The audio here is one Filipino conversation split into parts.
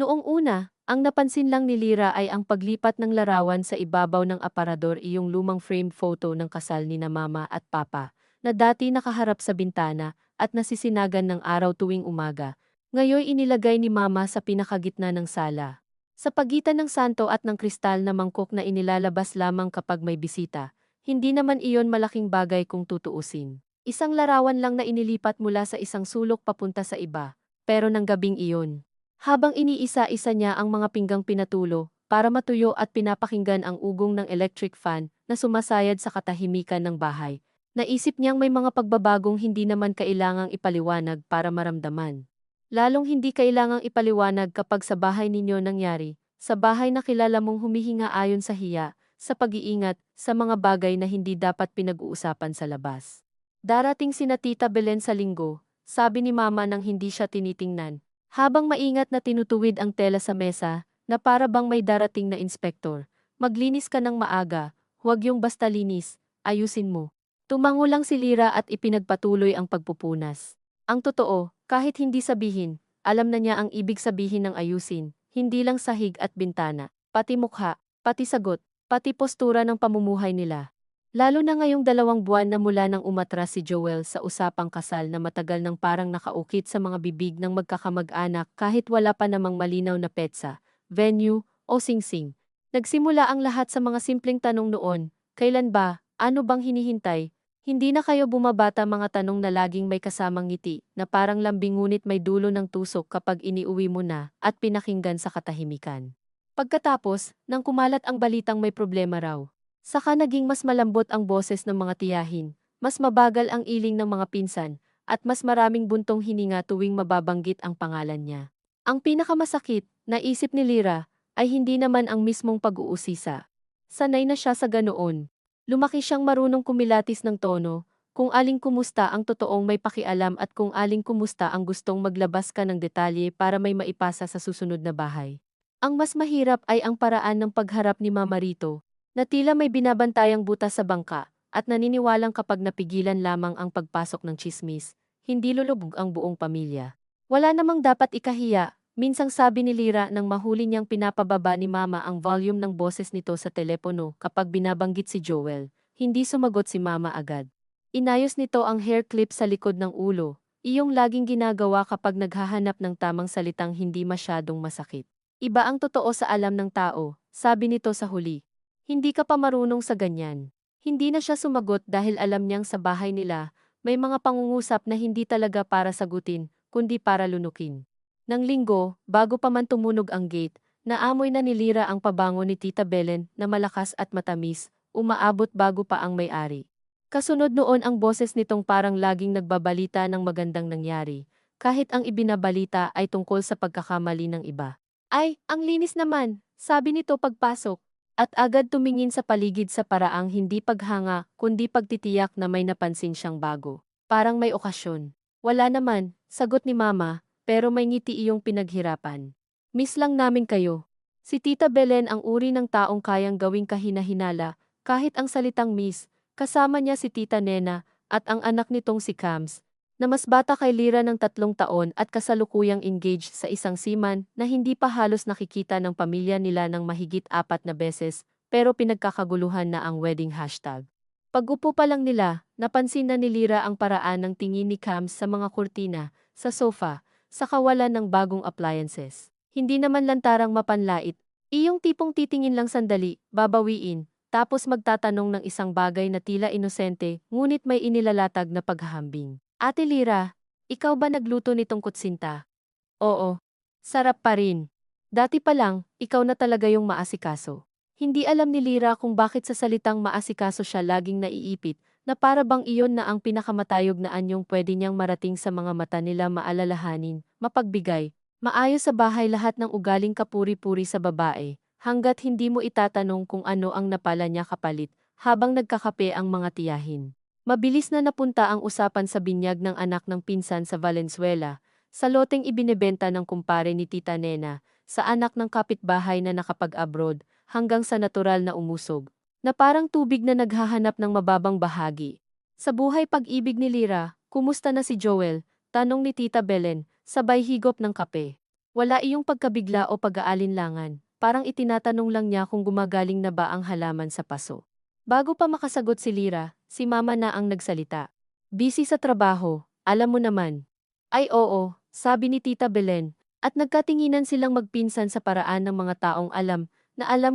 Noong una, ang napansin lang ni Lira ay ang paglipat ng larawan sa ibabaw ng aparador iyong lumang framed photo ng kasal ni na mama at papa, na dati nakaharap sa bintana at nasisinagan ng araw tuwing umaga. Ngayon inilagay ni mama sa pinakagitna ng sala. Sa pagitan ng santo at ng kristal na mangkok na inilalabas lamang kapag may bisita, hindi naman iyon malaking bagay kung tutuusin. Isang larawan lang na inilipat mula sa isang sulok papunta sa iba, pero ng gabing iyon. Habang iniisa-isa niya ang mga pinggang pinatulo, para matuyo at pinapakinggan ang ugong ng electric fan na sumasayad sa katahimikan ng bahay, naisip niyang may mga pagbabagong hindi naman kailangang ipaliwanag para maramdaman. Lalong hindi kailangang ipaliwanag kapag sa bahay ninyo nangyari, sa bahay na kilala mong humihinga ayon sa hiya, sa pag-iingat, sa mga bagay na hindi dapat pinag-uusapan sa labas. Darating sina Tita Belen sa linggo, sabi ni Mama nang hindi siya tinitingnan. Habang maingat na tinutuwid ang tela sa mesa, na para bang may darating na inspektor, maglinis ka ng maaga, huwag yung basta linis, ayusin mo. Tumango lang si Lira at ipinagpatuloy ang pagpupunas. Ang totoo, kahit hindi sabihin, alam na niya ang ibig sabihin ng ayusin, hindi lang sahig at bintana, pati mukha, pati sagot, pati postura ng pamumuhay nila. Lalo na ngayong 2 buwan na mula nang umatras si Joel sa usapang kasal na matagal nang parang nakaukit sa mga bibig ng magkakamag-anak kahit wala pa namang malinaw na petsa, venue, o singsing. Nagsimula ang lahat sa mga simpleng tanong noon, kailan ba, ano bang hinihintay? Hindi na kayo bumabata mga tanong na laging may kasamang ngiti, na parang lambing ngunit may dulo ng tusok kapag iniuwi mo na at pinakinggan sa katahimikan. Pagkatapos, nang kumalat ang balitang may problema raw, saka naging mas malambot ang boses ng mga tiyahin, mas mabagal ang iling ng mga pinsan, at mas maraming buntong hininga tuwing mababanggit ang pangalan niya. Ang pinakamasakit, naisip ni Lira, ay hindi naman ang mismong pag-uusisa. Sanay na siya sa ganoon. Lumaki siyang marunong kumilatis ng tono, kung aling kumusta ang totoong may pakialam at kung aling kumusta ang gustong maglabas ka ng detalye para may maipasa sa susunod na bahay. Ang mas mahirap ay ang paraan ng pagharap ni Mama rito, na tila may binabantayang butas sa bangka, at naniniwalang kapag napigilan lamang ang pagpasok ng tsismis, hindi lulubog ang buong pamilya. Wala namang dapat ikahiya, minsang sabi ni Lira nang mahuli niyang pinapababa ni Mama ang volume ng boses nito sa telepono kapag binabanggit si Joel, hindi sumagot si Mama agad. Inayos nito ang hair clip sa likod ng ulo, iyong laging ginagawa kapag naghahanap ng tamang salitang hindi masyadong masakit. Iba ang totoo sa alam ng tao, sabi nito sa huli. Hindi ka pa marunong sa ganyan. Hindi na siya sumagot dahil alam niyang sa bahay nila, may mga pangungusap na hindi talaga para sagutin, kundi para lunukin. Nang linggo, bago pa man tumunog ang gate, naamoy na ni Lira ang pabango ni Tita Belen na malakas at matamis, umaabot bago pa ang may-ari. Kasunod noon ang boses nitong parang laging nagbabalita ng magandang nangyari, kahit ang ibinabalita ay tungkol sa pagkakamali ng iba. Ay, ang linis naman, sabi nito pagpasok. At agad tumingin sa paligid sa paraang hindi paghanga, kundi pagtitiyak na may napansin siyang bago. Parang may okasyon. Wala naman, sagot ni Mama, pero may ngiti iyong pinaghirapan. Miss lang namin kayo. Si Tita Belen ang uri ng taong kayang gawing kahina-hinala, kahit ang salitang miss, kasama niya si Tita Nena, at ang anak nitong si Cams, na mas bata kay Lira ng 3 taon at kasalukuyang engaged sa isang seaman na hindi pa halos nakikita ng pamilya nila ng mahigit 4 beses, pero pinagkakaguluhan na ang wedding hashtag. Pag-upo pa lang nila, napansin na ni Lira ang paraan ng tingin ni Cams sa mga kurtina, sa sofa, sa kawalan ng bagong appliances. Hindi naman lantarang mapanlait, iyong tipong titingin lang sandali, babawiin, tapos magtatanong ng isang bagay na tila inosente, ngunit may inilalatag na paghahambing. Ate Lira, ikaw ba nagluto nitong kutsinta? Oo. Sarap pa rin. Dati pa lang, ikaw na talaga yung maasikaso. Hindi alam ni Lira kung bakit sa salitang maasikaso siya laging naiipit, na para bang iyon na ang pinakamatayog na anyong pwede niyang marating sa mga mata nila maalalahanin, mapagbigay, maayos sa bahay lahat ng ugaling kapuri-puri sa babae, hanggat hindi mo itatanong kung ano ang napala niya kapalit, habang nagkakape ang mga tiyahin. Mabilis na napunta ang usapan sa binyag ng anak ng pinsan sa Valenzuela, sa loteng ibinebenta ng kumpare ni Tita Nena, sa anak ng kapitbahay na nakapag-abroad, hanggang sa natural na umusog, na parang tubig na naghahanap ng mababang bahagi. Sa buhay pag-ibig ni Lira, kumusta na si Joel? Tanong ni Tita Belen, sabay higop ng kape. Wala iyong pagkabigla o pag-aalinlangan, parang itinatanong lang niya kung gumagaling na ba ang halaman sa paso. Bago pa makasagot si Lira, si Mama na ang nagsalita. Busy sa trabaho, alam mo naman. Ay oo, sabi ni Tita Belen, at nagkatinginan silang magpinsan sa paraan ng mga taong alam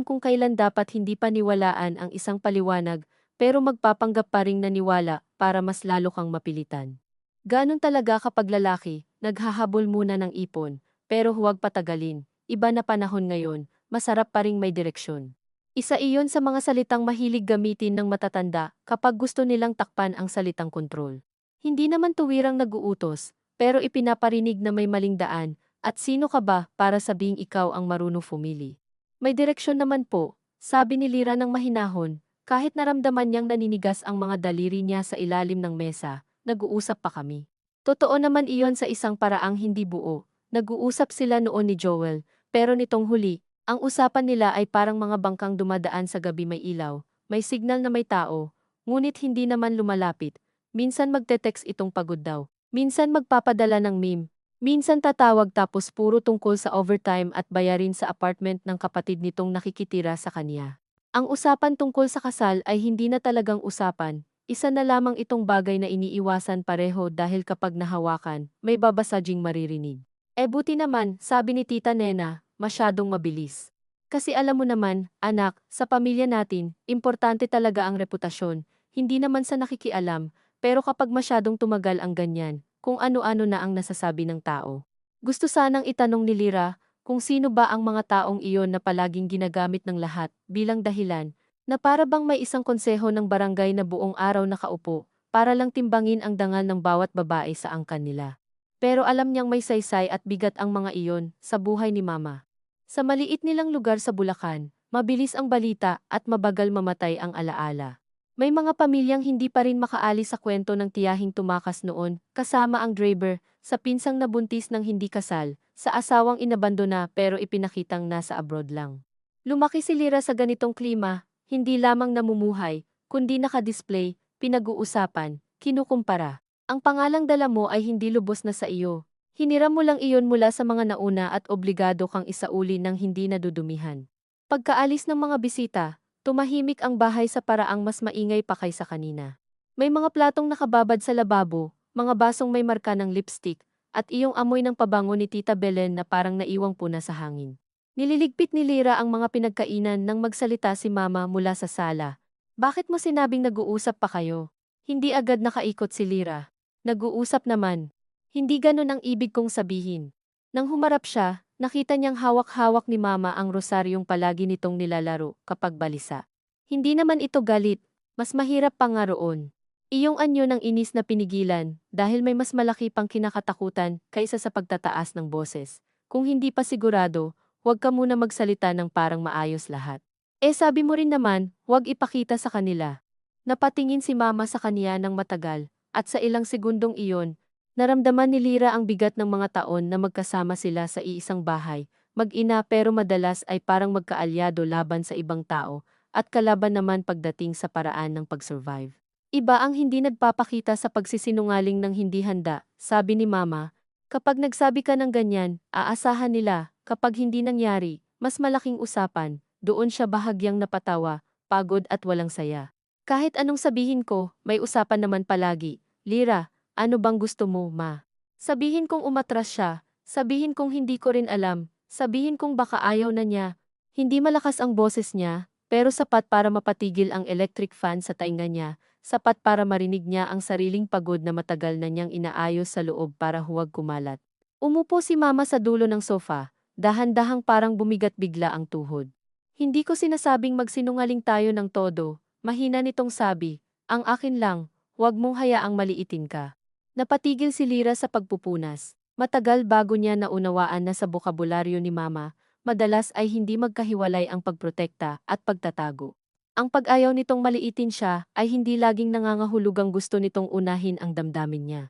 kung kailan dapat hindi paniwalaan ang isang paliwanag, pero magpapanggap pa ring naniwala para mas lalo kang mapilitan. Ganon talaga kapag lalaki, naghahabol muna ng ipon. Pero huwag patagalin, iba na panahon ngayon, masarap pa ring may direksyon. Isa iyon sa mga salitang mahilig gamitin ng matatanda kapag gusto nilang takpan ang salitang kontrol. Hindi naman tuwirang nag-uutos, pero ipinaparinig na may maling daan, at sino ka ba para sabing ikaw ang marunong pumili. May direksyon naman po, sabi ni Lira ng mahinahon, kahit naramdaman niyang naninigas ang mga daliri niya sa ilalim ng mesa, nag-uusap pa kami. Totoo naman iyon sa isang paraang hindi buo. Nag-uusap sila noon ni Joel, pero nitong huli, ang usapan nila ay parang mga bangkang dumadaan sa gabi may ilaw, may signal na may tao, ngunit hindi naman lumalapit. Minsan magte-text itong pagod daw, minsan magpapadala ng meme, minsan tatawag tapos puro tungkol sa overtime at bayarin sa apartment ng kapatid nitong nakikitira sa kanya. Ang usapan tungkol sa kasal ay hindi na talagang usapan, isa na lamang itong bagay na iniiwasan pareho dahil kapag nahawakan, may babasaging maririnig. Buti naman, sabi ni Tita Nena, masyadong mabilis. Kasi alam mo naman, anak, sa pamilya natin, importante talaga ang reputasyon, hindi naman sa nakikialam, pero kapag masyadong tumagal ang ganyan, kung ano-ano na ang nasasabi ng tao. Gusto sanang itanong ni Lira, kung sino ba ang mga taong iyon na palaging ginagamit ng lahat, bilang dahilan, na para bang may isang konseho ng barangay na buong araw nakaupo, para lang timbangin ang dangal ng bawat babae sa angkan nila. Pero alam niyang may saysay at bigat ang mga iyon sa buhay ni Mama. Sa maliit nilang lugar sa Bulacan, mabilis ang balita at mabagal mamatay ang alaala. May mga pamilyang hindi pa rin makaalis sa kwento ng tiyahing tumakas noon, kasama ang driver, sa pinsang nabuntis ng hindi kasal, sa asawang inabandona pero ipinakitang nasa abroad lang. Lumaki si Lira sa ganitong klima, hindi lamang namumuhay, kundi nakadisplay, pinag-uusapan, kinukumpara. Ang pangalang dala mo ay hindi lubos na sa iyo. Hiniram mo lang iyon mula sa mga nauna at obligado kang isauli ng hindi nadudumihan. Pagkaalis ng mga bisita, tumahimik ang bahay sa paraang mas maingay pa kaysa kanina. May mga platong nakababad sa lababo, mga basong may marka ng lipstick, at iyong amoy ng pabango ni Tita Belen na parang naiwang puna sa hangin. Nililigpit ni Lira ang mga pinagkainan nang magsalita si Mama mula sa sala. Bakit mo sinabing nag-uusap pa kayo? Hindi agad nakaikot si Lira. Nag-uusap naman. Hindi ganun ang ibig kong sabihin. Nang humarap siya, nakita niyang hawak-hawak ni Mama ang rosaryong palagi nitong nilalaro kapag balisa. Hindi naman ito galit, mas mahirap pa nga roon. Iyong anyo ng inis na pinigilan dahil may mas malaki pang kinakatakutan kaysa sa pagtataas ng boses. Kung hindi pa sigurado, huwag ka muna magsalita ng parang maayos lahat. Sabi mo rin naman, huwag ipakita sa kanila. Napatingin si Mama sa kanya ng matagal. At sa ilang segundong iyon, naramdaman ni Lira ang bigat ng mga taon na magkasama sila sa iisang bahay, mag-ina pero madalas ay parang magkaalyado laban sa ibang tao, at kalaban naman pagdating sa paraan ng pag-survive. Iba ang hindi nagpapakita sa pagsisinungaling ng hindi handa, sabi ni Mama. Kapag nagsabi ka ng ganyan, aasahan nila, kapag hindi nangyari, mas malaking usapan, doon siya bahagyang napatawa, pagod at walang saya. Kahit anong sabihin ko, may usapan naman palagi. Lira, ano bang gusto mo, Ma? Sabihin kong umatras siya, sabihin kong hindi ko rin alam, sabihin kong baka ayaw na niya. Hindi malakas ang boses niya, pero sapat para mapatigil ang electric fan sa tainga niya, sapat para marinig niya ang sariling pagod na matagal na niyang inaayos sa loob para huwag kumalat. Umupo si Mama sa dulo ng sofa, dahan-dahang parang bumigat bigla ang tuhod. Hindi ko sinasabing magsinungaling tayo ng todo, mahina nitong sabi, ang akin lang. Huwag mong hayaang maliitin ka. Napatigil si Lira sa pagpupunas. Matagal bago niya naunawaan na sa bokabularyo ni Mama, madalas ay hindi magkahiwalay ang pagprotekta at pagtatago. Ang pag-ayaw nitong maliitin siya ay hindi laging nangangahulugang gusto nitong unahin ang damdamin niya.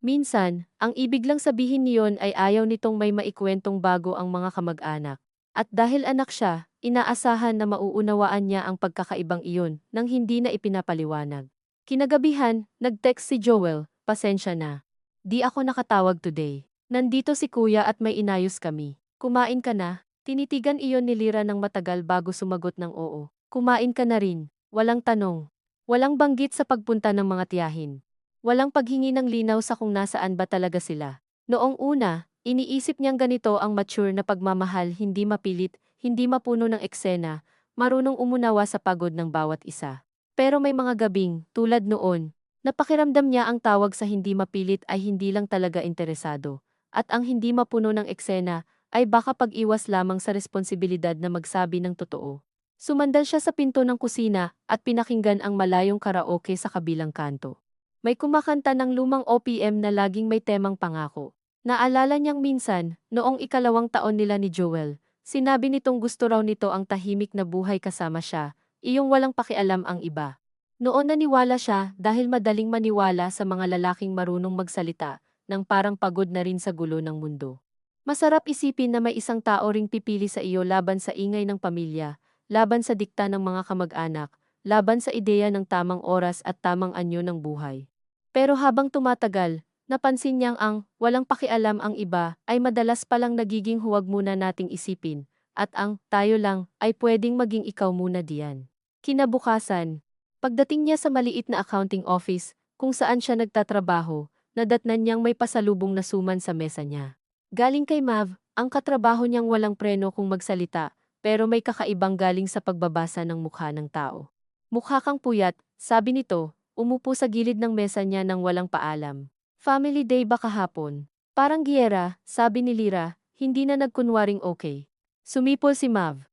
Minsan, ang ibig lang sabihin niyon ay ayaw nitong may maikwentong bago ang mga kamag-anak. At dahil anak siya, inaasahan na mauunawaan niya ang pagkakaibang iyon nang hindi na ipinapaliwanag. Kinagabihan, nag-text si Joel, pasensya na. Di ako nakatawag today. Nandito si kuya at may inayos kami. Kumain ka na? Tinitigan iyon ni Lira ng matagal bago sumagot ng oo. Kumain ka na rin. Walang tanong. Walang banggit sa pagpunta ng mga tiyahin. Walang paghingi ng linaw sa kung nasaan ba talaga sila. Noong una, iniisip niyang ganito ang mature na pagmamahal, hindi mapilit, hindi mapuno ng eksena, marunong umunawa sa pagod ng bawat isa. Pero may mga gabing, tulad noon, napakiramdam niya ang tawag sa hindi mapilit ay hindi lang talaga interesado. At ang hindi mapuno ng eksena ay baka pag-iwas lamang sa responsibilidad na magsabi ng totoo. Sumandal siya sa pinto ng kusina at pinakinggan ang malayong karaoke sa kabilang kanto. May kumakanta ng lumang OPM na laging may temang pangako. Naalala niyang minsan, noong ikalawang taon nila ni Joel, sinabi nitong gusto raw nito ang tahimik na buhay kasama siya, iyong walang pakialam ang iba. Noon naniwala siya dahil madaling maniwala sa mga lalaking marunong magsalita, nang parang pagod na rin sa gulo ng mundo. Masarap isipin na may isang tao ring pipili sa iyo laban sa ingay ng pamilya, laban sa dikta ng mga kamag-anak, laban sa ideya ng tamang oras at tamang anyo ng buhay. Pero habang tumatagal, napansin niyang ang walang pakialam ang iba ay madalas palang nagiging huwag muna nating isipin, at ang tayo lang ay pwedeng maging ikaw muna diyan. Kinabukasan, pagdating niya sa maliit na accounting office, kung saan siya nagtatrabaho, nadatnan niyang may pasalubong na suman sa mesa niya. Galing kay Mav, ang katrabaho niyang walang preno kung magsalita, pero may kakaibang galing sa pagbabasa ng mukha ng tao. Mukha kang puyat, sabi nito, umupo sa gilid ng mesa niya nang walang paalam. Family day ba kahapon? Parang giyera, sabi ni Lira, hindi na nagkunwaring okay. Sumipol si Mav.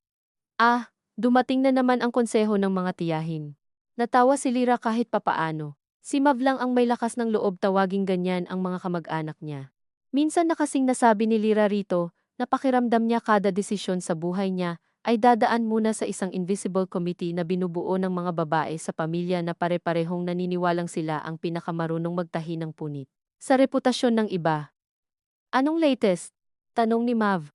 Ah, dumating na naman ang konseho ng mga tiyahin. Natawa si Lira kahit papaano. Si Mav lang ang may lakas ng loob tawaging ganyan ang mga kamag-anak niya. Minsan na kasing nasabi ni Lira rito, na pakiramdam niya kada desisyon sa buhay niya ay dadaan muna sa isang invisible committee na binubuo ng mga babae sa pamilya na pare-parehong naniniwalang sila ang pinakamarunong magtahi ng punit. Sa reputasyon ng iba. Anong latest? Tanong ni Mav.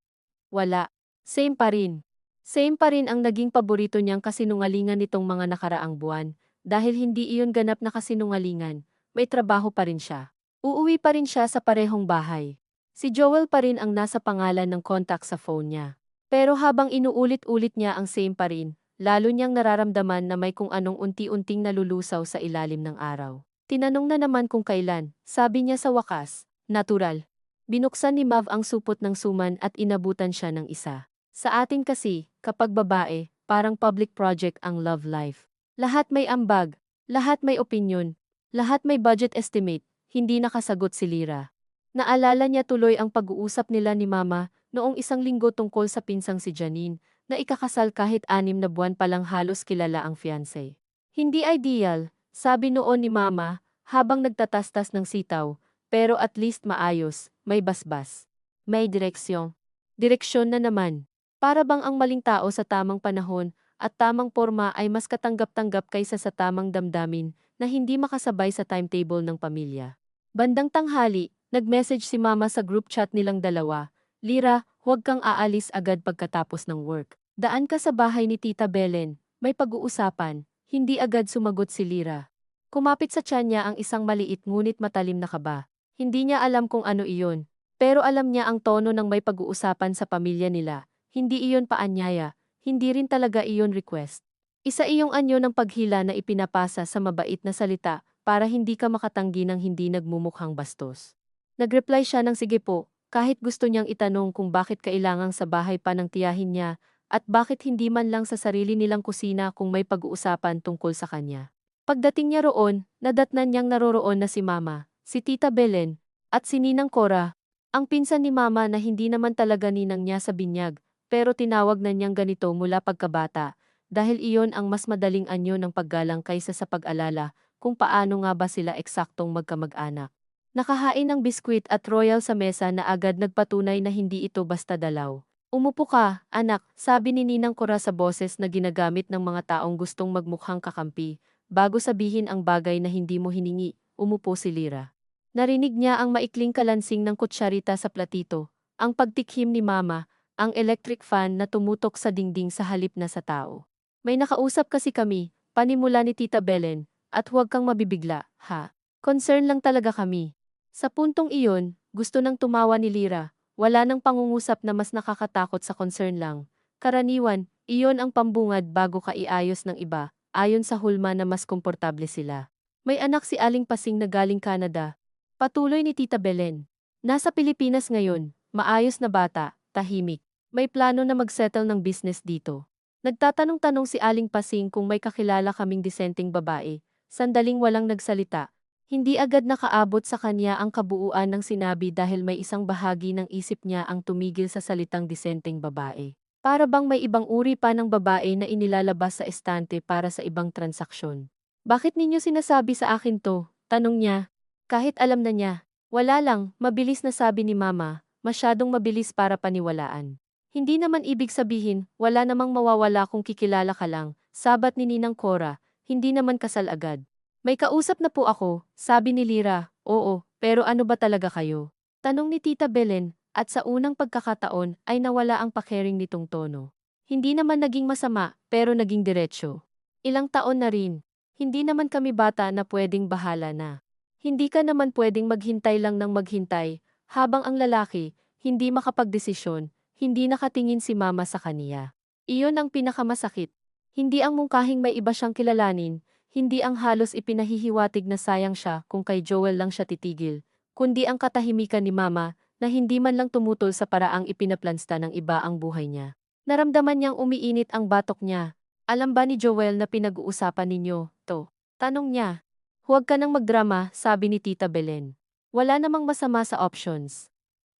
Wala. Same pa rin. Same pa rin ang naging paborito niyang kasinungalingan nitong mga nakaraang buwan. Dahil hindi iyon ganap na kasinungalingan, may trabaho pa rin siya. Uuwi pa rin siya sa parehong bahay. Si Joel pa rin ang nasa pangalan ng contact sa phone niya. Pero habang inuulit-ulit niya ang same pa rin, lalo niyang nararamdaman na may kung anong unti-unting nalulusaw sa ilalim ng araw. Tinanong na naman kung kailan, sabi niya sa wakas, natural. Binuksan ni Mav ang supot ng suman at inabutan siya ng isa. Sa atin kasi, kapag babae, parang public project ang love life. Lahat may ambag, lahat may opinyon, lahat may budget estimate, hindi nakasagot si Lira. Naalala niya tuloy ang pag-uusap nila ni Mama noong isang linggo tungkol sa pinsang si Janine, na ikakasal kahit 6 na buwan pa lang halos kilala ang fiancé. Hindi ideal, sabi noon ni Mama, habang nagtatastas ng sitaw, pero at least maayos, may basbas. May direksyon. Direksyon na naman. Para bang ang maling tao sa tamang panahon at tamang porma ay mas katanggap-tanggap kaysa sa tamang damdamin na hindi makasabay sa timetable ng pamilya. Bandang tanghali, nag-message si Mama sa group chat nilang dalawa, Lira, huwag kang aalis agad pagkatapos ng work. Daan ka sa bahay ni Tita Belen, may pag-uusapan, hindi agad sumagot si Lira. Kumapit sa tiyan niya ang isang maliit ngunit matalim na kaba. Hindi niya alam kung ano iyon, pero alam niya ang tono ng may pag-uusapan sa pamilya nila. Hindi iyon paanyaya, hindi rin talaga iyon request. Isa iyong anyo ng paghila na ipinapasa sa mabait na salita para hindi ka makatanggi ng hindi nagmumukhang bastos. Nagreply siya ng sige po, kahit gusto niyang itanong kung bakit kailangang sa bahay pa ng tiyahin niya at bakit hindi man lang sa sarili nilang kusina kung may pag-uusapan tungkol sa kanya. Pagdating niya roon, nadatnan niyang naroroon na si Mama, si Tita Belen, at si Ninang Cora, ang pinsan ni Mama na hindi naman talaga ninang niya sa binyag, pero tinawag na niyang ganito mula pagkabata, dahil iyon ang mas madaling anyo ng paggalang kaysa sa pag-alala kung paano nga ba sila eksaktong magkamag-anak. Nakahain ng biskwit at royal sa mesa na agad nagpatunay na hindi ito basta dalaw. Umupo ka, anak, sabi ni Ninang Cora sa boses na ginagamit ng mga taong gustong magmukhang kakampi, bago sabihin ang bagay na hindi mo hiningi, umupo si Lira. Narinig niya ang maikling kalansing ng kutsarita sa platito, ang pagtikhim ni Mama, ang electric fan na tumutok sa dingding sa halip na sa tao. May nakausap kasi kami, panimula ni Tita Belen, at huwag kang mabibigla, ha? Concern lang talaga kami. Sa puntong iyon, gusto nang tumawa ni Lira. Wala nang pangungusap na mas nakakatakot sa concern lang. Karaniwan, iyon ang pambungad bago ka iayos ng iba, ayon sa hulma na mas komportable sila. May anak si Aling Pasing na galing Canada. Patuloy ni Tita Belen. Nasa Pilipinas ngayon, maayos na bata, tahimik. May plano na mag-settle ng business dito. Nagtatanong-tanong si Aling Pasing kung may kakilala kaming disenteng babae. Sandaling walang nagsalita. Hindi agad nakaabot sa kanya ang kabuuan ng sinabi dahil may isang bahagi ng isip niya ang tumigil sa salitang disenteng babae. Para bang may ibang uri pa ng babae na inilalabas sa estante para sa ibang transaksyon. Bakit ninyo sinasabi sa akin to? Tanong niya. Kahit alam na niya. Wala lang, mabilis na sabi ni Mama, masyadong mabilis para paniwalaan. Hindi naman ibig sabihin, wala namang mawawala kung kikilala ka lang, sabat ni Ninang Cora, hindi naman kasal agad. May kausap na po ako, sabi ni Lira, oo, pero ano ba talaga kayo? Tanong ni Tita Belen, at sa unang pagkakataon ay nawala ang pakering nitong tono. Hindi naman naging masama, pero naging diretsyo. Ilang taon na rin. Hindi naman kami bata na pwedeng bahala na. Hindi ka naman pwedeng maghintay lang ng maghintay, habang ang lalaki, hindi makapagdesisyon, hindi nakatingin si Mama sa kaniya. Iyon ang pinakamasakit. Hindi ang mungkahing may iba siyang kilalanin, hindi ang halos ipinahihiwatig na sayang siya kung kay Joel lang siya titigil, kundi ang katahimikan ni Mama na hindi man lang tumutol sa paraang ipinaplansta ng iba ang buhay niya. Naramdaman niyang umiinit ang batok niya. Alam ba ni Joel na pinag-uusapan ninyo to? Tanong niya. Huwag ka nang magdrama, sabi ni Tita Belen. Wala namang masama sa options.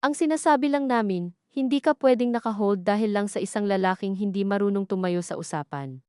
Ang sinasabi lang namin, hindi ka pwedeng nakahold dahil lang sa isang lalaking hindi marunong tumayo sa usapan.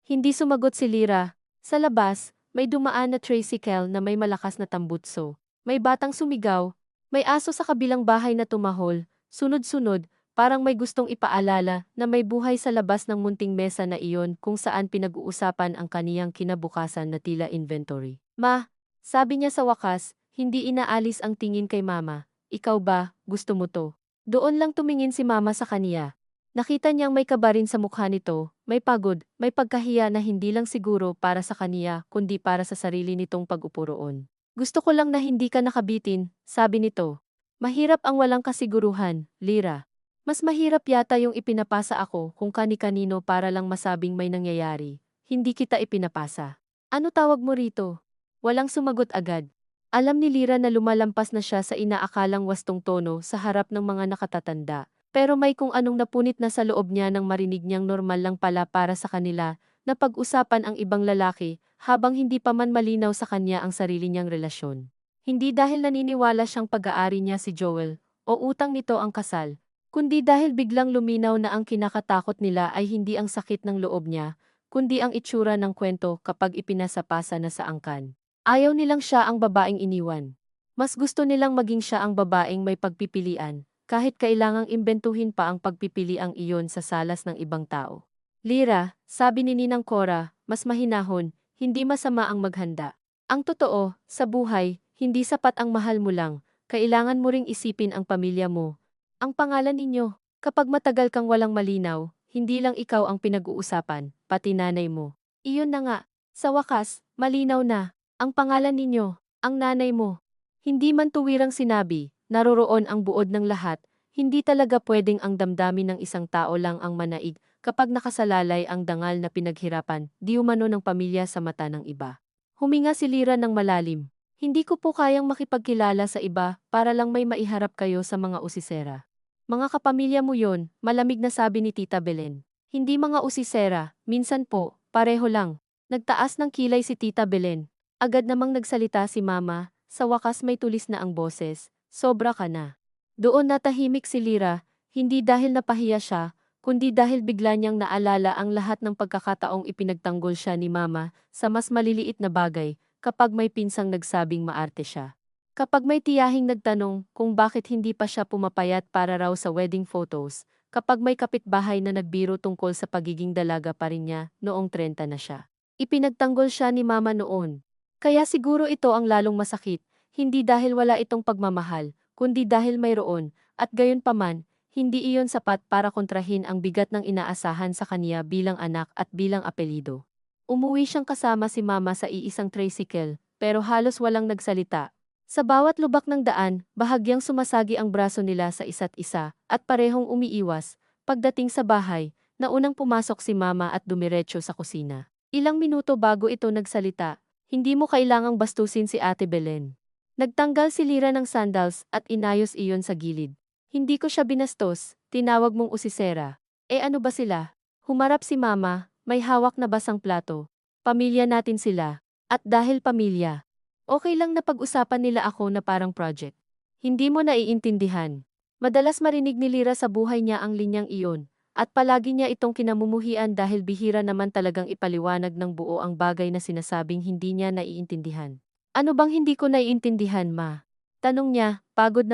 Hindi sumagot si Lira. Sa labas, may dumaan na tricycle na may malakas na tambutso. May batang sumigaw. May aso sa kabilang bahay na tumahol. Sunod-sunod, parang may gustong ipaalala na may buhay sa labas ng munting mesa na iyon kung saan pinag-uusapan ang kaniyang kinabukasan na tila inventory. Ma, sabi niya sa wakas, hindi inaalis ang tingin kay Mama. Ikaw ba, gusto mo to? Doon lang tumingin si Mama sa kaniya. Nakita niyang may kaba rin sa mukha nito, may pagod, may pagkahiya na hindi lang siguro para sa kaniya kundi para sa sarili nitong pag-upo roon. Gusto ko lang na hindi ka nakabitin, sabi nito. Mahirap ang walang kasiguruhan, Lira. Mas mahirap yata yung ipinapasa ako kung kani-kanino para lang masabing may nangyayari. Hindi kita ipinapasa. Ano tawag mo rito? Walang sumagot agad. Alam ni Lira na lumalampas na siya sa inaakalang wastong tono sa harap ng mga nakatatanda. Pero may kung anong napunit na sa loob niya nang marinig niyang normal lang pala para sa kanila na pag-usapan ang ibang lalaki habang hindi pa man malinaw sa kanya ang sarili niyang relasyon. Hindi dahil naniniwala siyang pag-aari niya si Joel o utang nito ang kasal, kundi dahil biglang luminaw na ang kinakatakot nila ay hindi ang sakit ng loob niya, kundi ang itsura ng kwento kapag ipinasapasa na sa angkan. Ayaw nilang siya ang babaeng iniwan. Mas gusto nilang maging siya ang babaeng may pagpipilian. Kahit kailangang imbentuhin pa ang pagpipiliang iyon sa salas ng ibang tao. Lira, sabi ni Ninang Cora, mas mahinahon, hindi masama ang maghanda. Ang totoo, sa buhay, hindi sapat ang mahal mo lang, kailangan mo ring isipin ang pamilya mo. Ang pangalan ninyo, kapag matagal kang walang malinaw, hindi lang ikaw ang pinag-uusapan, pati nanay mo. Iyon na nga, sa wakas, malinaw na, ang pangalan ninyo, ang nanay mo. Hindi man tuwirang sinabi, naroroon ang buod ng lahat, hindi talaga pwedeng ang damdamin ng isang tao lang ang manaig kapag nakasalalay ang dangal na pinaghirapan, di umano ng pamilya sa mata ng iba. Huminga si Lira ng malalim. Hindi ko po kayang makipagkilala sa iba para lang may maiharap kayo sa mga usisera. Mga kapamilya mo yon, malamig na sabi ni Tita Belen. Hindi mga usisera, minsan po, pareho lang. Nagtaas ng kilay si Tita Belen. Agad namang nagsalita si Mama. Sa wakas may tulis na ang boses, sobra ka na. Doon natahimik si Lira, hindi dahil napahiya siya, kundi dahil bigla niyang naalala ang lahat ng pagkakataong ipinagtanggol siya ni Mama sa mas maliliit na bagay kapag may pinsang nagsabing maarte siya. Kapag may tiyahing nagtanong kung bakit hindi pa siya pumapayat para raw sa wedding photos, kapag may kapitbahay na nagbiro tungkol sa pagiging dalaga pa rin niya noong 30 na siya. Ipinagtanggol siya ni Mama noon. Kaya siguro ito ang lalong masakit, hindi dahil wala itong pagmamahal, kundi dahil mayroon, at gayon paman, hindi iyon sapat para kontrahin ang bigat ng inaasahan sa kaniya bilang anak at bilang apelido. Umuwi siyang kasama si Mama sa iisang tricycle, pero halos walang nagsalita. Sa bawat lubak ng daan, bahagyang sumasagi ang braso nila sa isa't isa, at parehong umiiwas. Pagdating sa bahay, naunang pumasok si Mama at dumiretso sa kusina. Ilang minuto bago ito nagsalita, hindi mo kailangang bastusin si Ate Belen. Nagtanggal si Lira ng sandals at inayos iyon sa gilid. Hindi ko siya binastos, tinawag mong usisera. Ano ba sila? Humarap si Mama, may hawak na basang plato. Pamilya natin sila. At dahil pamilya, okay lang na pag-usapan nila ako na parang project. Hindi mo naiintindihan. Madalas marinig ni Lira sa buhay niya ang linyang iyon, at palagi niya itong kinamumuhian dahil bihira naman talagang ipaliwanag ng buo ang bagay na sinasabing hindi niya naiintindihan. Ano bang hindi ko naiintindihan, Ma? Tanong niya, pagod,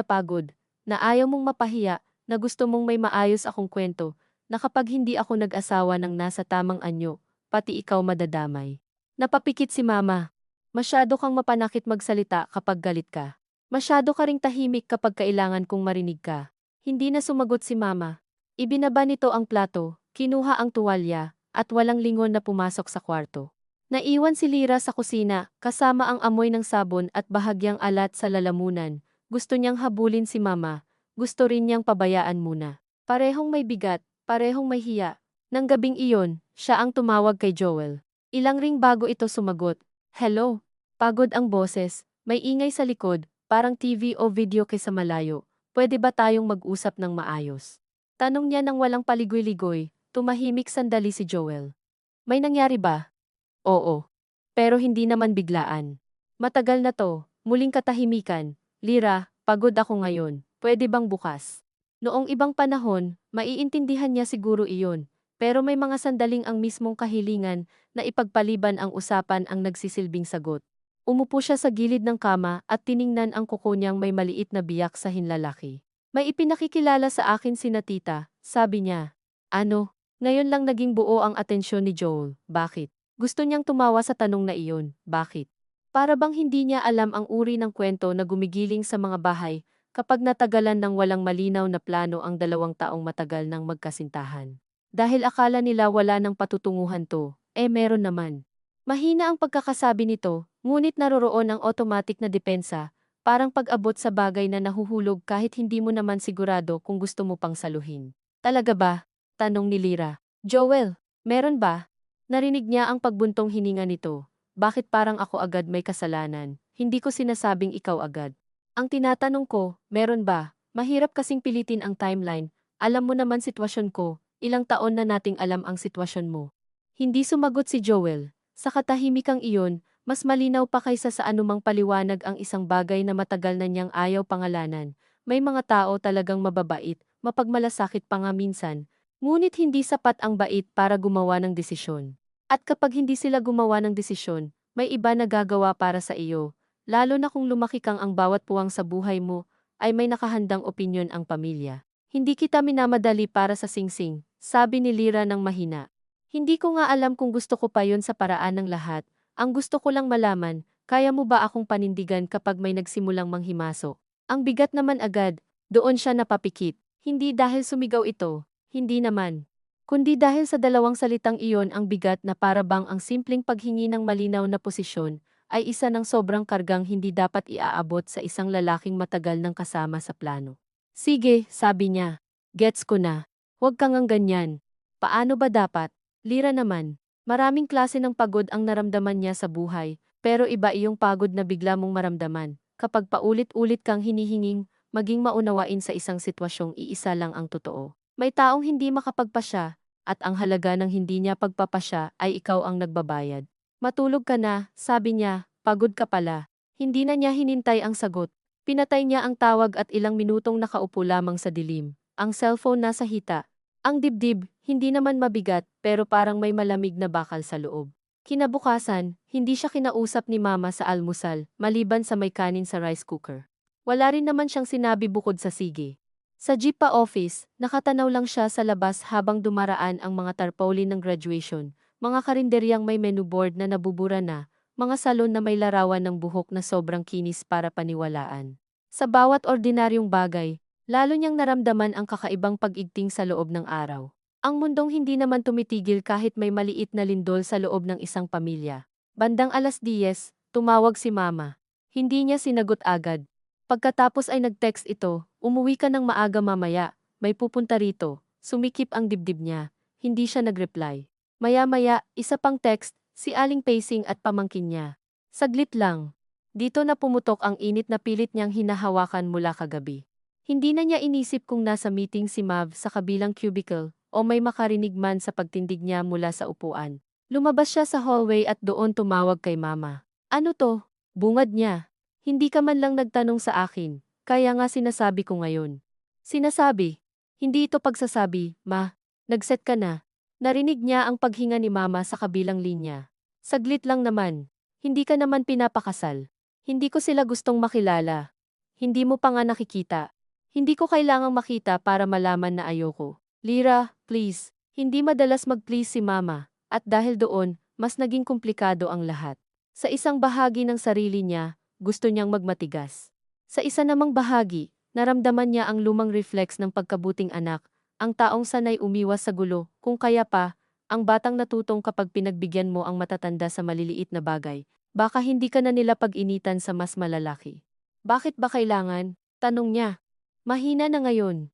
na ayaw mong mapahiya, na gusto mong may maayos akong kwento, na kapag hindi ako nag-asawa ng nasa tamang anyo, pati ikaw madadamay. Napapikit si Mama. Masyado kang mapanakit magsalita kapag galit ka. Masyado ka ring tahimik kapag kailangan kong marinig ka. Hindi na sumagot si Mama. Ibinaba nito ang plato, kinuha ang tuwalya, at walang lingon na pumasok sa kwarto. Naiwan si Lira sa kusina, kasama ang amoy ng sabon at bahagyang alat sa lalamunan. Gusto niyang habulin si Mama, gusto rin niyang pabayaan muna. Parehong may bigat, parehong may hiya. Nang gabing iyon, siya ang tumawag kay Joel. Ilang ring bago ito sumagot. Hello? Pagod ang boses, may ingay sa likod, parang TV o video kaysa malayo. Pwede ba tayong mag-usap ng maayos? Tanong niya nang walang paligoy-ligoy, tumahimik sandali si Joel. May nangyari ba? Oo. Pero hindi naman biglaan. Matagal na to, muling katahimikan. Lira, pagod ako ngayon. Pwede bang bukas? Noong ibang panahon, maiintindihan niya siguro iyon. Pero may mga sandaling ang mismong kahilingan na ipagpaliban ang usapan ang nagsisilbing sagot. Umupo siya sa gilid ng kama at tiningnan ang kuko niyang may maliit na biyak sa hinlalaki. May ipinakikilala sa akin sina tita, sabi niya. Ano? Ngayon lang naging buo ang atensyon ni Joel. Bakit? Gusto niyang tumawa sa tanong na iyon, bakit? Para bang hindi niya alam ang uri ng kwento na gumigiling sa mga bahay kapag natagalan ng walang malinaw na plano ang dalawang taong matagal ng magkasintahan. Dahil akala nila wala ng patutunguhan to, meron naman. Mahina ang pagkakasabi nito, ngunit naroroon ang automatic na depensa, parang pag-abot sa bagay na nahuhulog kahit hindi mo naman sigurado kung gusto mo pang saluhin. Talaga ba? Tanong ni Lira. Joel, meron ba? Narinig niya ang pagbuntong hininga nito. Bakit parang ako agad may kasalanan? Hindi ko sinasabing ikaw agad. Ang tinatanong ko, meron ba? Mahirap kasing pilitin ang timeline. Alam mo naman sitwasyon ko, ilang taon na nating alam ang sitwasyon mo. Hindi sumagot si Joel. Sa katahimikang iyon, mas malinaw pa kaysa sa anumang paliwanag ang isang bagay na matagal na niyang ayaw pangalanan. May mga tao talagang mababait, mapagmalasakit pa nga minsan, ngunit hindi sapat ang bait para gumawa ng desisyon. At kapag hindi sila gumawa ng desisyon, may iba na gagawa para sa iyo, lalo na kung lumaki kang ang bawat puwang sa buhay mo, ay may nakahandang opinyon ang pamilya. Hindi kita minamadali para sa singsing, sabi ni Lira ng mahina. Hindi ko nga alam kung gusto ko pa yon sa paraan ng lahat, ang gusto ko lang malaman, kaya mo ba akong panindigan kapag may nagsimulang manghimasok? Ang bigat naman agad, doon siya napapikit. Hindi dahil sumigaw ito, hindi naman. Kundi dahil sa dalawang salitang iyon ang bigat na para bang ang simpleng paghingi ng malinaw na posisyon ay isa ng sobrang kargang hindi dapat iaabot sa isang lalaking matagal ng kasama sa plano. Sige, sabi niya. Gets ko na. Huwag kang ang ganyan. Paano ba dapat? Lira naman. Maraming klase ng pagod ang naramdaman niya sa buhay, pero iba iyong pagod na bigla mong maramdaman kapag paulit-ulit kang hinihinging maging maunawain sa isang sitwasyong iisa lang ang totoo. May taong hindi makapagpasya, at ang halaga ng hindi niya pagpapasya ay ikaw ang nagbabayad. Matulog ka na, sabi niya, pagod ka pala. Hindi na niya hinintay ang sagot. Pinatay niya ang tawag at ilang minutong nakaupo lamang sa dilim. Ang cellphone nasa hita. Ang dibdib, hindi naman mabigat, pero parang may malamig na bakal sa loob. Kinabukasan, hindi siya kinausap ni Mama sa almusal, maliban sa may kanin sa rice cooker. Wala rin naman siyang sinabi bukod sa sige. Sa jeep pa office, nakatanaw lang siya sa labas habang dumaraan ang mga tarpaulin ng graduation, mga karinderyang may menu board na nabubura na, mga salon na may larawan ng buhok na sobrang kinis para paniwalaan. Sa bawat ordinaryong bagay, lalo niyang naramdaman ang kakaibang pag-igting sa loob ng araw. Ang mundong hindi naman tumitigil kahit may maliit na lindol sa loob ng isang pamilya. Bandang 10:00, tumawag si Mama. Hindi niya sinagot agad. Pagkatapos ay nag-text ito, umuwi ka ng maaga mamaya, may pupunta rito. Sumikip ang dibdib niya. Hindi siya nag-reply. Maya-maya, isa pang text, si Aling Pacing at pamangkin niya. Saglit lang. Dito na pumutok ang init na pilit niyang hinahawakan mula kagabi. Hindi na niya inisip kung nasa meeting si Mav sa kabilang cubicle o may makarinig man sa pagtindig niya mula sa upuan. Lumabas siya sa hallway at doon tumawag kay Mama. Ano to? Bungad niya. Hindi ka man lang nagtanong sa akin, kaya nga sinasabi ko ngayon. Sinasabi? Hindi ito pagsasabi, Ma. Nag-set ka na. Narinig niya ang paghinga ni Mama sa kabilang linya. Saglit lang naman. Hindi ka naman pinapakasal. Hindi ko sila gustong makilala. Hindi mo pa nga nakikita. Hindi ko kailangang makita para malaman na ayoko. Lira, please. Hindi madalas mag-please si Mama. At dahil doon, mas naging komplikado ang lahat. Sa isang bahagi ng sarili niya, gusto niyang magmatigas. Sa isa namang bahagi, naramdaman niya ang lumang reflex ng pagkabuting anak, ang taong sanay umiwas sa gulo, kung kaya pa, ang batang natutong kapag pinagbigyan mo ang matatanda sa maliliit na bagay, baka hindi ka na nila pag-initan sa mas malalaki. Bakit ba kailangan? Tanong niya. Mahina na ngayon.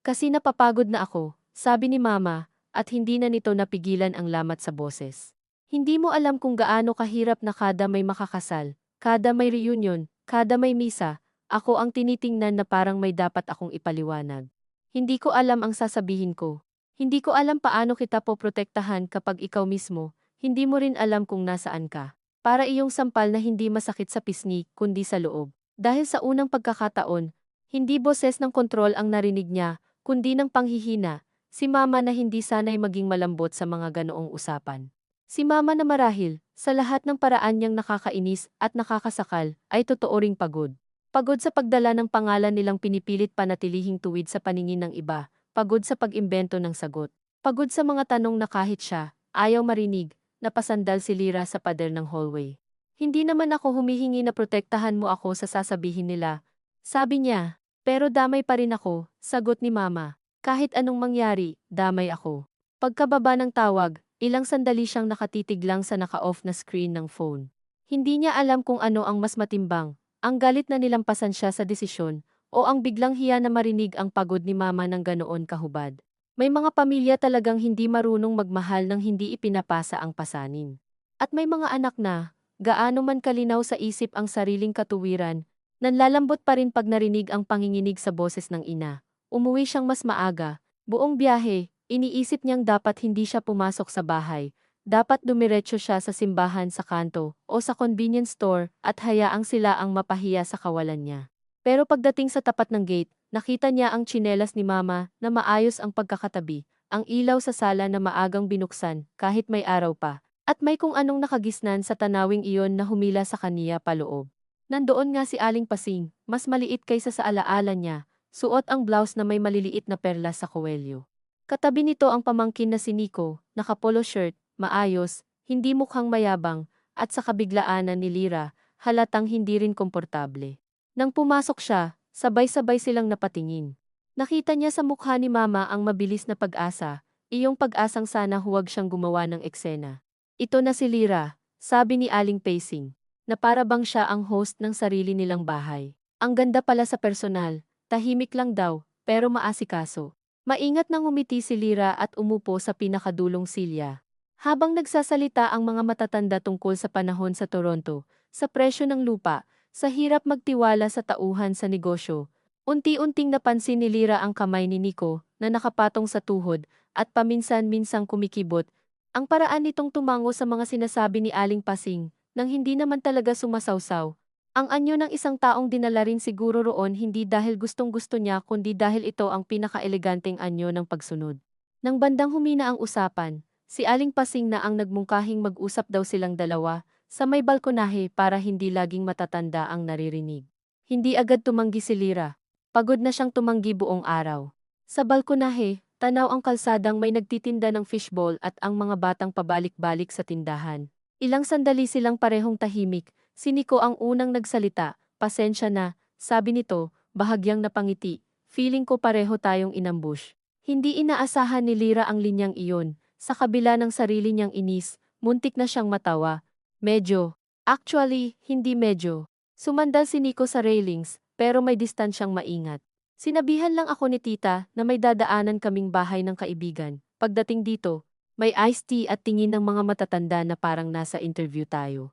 Kasi napapagod na ako, sabi ni Mama, at hindi na nito napigilan ang lamat sa boses. Hindi mo alam kung gaano kahirap na kada may makakasal, kada may reunion, kada may misa, ako ang tinitingnan na parang may dapat akong ipaliwanag. Hindi ko alam ang sasabihin ko. Hindi ko alam paano kita poprotektahan kapag ikaw mismo, hindi mo rin alam kung nasaan ka. Para iyong sampal na hindi masakit sa pisngi, kundi sa loob. Dahil sa unang pagkakataon, hindi boses ng kontrol ang narinig niya, kundi ng panghihina, si Mama na hindi sanay maging malambot sa mga ganoong usapan. Si Mama na marahil, sa lahat ng paraan niyang nakakainis at nakakasakal, ay totoo ring pagod. Pagod sa pagdala ng pangalan nilang pinipilit panatilihing tuwid sa paningin ng iba, pagod sa pag-imbento ng sagot, pagod sa mga tanong na kahit siya, ayaw marinig, napasandal si Lira sa pader ng hallway. Hindi naman ako humihingi na protektahan mo ako sa sasabihin nila, sabi niya, pero damay pa rin ako, sagot ni Mama. Kahit anong mangyari, damay ako. Pagkababa ng tawag, ilang sandali siyang nakatitig lang sa naka-off na screen ng phone. Hindi niya alam kung ano ang mas matimbang, ang galit na nilampasan siya sa desisyon, o ang biglang hiya na marinig ang pagod ni Mama ng ganoon kahubad. May mga pamilya talagang hindi marunong magmahal ng hindi ipinapasa ang pasanin. At may mga anak na, gaano man kalinaw sa isip ang sariling katuwiran, nanlalambot pa rin pag narinig ang panginginig sa boses ng ina. Umuwi siyang mas maaga, buong biyahe, iniisip niyang dapat hindi siya pumasok sa bahay. Dapat dumiretso siya sa simbahan sa kanto o sa convenience store at hayaang sila ang mapahiya sa kawalan niya. Pero pagdating sa tapat ng gate, nakita niya ang tsinelas ni Mama na maayos ang pagkakatabi, ang ilaw sa sala na maagang binuksan kahit may araw pa, at may kung anong nakagisnan sa tanawing iyon na humila sa kaniya paloob. Nandoon nga si Aling Pasing, mas maliit kaysa sa alaala niya, suot ang blouse na may maliliit na perlas sa kuwelyo. Katabi nito ang pamangkin na si Nico, naka-polo shirt, maayos, hindi mukhang mayabang, at sa kabiglaanan ni Lira, halatang hindi rin komportable. Nang pumasok siya, sabay-sabay silang napatingin. Nakita niya sa mukha ni Mama ang mabilis na pag-asa, iyong pag-asang sana huwag siyang gumawa ng eksena. Ito na si Lira, sabi ni Aling Pacing, na para bang siya ang host ng sarili nilang bahay. Ang ganda pala sa personal, tahimik lang daw, pero maasikaso. Maingat nang umiti si Lira at umupo sa pinakadulong silya. Habang nagsasalita ang mga matatanda tungkol sa panahon sa Toronto, sa presyo ng lupa, sa hirap magtiwala sa tauhan sa negosyo, unti-unting napansin ni Lira ang kamay ni Nico na nakapatong sa tuhod at paminsan-minsang kumikibot, ang paraan nitong tumango sa mga sinasabi ni Aling Pasing, nang hindi naman talaga sumasawsaw. Ang anyo ng isang taong dinala rin siguro roon hindi dahil gustong-gusto niya kundi dahil ito ang pinaka-eleganteng anyo ng pagsunod. Nang bandang humina ang usapan, si Aling Pasing na ang nagmungkahing mag-usap daw silang dalawa, sa may balkonahe para hindi laging matatanda ang naririnig. Hindi agad tumanggi si Lira. Pagod na siyang tumanggi buong araw. Sa balkonahe, tanaw ang kalsadang may nagtitinda ng fishball at ang mga batang pabalik-balik sa tindahan. Ilang sandali silang parehong tahimik. Si Nico ang unang nagsalita, pasensya na, sabi nito, bahagyang napangiti, feeling ko pareho tayong inambush. Hindi inaasahan ni Lira ang linyang iyon, sa kabila ng sarili niyang inis, muntik na siyang matawa. Medyo. Actually, hindi medyo. Sumandal si Nico sa railings, pero may distansyang maingat. Sinabihan lang ako ni tita na may dadaanan kaming bahay ng kaibigan. Pagdating dito, may iced tea at tingin ng mga matatanda na parang nasa interview tayo.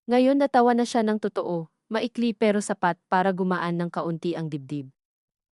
Ngayon natawa na siya ng totoo, maikli pero sapat para gumaan ng kaunti ang dibdib.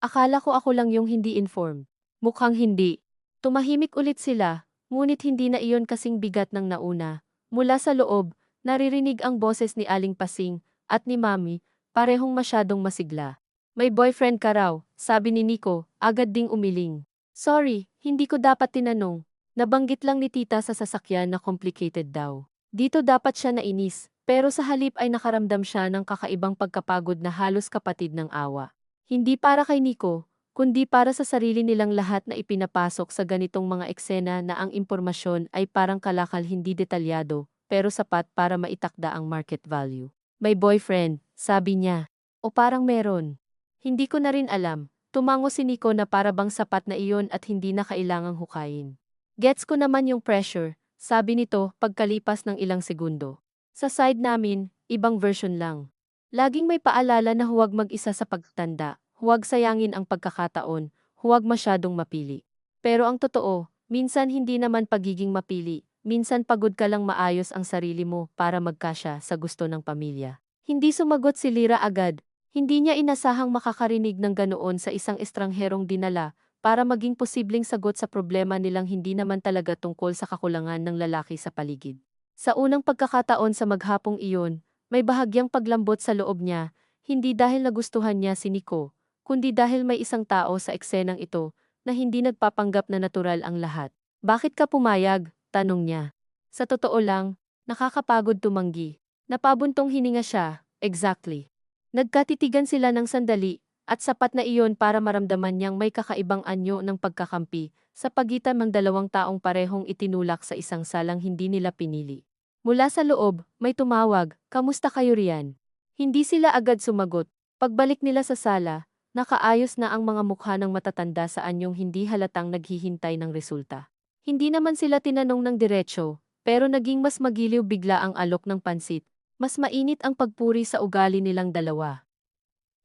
Akala ko ako lang yung hindi informed. Mukhang hindi. Tumahimik ulit sila, ngunit hindi na iyon kasing bigat ng nauna. Mula sa loob, naririnig ang boses ni Aling Pasing at ni Mami, parehong masyadong masigla. May boyfriend ka raw, sabi ni Nico, agad ding umiling. Sorry, hindi ko dapat tinanong. Nabanggit lang ni tita sa sasakyan na complicated daw. Dito dapat siya nainis, pero sa halip ay nakaramdam siya ng kakaibang pagkapagod na halos kapatid ng awa. Hindi para kay Nico, kundi para sa sarili nilang lahat na ipinapasok sa ganitong mga eksena na ang impormasyon ay parang kalakal hindi detalyado, pero sapat para maitakda ang market value. May boyfriend, sabi niya. O parang meron. Hindi ko na rin alam. Tumango si Nico na para bang sapat na iyon at hindi na kailangang hukayin. Gets ko naman yung pressure, sabi nito pagkalipas ng ilang segundo. Sa side namin, ibang version lang. Laging may paalala na huwag mag-isa sa pagtanda, huwag sayangin ang pagkakataon, huwag masyadong mapili. Pero ang totoo, minsan hindi naman pagiging mapili, minsan pagod ka lang maayos ang sarili mo para magkasya sa gusto ng pamilya. Hindi sumagot si Lira agad, hindi niya inasahang makakarinig ng ganoon sa isang estrangherong dinala para maging posibleng sagot sa problema nilang hindi naman talaga tungkol sa kakulangan ng lalaki sa paligid. Sa unang pagkakataon sa maghapong iyon, may bahagyang paglambot sa loob niya, hindi dahil nagustuhan niya si Nico, kundi dahil may isang tao sa eksenang ito na hindi nagpapanggap na natural ang lahat. Bakit ka pumayag? Tanong niya. Sa totoo lang, nakakapagod tumanggi. Napabuntong hininga siya, exactly. Nagkatitigan sila ng sandali, at sapat na iyon para maramdaman niyang may kakaibang anyo ng pagkakampi sa pagitan ng dalawang taong parehong itinulak sa isang salang hindi nila pinili. Mula sa loob, may tumawag, kamusta kayo riyan? Hindi sila agad sumagot. Pagbalik nila sa sala, nakaayos na ang mga mukha ng matatanda sa anyong hindi halatang naghihintay ng resulta. Hindi naman sila tinanong ng diretsyo, pero naging mas magiliw bigla ang alok ng pansit. Mas mainit ang pagpuri sa ugali nilang dalawa.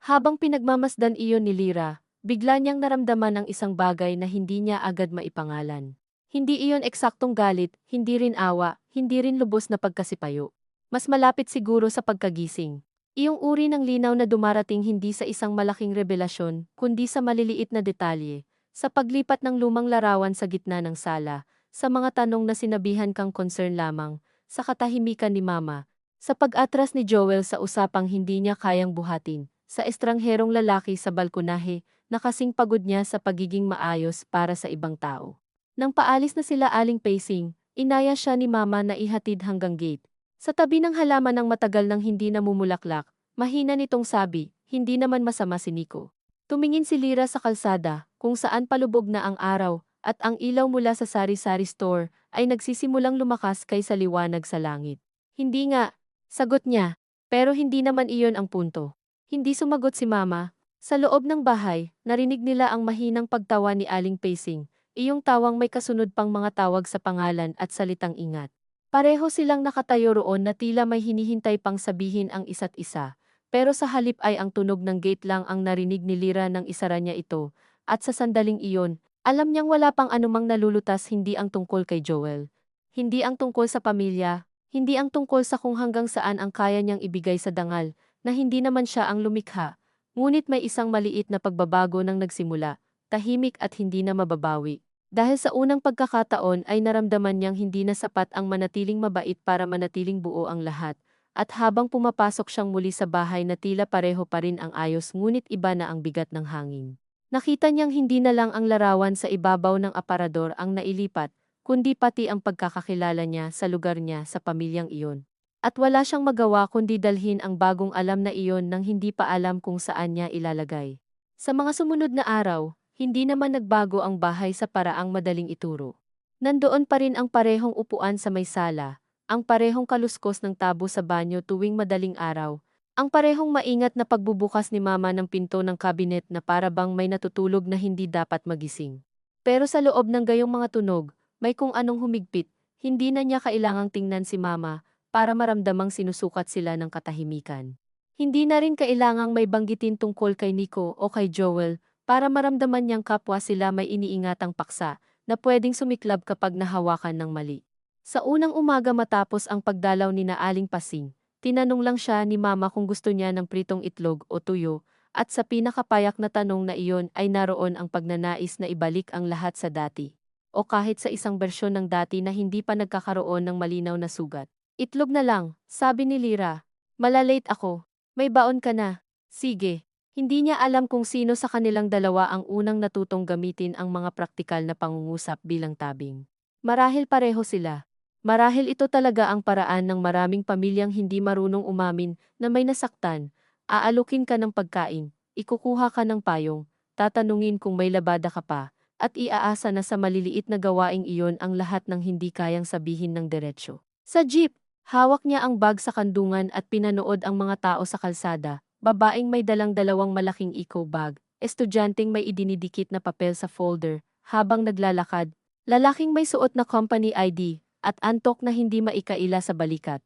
Habang pinagmamasdan iyon ni Lira, bigla niyang naramdaman ang isang bagay na hindi niya agad maipangalan. Hindi iyon eksaktong galit, hindi rin awa, hindi rin lubos na pagkasipayo. Mas malapit siguro sa pagkagising. Iyong uri ng linaw na dumarating hindi sa isang malaking revelasyon, kundi sa maliliit na detalye, sa paglipat ng lumang larawan sa gitna ng sala, sa mga tanong na sinabihan kang concern lamang, sa katahimikan ni Mama, sa pag-atras ni Joel sa usapang hindi niya kayang buhatin, sa estrangherong lalaki sa balkonahe na kasing pagod niya sa pagiging maayos para sa ibang tao. Nang paalis na sila Aling Pacing, inaya siya ni Mama na ihatid hanggang gate. Sa tabi ng halaman ng matagal nang hindi namumulaklak, mahina nitong sabi, hindi naman masama si Nico. Tumingin si Lira sa kalsada, kung saan palubog na ang araw, at ang ilaw mula sa sari-sari store ay nagsisimulang lumakas kaysa liwanag sa langit. Hindi nga, sagot niya, pero hindi naman iyon ang punto. Hindi sumagot si Mama. Sa loob ng bahay, narinig nila ang mahinang pagtawa ni Aling Pacing, iyong tawang may kasunod pang mga tawag sa pangalan at salitang ingat. Pareho silang nakatayo roon na tila may hinihintay pang sabihin ang isa't isa, pero sa halip ay ang tunog ng gate lang ang narinig ni Lira nang isara niya ito, at sa sandaling iyon, alam niyang wala pang anumang nalulutas hindi ang tungkol kay Joel. Hindi ang tungkol sa pamilya, hindi ang tungkol sa kung hanggang saan ang kaya niyang ibigay sa dangal, na hindi naman siya ang lumikha, ngunit may isang maliit na pagbabago nang nagsimula, tahimik at hindi na mababawi. Dahil sa unang pagkakataon ay naramdaman niyang hindi na sapat ang manatiling mabait para manatiling buo ang lahat, at habang pumapasok siyang muli sa bahay na tila pareho pa rin ang ayos ngunit iba na ang bigat ng hangin. Nakita niyang hindi na lang ang larawan sa ibabaw ng aparador ang nailipat, kundi pati ang pagkakakilala niya sa lugar niya sa pamilyang iyon. At wala siyang magawa kundi dalhin ang bagong alam na iyon nang hindi pa alam kung saan niya ilalagay. Sa mga sumunod na araw, hindi naman nagbago ang bahay sa paraang madaling ituro. Nandoon pa rin ang parehong upuan sa may sala, ang parehong kaluskos ng tabo sa banyo tuwing madaling araw, ang parehong maingat na pagbubukas ni Mama ng pinto ng kabinet na para bang may natutulog na hindi dapat magising. Pero sa loob ng gayong mga tunog, may kung anong humigpit, hindi na niya kailangang tingnan si Mama para maramdamang sinusukat sila ng katahimikan. Hindi na rin kailangang may banggitin tungkol kay Nico o kay Joel para maramdaman niyang kapwa sila may iniingatang paksa na pwedeng sumiklab kapag nahawakan ng mali. Sa unang umaga matapos ang pagdalaw ni na Aling Pasing, tinanong lang siya ni Mama kung gusto niya ng pritong itlog o tuyo, at sa pinakapayak na tanong na iyon ay naroon ang pagnanais na ibalik ang lahat sa dati. O kahit sa isang bersyon ng dati na hindi pa nagkakaroon ng malinaw na sugat. Itlog na lang, sabi ni Lira. Malalate ako. May baon ka na. Sige. Hindi niya alam kung sino sa kanilang dalawa ang unang natutong gamitin ang mga praktikal na pangungusap bilang tabing. Marahil pareho sila. Marahil ito talaga ang paraan ng maraming pamilyang hindi marunong umamin na may nasaktan. Aalukin ka ng pagkain, ikukuha ka ng payong, tatanungin kung may labada ka pa, at iaasa na sa maliliit na gawaing iyon ang lahat ng hindi kayang sabihin ng diretsyo. Sa jeep, hawak niya ang bag sa kandungan at pinanood ang mga tao sa kalsada, babaeng may dalang dalawang malaking eco bag, estudyanteng may idinidikit na papel sa folder, habang naglalakad, lalaking may suot na company ID, at antok na hindi maikaila sa balikat.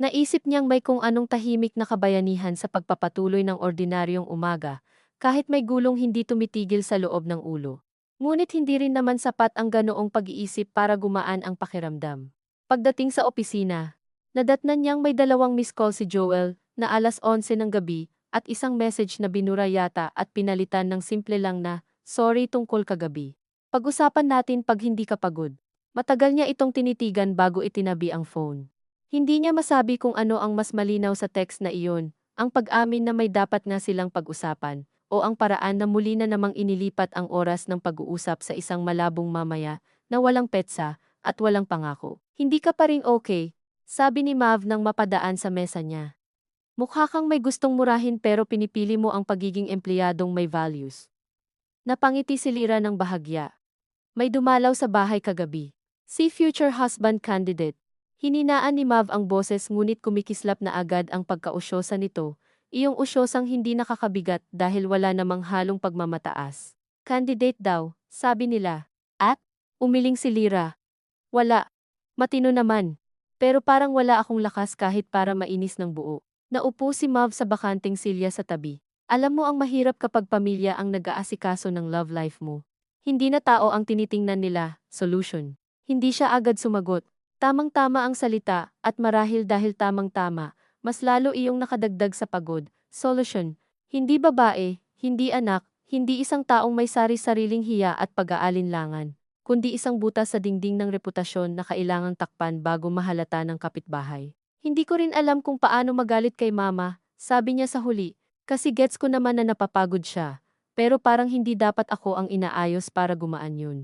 Naisip niyang may kung anong tahimik na kabayanihan sa pagpapatuloy ng ordinaryong umaga, kahit may gulong hindi tumitigil sa loob ng ulo. Ngunit hindi rin naman sapat ang ganoong pag-iisip para gumaan ang pakiramdam. Pagdating sa opisina, nadatnan niyang may dalawang miss call si Joel na 11:00 ng gabi at isang message na binura yata at pinalitan ng simple lang na, "Sorry tungkol kagabi. Pag-usapan natin pag hindi ka pagod." Matagal niya itong tinitigan bago itinabi ang phone. Hindi niya masabi kung ano ang mas malinaw sa text na iyon, ang pag-amin na may dapat nga silang pag-usapan, o ang paraan na muli na namang inilipat ang oras ng pag-uusap sa isang malabong mamaya na walang petsa at walang pangako. Hindi ka pa rin okay, sabi ni Mav nang mapadaan sa mesa niya. Mukha kang may gustong murahin pero pinipili mo ang pagiging empleyadong may values. Napangiti si Lira ng bahagya. May dumalaw sa bahay kagabi. Si future husband candidate. Hininaan ni Mav ang boses ngunit kumikislap na agad ang pagkausyosa nito, iyong usyosang hindi nakakabigat dahil wala namang halong pagmamataas. Candidate daw, sabi nila. At? Umiling si Lira. Wala. Matino naman. Pero parang wala akong lakas kahit para mainis ng buo. Naupo si Mav sa bakanteng silya sa tabi. Alam mo ang mahirap kapag pamilya ang nag-aasikaso ng love life mo. Hindi na tao ang tinitingnan nila, solution. Hindi siya agad sumagot. Tamang-tama ang salita, at marahil dahil tamang-tama, mas lalo iyong nakadagdag sa pagod, solution. Hindi babae, hindi anak, hindi isang taong may sari-sariling hiya at pag-aalinlangan, kundi isang butas sa dingding ng reputasyon na kailangang takpan bago mahalata ng kapitbahay. Hindi ko rin alam kung paano magalit kay Mama, sabi niya sa huli, kasi gets ko naman na napapagod siya, pero parang hindi dapat ako ang inaayos para gumaan yun.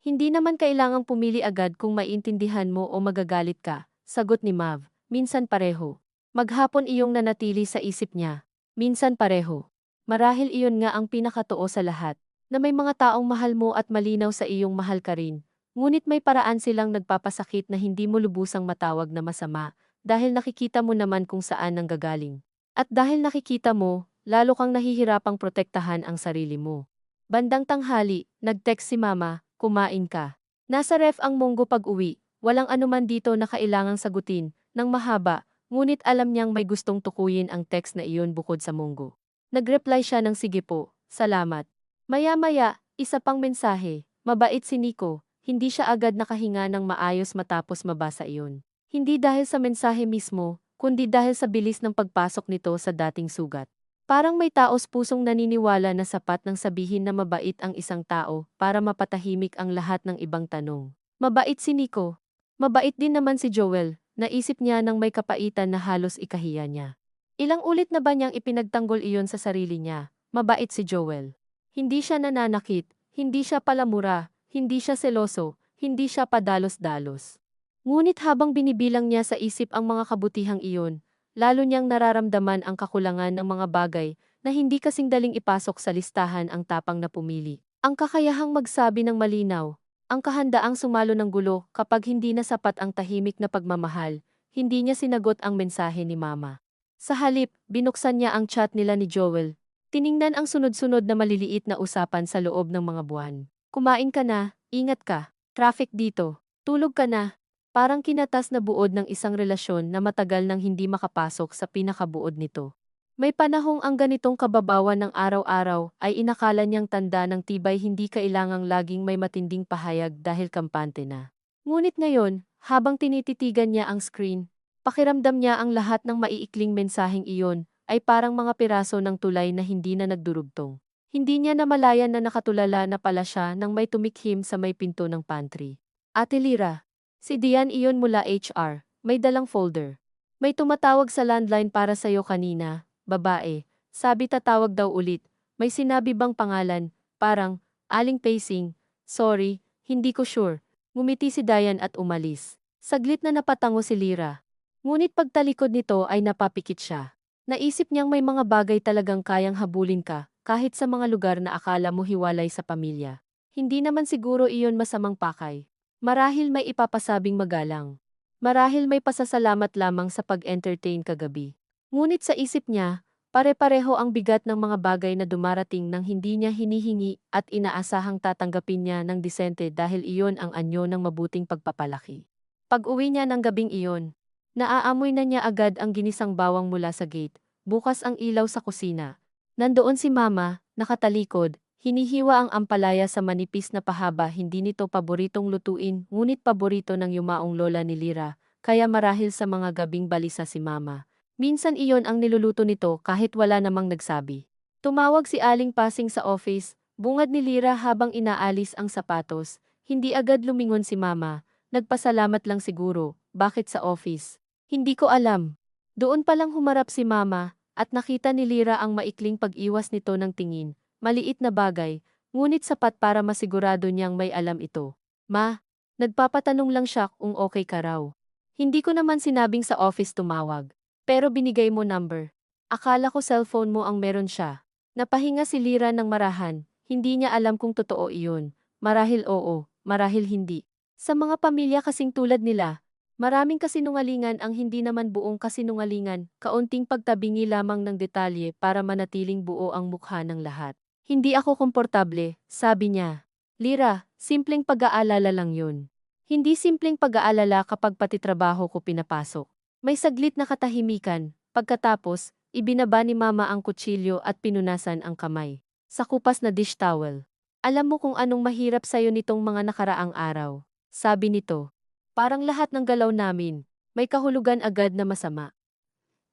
Hindi naman kailangang pumili agad kung maiintindihan mo o magagalit ka, sagot ni Mav. Minsan pareho. Maghapon iyong nanatili sa isip niya. Minsan pareho. Marahil iyon nga ang pinakatoo sa lahat, na may mga taong mahal mo at malinaw sa iyong mahal ka rin. Ngunit may paraan silang nagpapasakit na hindi mo lubusang matawag na masama, dahil nakikita mo naman kung saan nanggagaling. At dahil nakikita mo, lalo kang nahihirapang protektahan ang sarili mo. Bandang tanghali, nag-text si Mama. Kumain ka. Nasa ref ang munggo pag-uwi, walang anuman dito na kailangang sagutin, ng mahaba, ngunit alam niyang may gustong tukuyin ang text na iyon bukod sa munggo. Nag-reply siya ng sige po, salamat. Maya-maya, isa pang mensahe, mabait si Nico, hindi siya agad nakahinga ng maayos matapos mabasa iyon. Hindi dahil sa mensahe mismo, kundi dahil sa bilis ng pagpasok nito sa dating sugat. Parang may taos pusong naniniwala na sapat nang sabihin na mabait ang isang tao para mapatahimik ang lahat ng ibang tanong. Mabait si Nico. Mabait din naman si Joel, naisip niya nang may kapaitan na halos ikahiya niya. Ilang ulit na ba niyang ipinagtanggol iyon sa sarili niya? Mabait si Joel. Hindi siya nananakit, hindi siya palamura, hindi siya seloso, hindi siya padalos-dalos. Ngunit habang binibilang niya sa isip ang mga kabutihang iyon, lalo niyang nararamdaman ang kakulangan ng mga bagay na hindi kasing daling ipasok sa listahan ang tapang na pumili. Ang kakayahang magsabi ng malinaw, ang kahandaang sumalo ng gulo kapag hindi na sapat ang tahimik na pagmamahal, hindi niya sinagot ang mensahe ni Mama. Sa halip, binuksan niya ang chat nila ni Joel. Tiningnan ang sunod-sunod na maliliit na usapan sa loob ng mga buwan. Kumain ka na, ingat ka, traffic dito, tulog ka na. Parang kinatas na buod ng isang relasyon na matagal nang hindi makapasok sa pinakabuod nito. May panahong ang ganitong kababawan ng araw-araw ay inakala niyang tanda ng tibay hindi kailangang laging may matinding pahayag dahil kampante na. Ngunit ngayon, habang tinititigan niya ang screen, pakiramdam niya ang lahat ng maiikling mensaheng iyon ay parang mga piraso ng tulay na hindi na nagdurugtong. Hindi niya namalayan na nakatulala na pala siya nang may tumikhim sa may pinto ng pantry. Ate Lira, si Dian iyon mula HR, may dalang folder. May tumatawag sa landline para sa'yo kanina. Babae, sabi tatawag daw ulit, may sinabi bang pangalan, parang, aling pacing, sorry, hindi ko sure. Ngumiti si Dayan at umalis. Saglit na napatango si Lira. Ngunit pagtalikod nito ay napapikit siya. Naisip niyang may mga bagay talagang kayang habulin ka, kahit sa mga lugar na akala mo hiwalay sa pamilya. Hindi naman siguro iyon masamang pakay. Marahil may ipapasabing magalang. Marahil may pasasalamat lamang sa pag-entertain kagabi. Ngunit sa isip niya, pare-pareho ang bigat ng mga bagay na dumarating nang hindi niya hinihingi at inaasahang tatanggapin niya ng disente dahil iyon ang anyo ng mabuting pagpapalaki. Pag-uwi niya ng gabing iyon, naaamoy na niya agad ang ginisang bawang mula sa gate, bukas ang ilaw sa kusina. Nandoon si Mama, nakatalikod, hinihiwa ang ampalaya sa manipis na pahaba, hindi nito paboritong lutuin, ngunit paborito ng yumaong lola ni Lira, kaya marahil sa mga gabing balisa si Mama. Minsan iyon ang niluluto nito kahit wala namang nagsabi. Tumawag si Aling Pasing sa office, bungad ni Lira habang inaalis ang sapatos. Hindi agad lumingon si Mama, nagpasalamat lang siguro, bakit sa office? Hindi ko alam. Doon palang humarap si Mama, at nakita ni Lira ang maikling pag-iwas nito ng tingin, maliit na bagay, ngunit sapat para masigurado niyang may alam ito. Ma, nagpapatanong lang siya kung okay ka raw. Hindi ko naman sinabing sa office tumawag. Pero binigay mo number. Akala ko cellphone mo ang meron siya. Napahinga si Lira ng marahan, hindi niya alam kung totoo iyon. Marahil oo, marahil hindi. Sa mga pamilya kasing tulad nila, maraming kasinungalingan ang hindi naman buong kasinungalingan, kaunting pagtabingi lamang ng detalye para manatiling buo ang mukha ng lahat. Hindi ako komportable, sabi niya. Lira, simpleng pag-aalala lang yun. Hindi simpleng pag-aalala kapag pati trabaho ko pinapasok. May saglit na katahimikan, pagkatapos, ibinaba ni Mama ang kutsilyo at pinunasan ang kamay. Sa kupas na dish towel. Alam mo kung anong mahirap sa'yo nitong mga nakaraang araw. Sabi nito. Parang lahat ng galaw namin, may kahulugan agad na masama.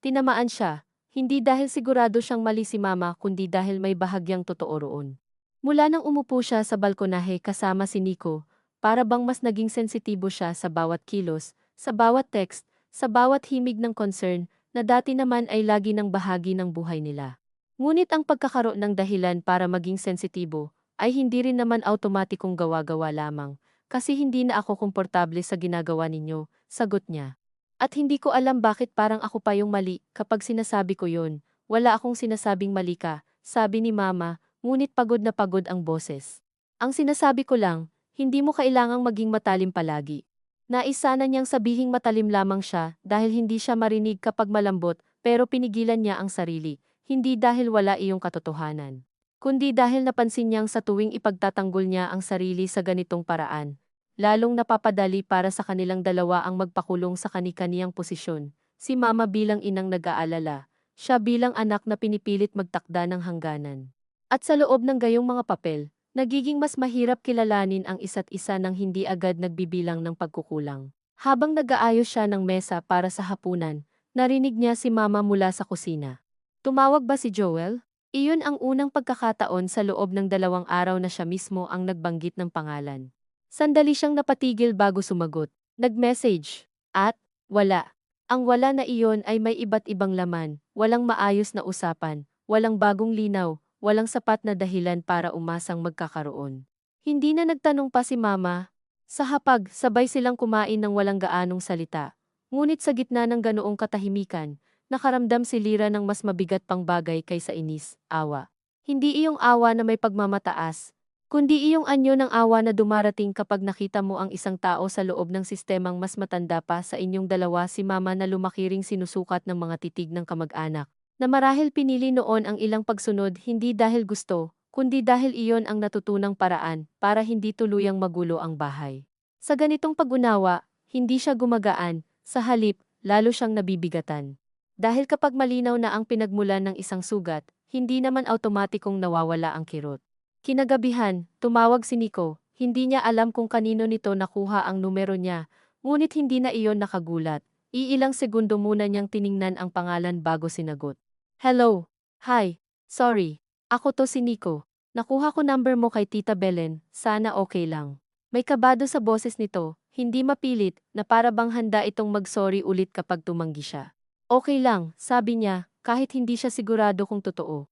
Tinamaan siya, hindi dahil sigurado siyang mali si Mama kundi dahil may bahagyang totoo roon. Mula nang umupo siya sa balkonahe kasama si Nico, para bang mas naging sensitibo siya sa bawat kilos, sa bawat text, sa bawat himig ng concern na dati naman ay lagi ng bahagi ng buhay nila. Ngunit ang pagkakaroon ng dahilan para maging sensitibo ay hindi rin naman automatikong gawa-gawa lamang, kasi hindi na ako komportable sa ginagawa ninyo, sagot niya. At hindi ko alam bakit parang ako pa yung mali kapag sinasabi ko yon. Wala akong sinasabing mali ka, sabi ni Mama, ngunit pagod na pagod ang boses. Ang sinasabi ko lang, hindi mo kailangang maging matalim palagi. Nais sana niyang sabihing matalim lamang siya dahil hindi siya marinig kapag malambot, pero pinigilan niya ang sarili, hindi dahil wala iyong katotohanan. Kundi dahil napansin niyang sa tuwing ipagtatanggol niya ang sarili sa ganitong paraan, lalong napapadali para sa kanilang dalawa ang magpakulong sa kani-kaniyang posisyon. Si Mama bilang inang nag-aalala, siya bilang anak na pinipilit magtakda ng hangganan. At sa loob ng gayong mga papel, nagiging mas mahirap kilalanin ang isa't isa nang hindi agad nagbibilang ng pagkukulang. Habang nag-aayos siya ng mesa para sa hapunan, narinig niya si Mama mula sa kusina. Tumawag ba si Joel? Iyon ang unang pagkakataon sa loob ng 2 araw na siya mismo ang nagbanggit ng pangalan. Sandali siyang napatigil bago sumagot. Nag-message. At, wala. Ang wala na iyon ay may iba't ibang laman, walang maayos na usapan, walang bagong linaw, walang sapat na dahilan para umasang magkakaroon. Hindi na nagtanong pa si Mama. Sa hapag, sabay silang kumain ng walang gaanong salita. Ngunit sa gitna ng ganoong katahimikan, nakaramdam si Lira ng mas mabigat pang bagay kaysa inis, awa. Hindi iyong awa na may pagmamataas, kundi iyong anyo ng awa na dumarating kapag nakita mo ang isang tao sa loob ng sistemang mas matanda pa sa inyong dalawa, si Mama na lumaki ring sinusukat ng mga titig ng kamag-anak na marahil pinili noon ang ilang pagsunod hindi dahil gusto, kundi dahil iyon ang natutunang paraan para hindi tuluyang magulo ang bahay. Sa ganitong pag-unawa, hindi siya gumagaan, sa halip, lalo siyang nabibigatan. Dahil kapag malinaw na ang pinagmulan ng isang sugat, hindi naman automatikong nawawala ang kirot. Kinagabihan, tumawag si Nico. Hindi niya alam kung kanino nito nakuha ang numero niya, ngunit hindi na iyon nakagulat. Iilang segundo muna niyang tiningnan ang pangalan bago sinagot. Hello. Hi. Sorry. Ako to si Nico. Nakuha ko number mo kay Tita Belen, sana okay lang. May kabado sa boses nito, hindi mapilit, na para bang handa itong mag-sorry ulit kapag tumanggi siya. Okay lang, sabi niya, kahit hindi siya sigurado kung totoo.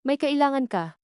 May kailangan ka?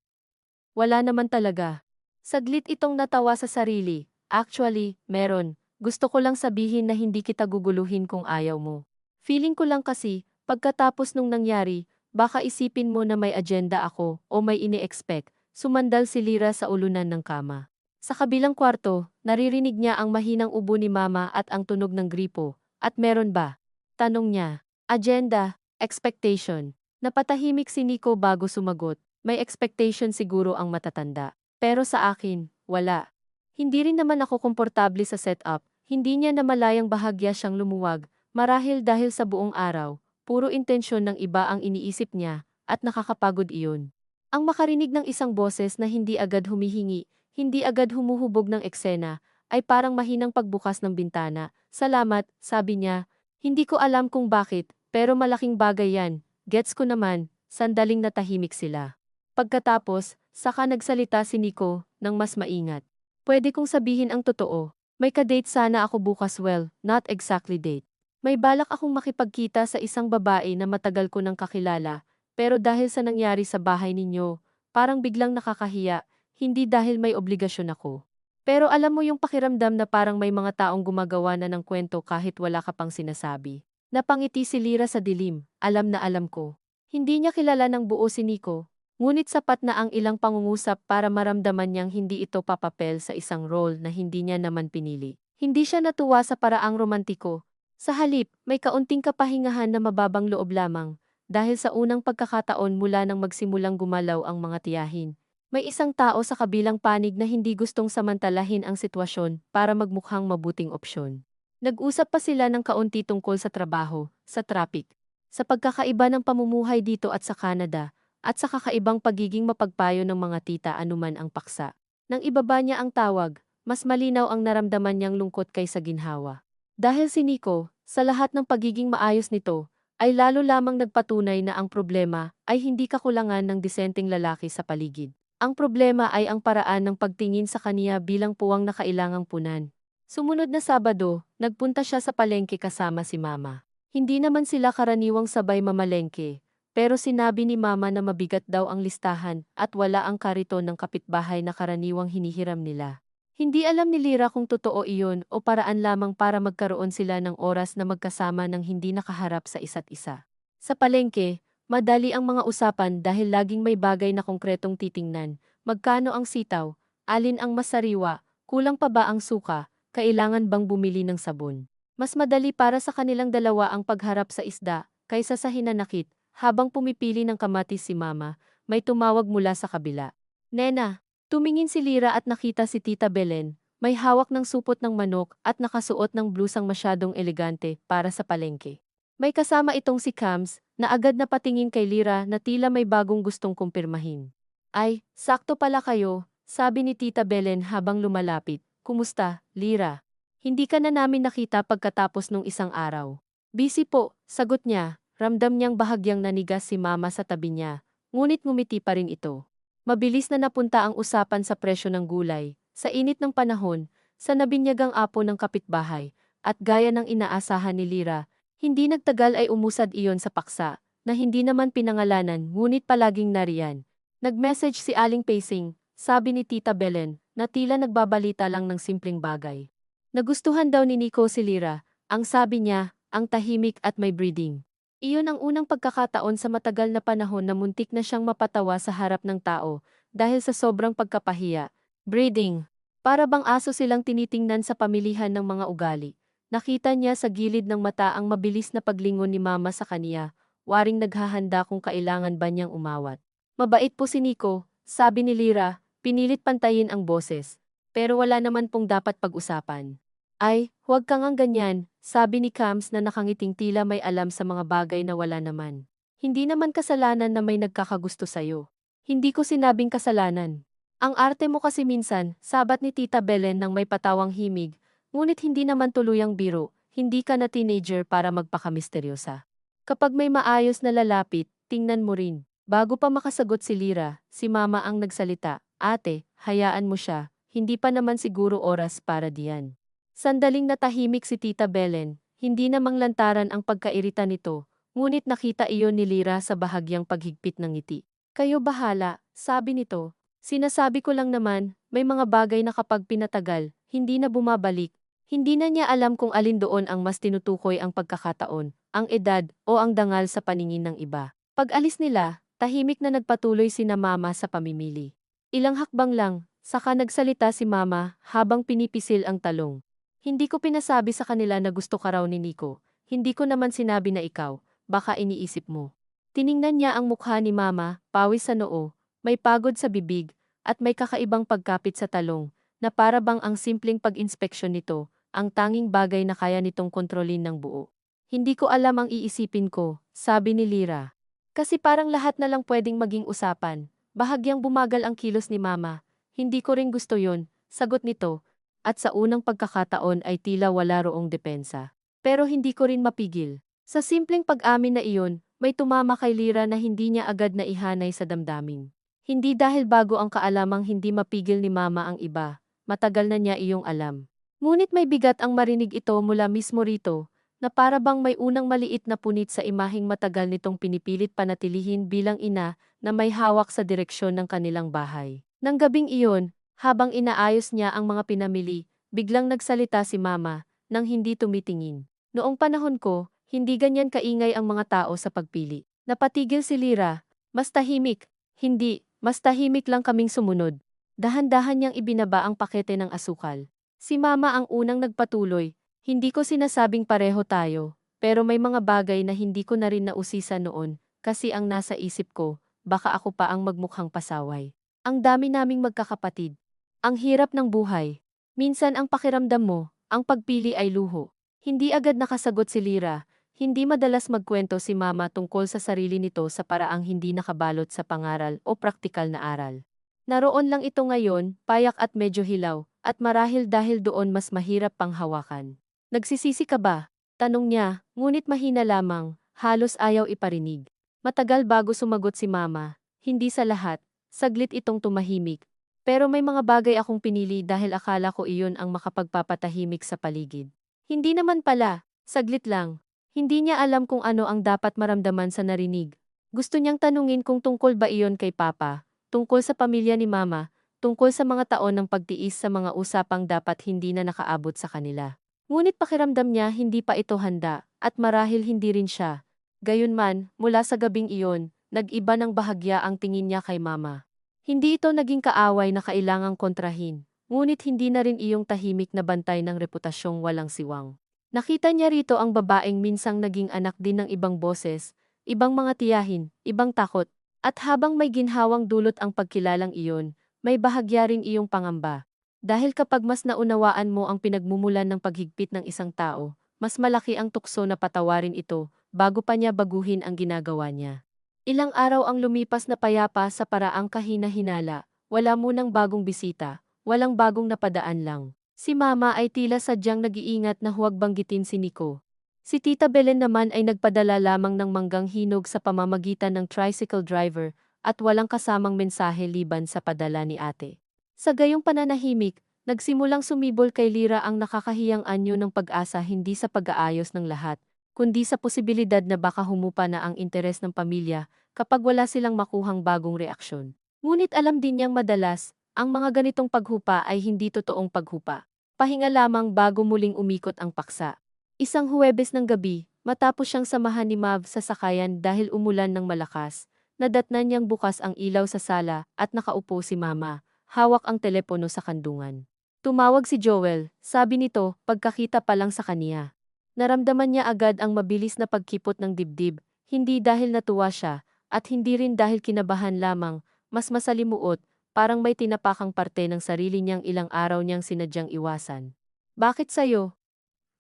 Wala naman talaga. Saglit itong natawa sa sarili. Actually, meron. Gusto ko lang sabihin na hindi kita guguluhin kung ayaw mo. Feeling ko lang kasi, pagkatapos nung nangyari, baka isipin mo na may agenda ako o may ini-expect. Sumandal si Lira sa ulunan ng kama. Sa kabilang kwarto, naririnig niya ang mahinang ubo ni Mama at ang tunog ng gripo. At meron ba? Tanong niya. Agenda, expectation. Napatahimik si Nico bago sumagot. May expectation siguro ang matatanda. Pero sa akin, wala. Hindi rin naman ako komportable sa setup. Hindi niya namalayang bahagya siyang lumuwag. Marahil dahil sa buong araw, puro intensyon ng iba ang iniisip niya, at nakakapagod iyon. Ang makarinig ng isang boses na hindi agad humihingi, hindi agad humuhubog ng eksena, ay parang mahinang pagbukas ng bintana. Salamat, sabi niya. Hindi ko alam kung bakit, pero malaking bagay yan. Gets ko naman, sandaling natahimik sila. Pagkatapos, saka nagsalita si Nico, ng mas maingat. Pwede kong sabihin ang totoo. May ka-date sana ako bukas, well, not exactly date. May balak akong makipagkita sa isang babae na matagal ko nang kakilala, pero dahil sa nangyari sa bahay ninyo, parang biglang nakakahiya, hindi dahil may obligasyon ako. Pero alam mo yung pakiramdam na parang may mga taong gumagawa na ng kwento kahit wala ka pang sinasabi. Napangiti si Lira sa dilim, alam na alam ko. Hindi niya kilala ng buo si Nico, ngunit sapat na ang ilang pangungusap para maramdaman niyang hindi ito papapel sa isang role na hindi niya naman pinili. Hindi siya natuwa sa paraang romantiko. Sa halip, may kaunting kapahingahan na mababang loob lamang, dahil sa unang pagkakataon mula nang magsimulang gumalaw ang mga tiyahin. May isang tao sa kabilang panig na hindi gustong samantalahin ang sitwasyon para magmukhang mabuting opsyon. Nag-usap pa sila ng kaunti tungkol sa trabaho, sa traffic, sa pagkakaiba ng pamumuhay dito at sa Canada, at sa kakaibang pagiging mapagpayo ng mga tita anuman ang paksa. Nang ibaba niya ang tawag, mas malinaw ang naramdaman niyang lungkot kaysa ginhawa. Dahil si Nico, sa lahat ng pagiging maayos nito, ay lalo lamang nagpatunay na ang problema ay hindi kakulangan ng disenteng lalaki sa paligid. Ang problema ay ang paraan ng pagtingin sa kaniya bilang puwang na kailangang punan. Sumunod na Sabado, nagpunta siya sa palengke kasama si Mama. Hindi naman sila karaniwang sabay mamalengke, pero sinabi ni Mama na mabigat daw ang listahan at wala ang kariton ng kapitbahay na karaniwang hinihiram nila. Hindi alam ni Lira kung totoo iyon o paraan lamang para magkaroon sila ng oras na magkasama ng hindi nakaharap sa isa't isa. Sa palengke, madali ang mga usapan dahil laging may bagay na konkretong titingnan. Magkano ang sitaw? Alin ang mas sariwa? Kulang pa ba ang suka? Kailangan bang bumili ng sabon? Mas madali para sa kanilang dalawa ang pagharap sa isda kaysa sa hinanakit. Habang pumipili ng kamatis si Mama, may tumawag mula sa kabila. Nena, tumingin si Lira at nakita si Tita Belen. May hawak ng supot ng manok at nakasuot ng blusang masyadong elegante para sa palengke. May kasama itong si Cams, na agad na patingin kay Lira na tila may bagong gustong kumpirmahin. Ay, sakto pala kayo, sabi ni Tita Belen habang lumalapit. Kumusta, Lira? Hindi ka na namin nakita pagkatapos nung isang araw. Busy po, sagot niya. Ramdam niyang bahagyang nanigas si Mama sa tabi niya, ngunit ngumiti pa rin ito. Mabilis na napunta ang usapan sa presyo ng gulay, sa init ng panahon, sa nabinyagang apo ng kapitbahay, at gaya ng inaasahan ni Lira, hindi nagtagal ay umusad iyon sa paksa, na hindi naman pinangalanan ngunit palaging nariyan. Nag-message si Aling Pacing, sabi ni Tita Belen, na tila nagbabalita lang ng simpleng bagay. Nagustuhan daw ni Nico si Lira, ang sabi niya, ang tahimik at may breeding. Iyon ang unang pagkakataon sa matagal na panahon na muntik na siyang mapatawa sa harap ng tao, dahil sa sobrang pagkapahiya. Breeding. Para bang aso silang tinitingnan sa pamilihan ng mga ugali. Nakita niya sa gilid ng mata ang mabilis na paglingon ni Mama sa kaniya, waring naghahanda kung kailangan ba niyang umawat. Mabait po si Nico, sabi ni Lira, pinilit pantayin ang boses. Pero wala naman pong dapat pag-usapan. Ay, huwag ka ngang ganyan, sabi ni Kams na nakangiting tila may alam sa mga bagay na wala naman. Hindi naman kasalanan na may nagkakagusto sa'yo. Hindi ko sinabing kasalanan. Ang arte mo kasi minsan, sabat ni Tita Belen nang may patawang himig, ngunit hindi naman tuluyang biro, hindi ka na teenager para magpakamisteryosa. Kapag may maayos na lalapit, tingnan mo rin. Bago pa makasagot si Lira, si Mama ang nagsalita, ate, hayaan mo siya, hindi pa naman siguro oras para diyan. Sandaling natahimik si Tita Belen, hindi namang lantaran ang pagkairita nito, ngunit nakita iyon ni Lira sa bahagyang paghigpit ng ngiti. Kayo bahala, sabi nito. Sinasabi ko lang naman, may mga bagay na kapag pinatagal, hindi na bumabalik. Hindi na niya alam kung alin doon ang mas tinutukoy ang pagkakataon, ang edad, o ang dangal sa paningin ng iba. Pag alis nila, tahimik na nagpatuloy sina Mama sa pamimili. Ilang hakbang lang, saka nagsalita si Mama habang pinipisil ang talong. Hindi ko pinasabi sa kanila na gusto ka raw ni Nico. Hindi ko naman sinabi na ikaw, baka iniisip mo. Tiningnan niya ang mukha ni Mama, pawis sa noo, may pagod sa bibig, at may kakaibang pagkapit sa talong, na para bang ang simpleng pag-inspeksyon nito, ang tanging bagay na kaya nitong kontrolin ng buo. Hindi ko alam ang iisipin ko, sabi ni Lira. Kasi parang lahat na lang pwedeng maging usapan. Bahagyang bumagal ang kilos ni Mama. Hindi ko rin gusto yon, sagot nito, at sa unang pagkakataon ay tila wala roong depensa. Pero hindi ko rin mapigil. Sa simpleng pag-amin na iyon, may tumama kay Lira na hindi niya agad na ihanay sa damdamin. Hindi dahil bago ang kaalamang hindi mapigil ni Mama ang iba, matagal na niya iyong alam. Ngunit may bigat ang marinig ito mula mismo rito, na para bang may unang maliit na punit sa imaheng matagal nitong pinipilit panatilihin bilang ina na may hawak sa direksyon ng kanilang bahay. Nang gabing iyon, habang inaayos niya ang mga pinamili, biglang nagsalita si Mama, nang hindi tumitingin. Noong panahon ko, hindi ganyan kaingay ang mga tao sa pagpili. Napatigil si Lira, mas tahimik, hindi. Mas tahimik lang kaming sumunod. Dahan-dahan niyang ibinaba ang pakete ng asukal. Si Mama ang unang nagpatuloy, hindi ko sinasabing pareho tayo, pero may mga bagay na hindi ko na rin nausisan noon, kasi ang nasa isip ko, baka ako pa ang magmukhang pasaway. Ang dami naming magkakapatid. Ang hirap ng buhay. Minsan ang pakiramdam mo, ang pagpili ay luho. Hindi agad nakasagot si Lira. Hindi madalas magkwento si Mama tungkol sa sarili nito sa paraang hindi nakabalot sa pangaral o praktikal na aral. Naroon lang ito ngayon, payak at medyo hilaw, at marahil dahil doon mas mahirap pang hawakan. Nagsisisi ka ba? Tanong niya, ngunit mahina lamang, halos ayaw iparinig. Matagal bago sumagot si Mama, hindi sa lahat, saglit itong tumahimik. Pero may mga bagay akong pinili dahil akala ko iyon ang makapagpapatahimik sa paligid. Hindi naman pala, saglit lang. Hindi niya alam kung ano ang dapat maramdaman sa narinig. Gusto niyang tanungin kung tungkol ba iyon kay Papa, tungkol sa pamilya ni Mama, tungkol sa mga taon ng pagtiis sa mga usapang dapat hindi na nakaabot sa kanila. Ngunit pakiramdam niya hindi pa ito handa, at marahil hindi rin siya. Gayunman, mula sa gabing iyon, nag-iba ng bahagya ang tingin niya kay Mama. Hindi ito naging kaaway na kailangang kontrahin, ngunit hindi na rin iyong tahimik na bantay ng reputasyong walang siwang. Nakita niya rito ang babaeng minsang naging anak din ng ibang boses, ibang mga tiyahin, ibang takot, at habang may ginhawang dulot ang pagkilalang iyon, may bahagya ring iyong pangamba. Dahil kapag mas naunawaan mo ang pinagmumulan ng paghigpit ng isang tao, mas malaki ang tukso na patawarin ito, bago pa niya baguhin ang ginagawa niya. Ilang araw ang lumipas na payapa sa paraang kahina-hinala, wala munang bagong bisita, walang bagong napadaan lang. Si Mama ay tila sadyang nag-iingat na huwag banggitin si Nico. Si Tita Belen naman ay nagpadala lamang ng manggang hinog sa pamamagitan ng tricycle driver at walang kasamang mensahe liban sa padala ni ate. Sa gayong pananahimik, nagsimulang sumibol kay Lira ang nakakahiyang anyo ng pag-asa hindi sa pag-aayos ng lahat, kundi sa posibilidad na baka humupa na ang interes ng pamilya kapag wala silang makuhang bagong reaksyon. Ngunit alam din niyang madalas, ang mga ganitong paghupa ay hindi totoong paghupa. Pahinga lamang bago muling umikot ang paksa. Isang Huwebes ng gabi, matapos siyang samahan ni Mav sa sakayan dahil umulan ng malakas, nadatnan niyang bukas ang ilaw sa sala at nakaupo si Mama, hawak ang telepono sa kandungan. Tumawag si Joel, sabi nito pagkakita pa lang sa kaniya. Naramdaman niya agad ang mabilis na pagkipot ng dibdib, hindi dahil natuwa siya, at hindi rin dahil kinabahan lamang, mas masalimuot, parang may tinapakang parte ng sarili niyang ilang araw niyang sinadyang iwasan. Bakit sa'yo?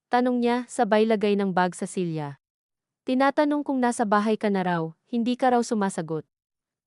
Tanong niya, sabay lagay ng bag sa silya. Tinatanong kung nasa bahay ka na raw, hindi ka raw sumasagot.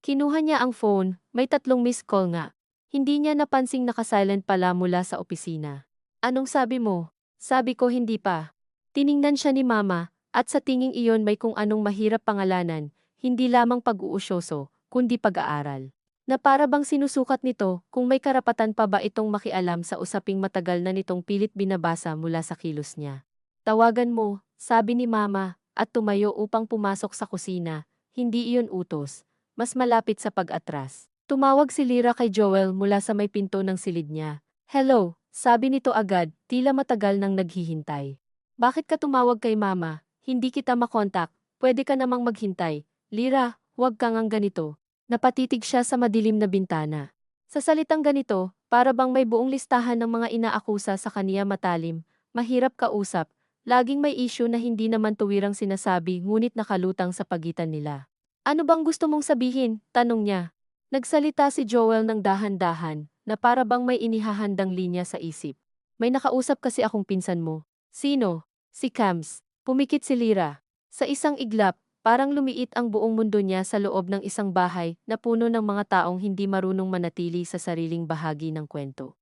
Kinuha niya ang phone, may 3 missed call nga. Hindi niya napansing naka-silent pala mula sa opisina. Anong sabi mo? Sabi ko hindi pa. Tiningnan siya ni mama, at sa tinging iyon may kung anong mahirap pangalanan, hindi lamang pag-uusyoso, kundi pag-aaral. Na para bang sinusukat nito kung may karapatan pa ba itong makialam sa usaping matagal na nitong pilit binabasa mula sa kilos niya. Tawagan mo, sabi ni mama, at tumayo upang pumasok sa kusina. Hindi iyon utos, mas malapit sa pag-atras. Tumawag si Lyra kay Joel mula sa may pinto ng silid niya. Hello, sabi nito agad, tila matagal nang naghihintay. Bakit ka tumawag kay mama? Hindi kita makontak, pwede ka namang maghintay. Lyra, huwag kang ang ganito. Napatitig siya sa madilim na bintana. Sa salitang ganito, para bang may buong listahan ng mga inaakusa sa kaniya matalim, mahirap kausap, laging may issue na hindi naman tuwirang sinasabi ngunit nakalutang sa pagitan nila. Ano bang gusto mong sabihin? Tanong niya. Nagsalita si Joel ng dahan-dahan, na para bang may inihahandang linya sa isip. May nakausap kasi akong pinsan mo. Sino? Si Cams. Pumikit si Lyra. Sa isang iglap, parang lumiit ang buong mundo niya sa loob ng isang bahay na puno ng mga taong hindi marunong manatili sa sariling bahagi ng kwento.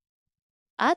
At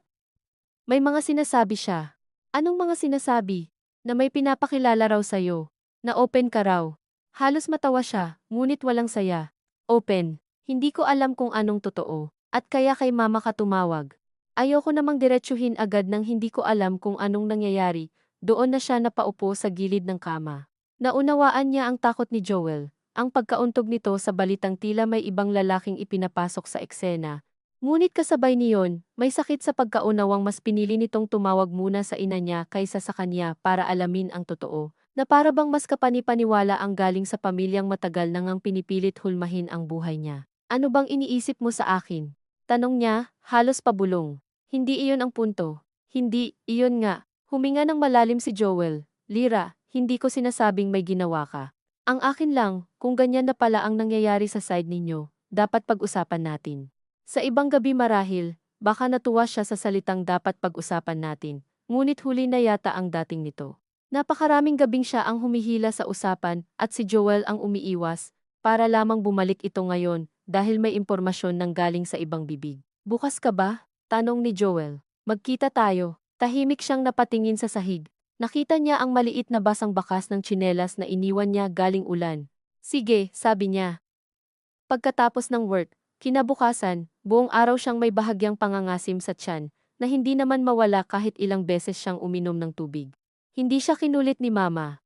may mga sinasabi siya. Anong mga sinasabi? Na may pinapakilala raw sa'yo. Na open ka raw. Halos matawa siya, ngunit walang saya. Open. Hindi ko alam kung anong totoo. At kaya kay mama ka tumawag. Ayoko namang diretsuhin agad nang hindi ko alam kung anong nangyayari. Doon na siya napaupo sa gilid ng kama. Naunawaan niya ang takot ni Joel. Ang pagkauntog nito sa balitang tila may ibang lalaking ipinapasok sa eksena. Ngunit kasabay niyon, may sakit sa pagkaunawang mas pinili nitong tumawag muna sa ina niya kaysa sa kanya para alamin ang totoo, na para bang mas kapanipaniwala ang galing sa pamilyang matagal nang ang pinipilit hulmahin ang buhay niya. Ano bang iniisip mo sa akin? Tanong niya, halos pabulong. Hindi iyon ang punto. Hindi, iyon nga. Huminga ng malalim si Joel. Lyra, hindi ko sinasabing may ginawa ka. Ang akin lang, kung ganyan na pala ang nangyayari sa side ninyo, dapat pag-usapan natin. Sa ibang gabi marahil, baka natuwa siya sa salitang dapat pag-usapan natin, ngunit huli na yata ang dating nito. Napakaraming gabing siya ang humihila sa usapan at si Joel ang umiiwas, para lamang bumalik ito ngayon dahil may impormasyon nang galing sa ibang bibig. Bukas ka ba? Tanong ni Joel. Magkita tayo. Tahimik siyang napatingin sa sahig. Nakita niya ang maliit na basang bakas ng tsinelas na iniwan niya galing ulan. Sige, sabi niya. Pagkatapos ng work, kinabukasan, buong araw siyang may bahagyang pangangasim sa tiyan, na hindi naman mawala kahit ilang beses siyang uminom ng tubig. Hindi siya kinulit ni mama.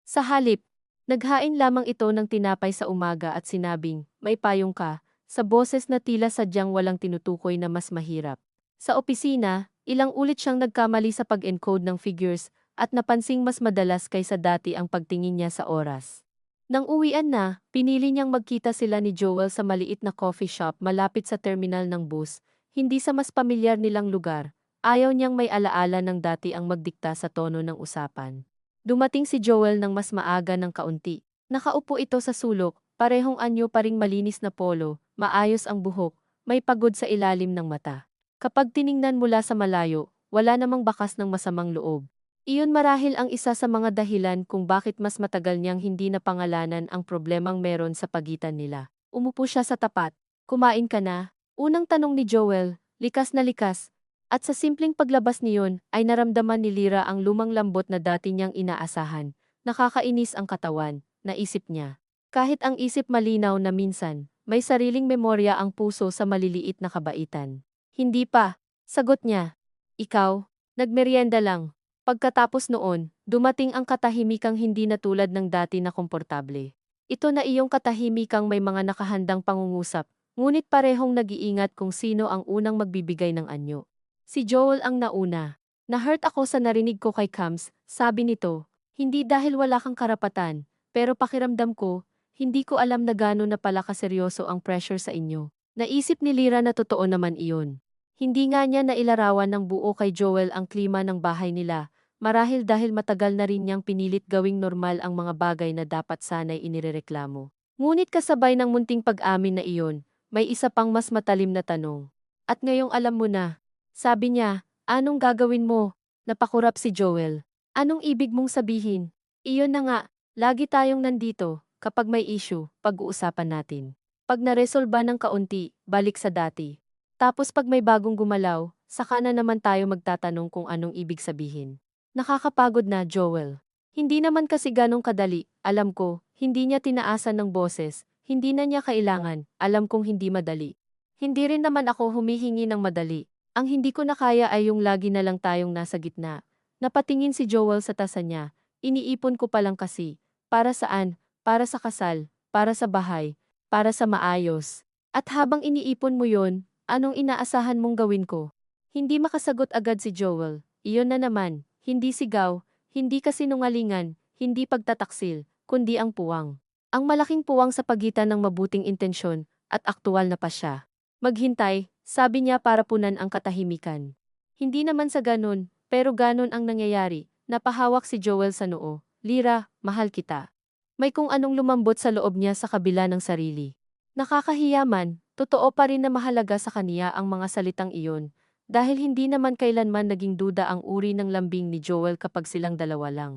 Sa halip, naghain lamang ito ng tinapay sa umaga at sinabing, may payong ka, sa boses na tila sadyang walang tinutukoy na mas mahirap. Sa opisina, ilang ulit siyang nagkamali sa pag-encode ng figures at napansing mas madalas kaysa dati ang pagtingin niya sa oras. Nang uwian na, pinili niyang magkita sila ni Joel sa maliit na coffee shop malapit sa terminal ng bus, hindi sa mas pamilyar nilang lugar. Ayaw niyang may alaala ng dati ang magdikta sa tono ng usapan. Dumating si Joel ng mas maaga ng kaunti. Nakaupo ito sa sulok, parehong anyo pa ring malinis na polo, maayos ang buhok, may pagod sa ilalim ng mata. Kapag tiningnan mula sa malayo, wala namang bakas ng masamang loob. Iyon marahil ang isa sa mga dahilan kung bakit mas matagal niyang hindi napangalanan ang problemang meron sa pagitan nila. Umupo siya sa tapat. Kumain ka na? Unang tanong ni Joel, likas na likas. At sa simpleng paglabas niyon, ay naramdaman ni Lyra ang lumang lambot na dati niyang inaasahan. Nakakainis ang katawan, naisip niya. Kahit ang isip malinaw na minsan, may sariling memorya ang puso sa maliliit na kabaitan. Hindi pa, sagot niya. Ikaw, nagmeryenda lang. Pagkatapos noon, dumating ang katahimikang hindi na tulad ng dati na komportable. Ito na iyong katahimikang may mga nakahandang pangungusap, ngunit parehong nag-iingat kung sino ang unang magbibigay ng anyo. Si Joel ang nauna. Na-hurt ako sa narinig ko kay Cams, sabi nito. Hindi dahil wala kang karapatan, pero pakiramdam ko, hindi ko alam na gano'n na pala kaseryoso ang pressure sa inyo. Naisip ni Lyra na totoo naman iyon. Hindi nga niya nailarawan ng buo kay Joel ang klima ng bahay nila, marahil dahil matagal na rin niyang pinilit gawing normal ang mga bagay na dapat sanay inirereklamo. Ngunit kasabay ng munting pag-amin na iyon, may isa pang mas matalim na tanong. At ngayong alam mo na, sabi niya, Anong gagawin mo? Napakurap si Joel. Anong ibig mong sabihin? Iyon na nga, lagi tayong nandito, kapag may issue, pag-uusapan natin. Pag naresolba ng kaunti, balik sa dati. Tapos pag may bagong gumalaw, saka na naman tayo magtatanong kung anong ibig sabihin. Nakakapagod na, Joel. Hindi naman kasi ganong kadali, alam ko, hindi niya tinaasan ng boses, hindi na niya kailangan, alam kong hindi madali. Hindi rin naman ako humihingi ng madali. Ang hindi ko na kaya ay yung lagi na lang tayong nasa gitna. Napatingin si Joel sa tasa niya. Iniipon ko pa lang kasi. Para saan? Para sa kasal, para sa bahay, para sa maayos. At habang iniipon mo yon, anong inaasahan mong gawin ko? Hindi makasagot agad si Joel. Iyon na naman, hindi sigaw, hindi kasinungalingan, hindi pagtataksil, kundi ang puwang. Ang malaking puwang sa pagitan ng mabuting intensyon at aktual na pasya. Maghintay, sabi niya para punan ang katahimikan. Hindi naman sa ganun, pero ganun ang nangyayari. Napahawak si Joel sa noo. Lira, mahal kita. May kung anong lumambot sa loob niya sa kabila ng sarili. Nakakahiyaman, totoo pa rin na mahalaga sa kaniya ang mga salitang iyon, dahil hindi naman kailanman naging duda ang uri ng lambing ni Joel kapag silang dalawa lang.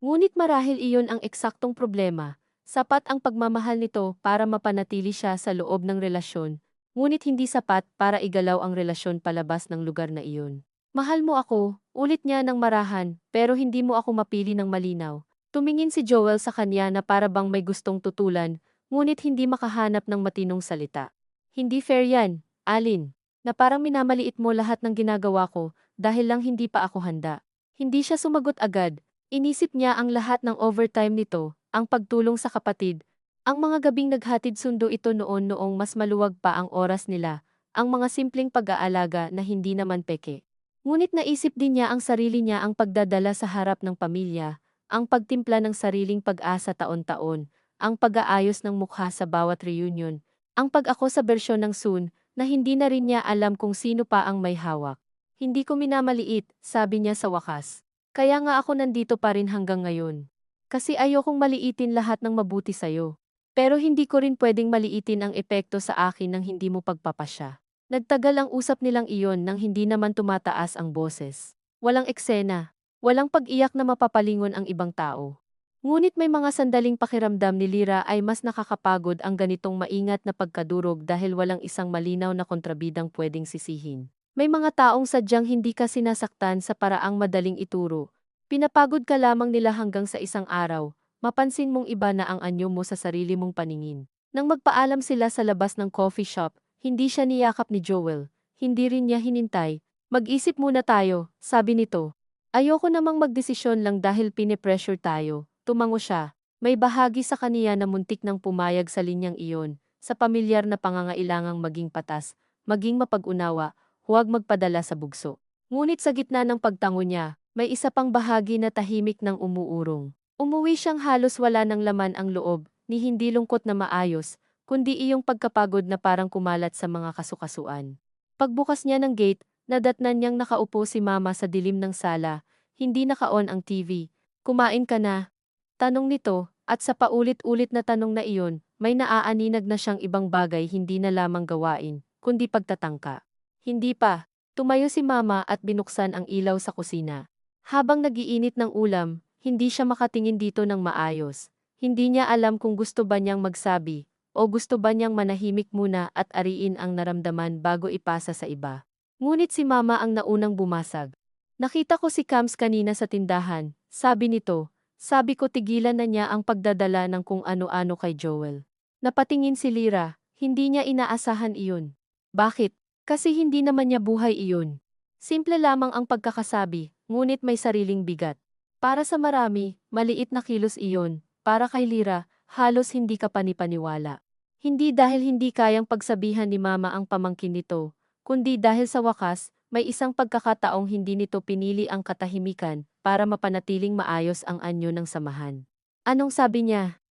Ngunit marahil iyon ang eksaktong problema. Sapat ang pagmamahal nito para mapanatili siya sa loob ng relasyon, ngunit hindi sapat para igalaw ang relasyon palabas ng lugar na iyon. Mahal mo ako, ulit niya ng marahan, pero hindi mo ako mapili ng malinaw. Tumingin si Joel sa kanya na para bang may gustong tutulan, ngunit hindi makahanap ng matinong salita. Hindi fair yan, Alin. Na parang minamaliit mo lahat ng ginagawa ko dahil lang hindi pa ako handa. Hindi siya sumagot agad. Inisip niya ang lahat ng overtime nito, ang pagtulong sa kapatid, ang mga gabing naghatid sundo ito noong mas maluwag pa ang oras nila, ang mga simpleng pag-aalaga na hindi naman peke. Ngunit naisip din niya ang sarili niya ang pagdadala sa harap ng pamilya, ang pagtimpla ng sariling pag-asa taon-taon, ang pag-aayos ng mukha sa bawat reunion, ang pag-ako sa bersyon ng Soon na hindi na rin niya alam kung sino pa ang may hawak. Hindi ko minamaliit, sabi niya sa wakas. Kaya nga ako nandito pa rin hanggang ngayon. Kasi ayokong maliitin lahat ng mabuti sa'yo. Pero hindi ko rin pwedeng maliitin ang epekto sa akin ng hindi mo pagpapasya. Nagtagal ang usap nilang iyon nang hindi naman tumataas ang boses. Walang eksena. Walang pag-iyak na mapapalingon ang ibang tao. Ngunit may mga sandaling pakiramdam ni Lira ay mas nakakapagod ang ganitong maingat na pagkadurog dahil walang isang malinaw na kontrabidang pwedeng sisihin. May mga taong sadyang hindi ka sinasaktan sa paraang madaling ituro. Pinapagod ka lamang nila hanggang sa isang araw, mapansin mong iba na ang anyo mo sa sarili mong paningin. Nang magpaalam sila sa labas ng coffee shop, hindi siya niyakap ni Joel. Hindi rin niya hinintay. Mag-isip muna tayo, sabi nito. Ayoko namang magdesisyon lang dahil pinipressure tayo. Tumango siya. May bahagi sa kaniya na muntik nang pumayag sa linyang iyon, sa pamilyar na pangangailangang maging patas, maging mapag-unawa, huwag magpadala sa bugso. Ngunit sa gitna ng pagtango niya, may isa pang bahagi na tahimik ng umuurong. Umuwi siyang halos wala ng laman ang loob, ni hindi lungkot na maayos, kundi iyong pagkapagod na parang kumalat sa mga kasukasuan. Pagbukas niya ng gate, nadatnan niyang nakaupo si Mama sa dilim ng sala, hindi naka-on ang TV. Kumain ka na? Tanong nito, at sa paulit-ulit na tanong na iyon, may naaaninag na siyang ibang bagay hindi na lamang gawain, kundi pagtatangka. Hindi pa. Tumayo si Mama at binuksan ang ilaw sa kusina. Habang nagiinit ng ulam, hindi siya makatingin dito ng maayos. Hindi niya alam kung gusto ba niyang magsabi, o gusto ba niyang manahimik muna at ariin ang naramdaman bago ipasa sa iba. Ngunit si Mama ang naunang bumasag. Nakita ko si Kams kanina sa tindahan, sabi nito. Sabi ko tigilan na niya ang pagdadala ng kung ano-ano kay Joel. Napatingin si Lira, hindi niya inaasahan iyon. Bakit? Kasi hindi naman niya buhay iyon. Simple lamang ang pagkakasabi, ngunit may sariling bigat. Para sa marami, maliit na kilos iyon. Para kay Lira, halos hindi ka panipaniwala. Hindi dahil hindi kayang pagsabihan ni Mama ang pamangkin nito, kundi dahil sa wakas, may isang pagkakataong hindi nito pinili ang katahimikan para mapanatiling maayos ang anyo ng samahan. Anong sabi niya?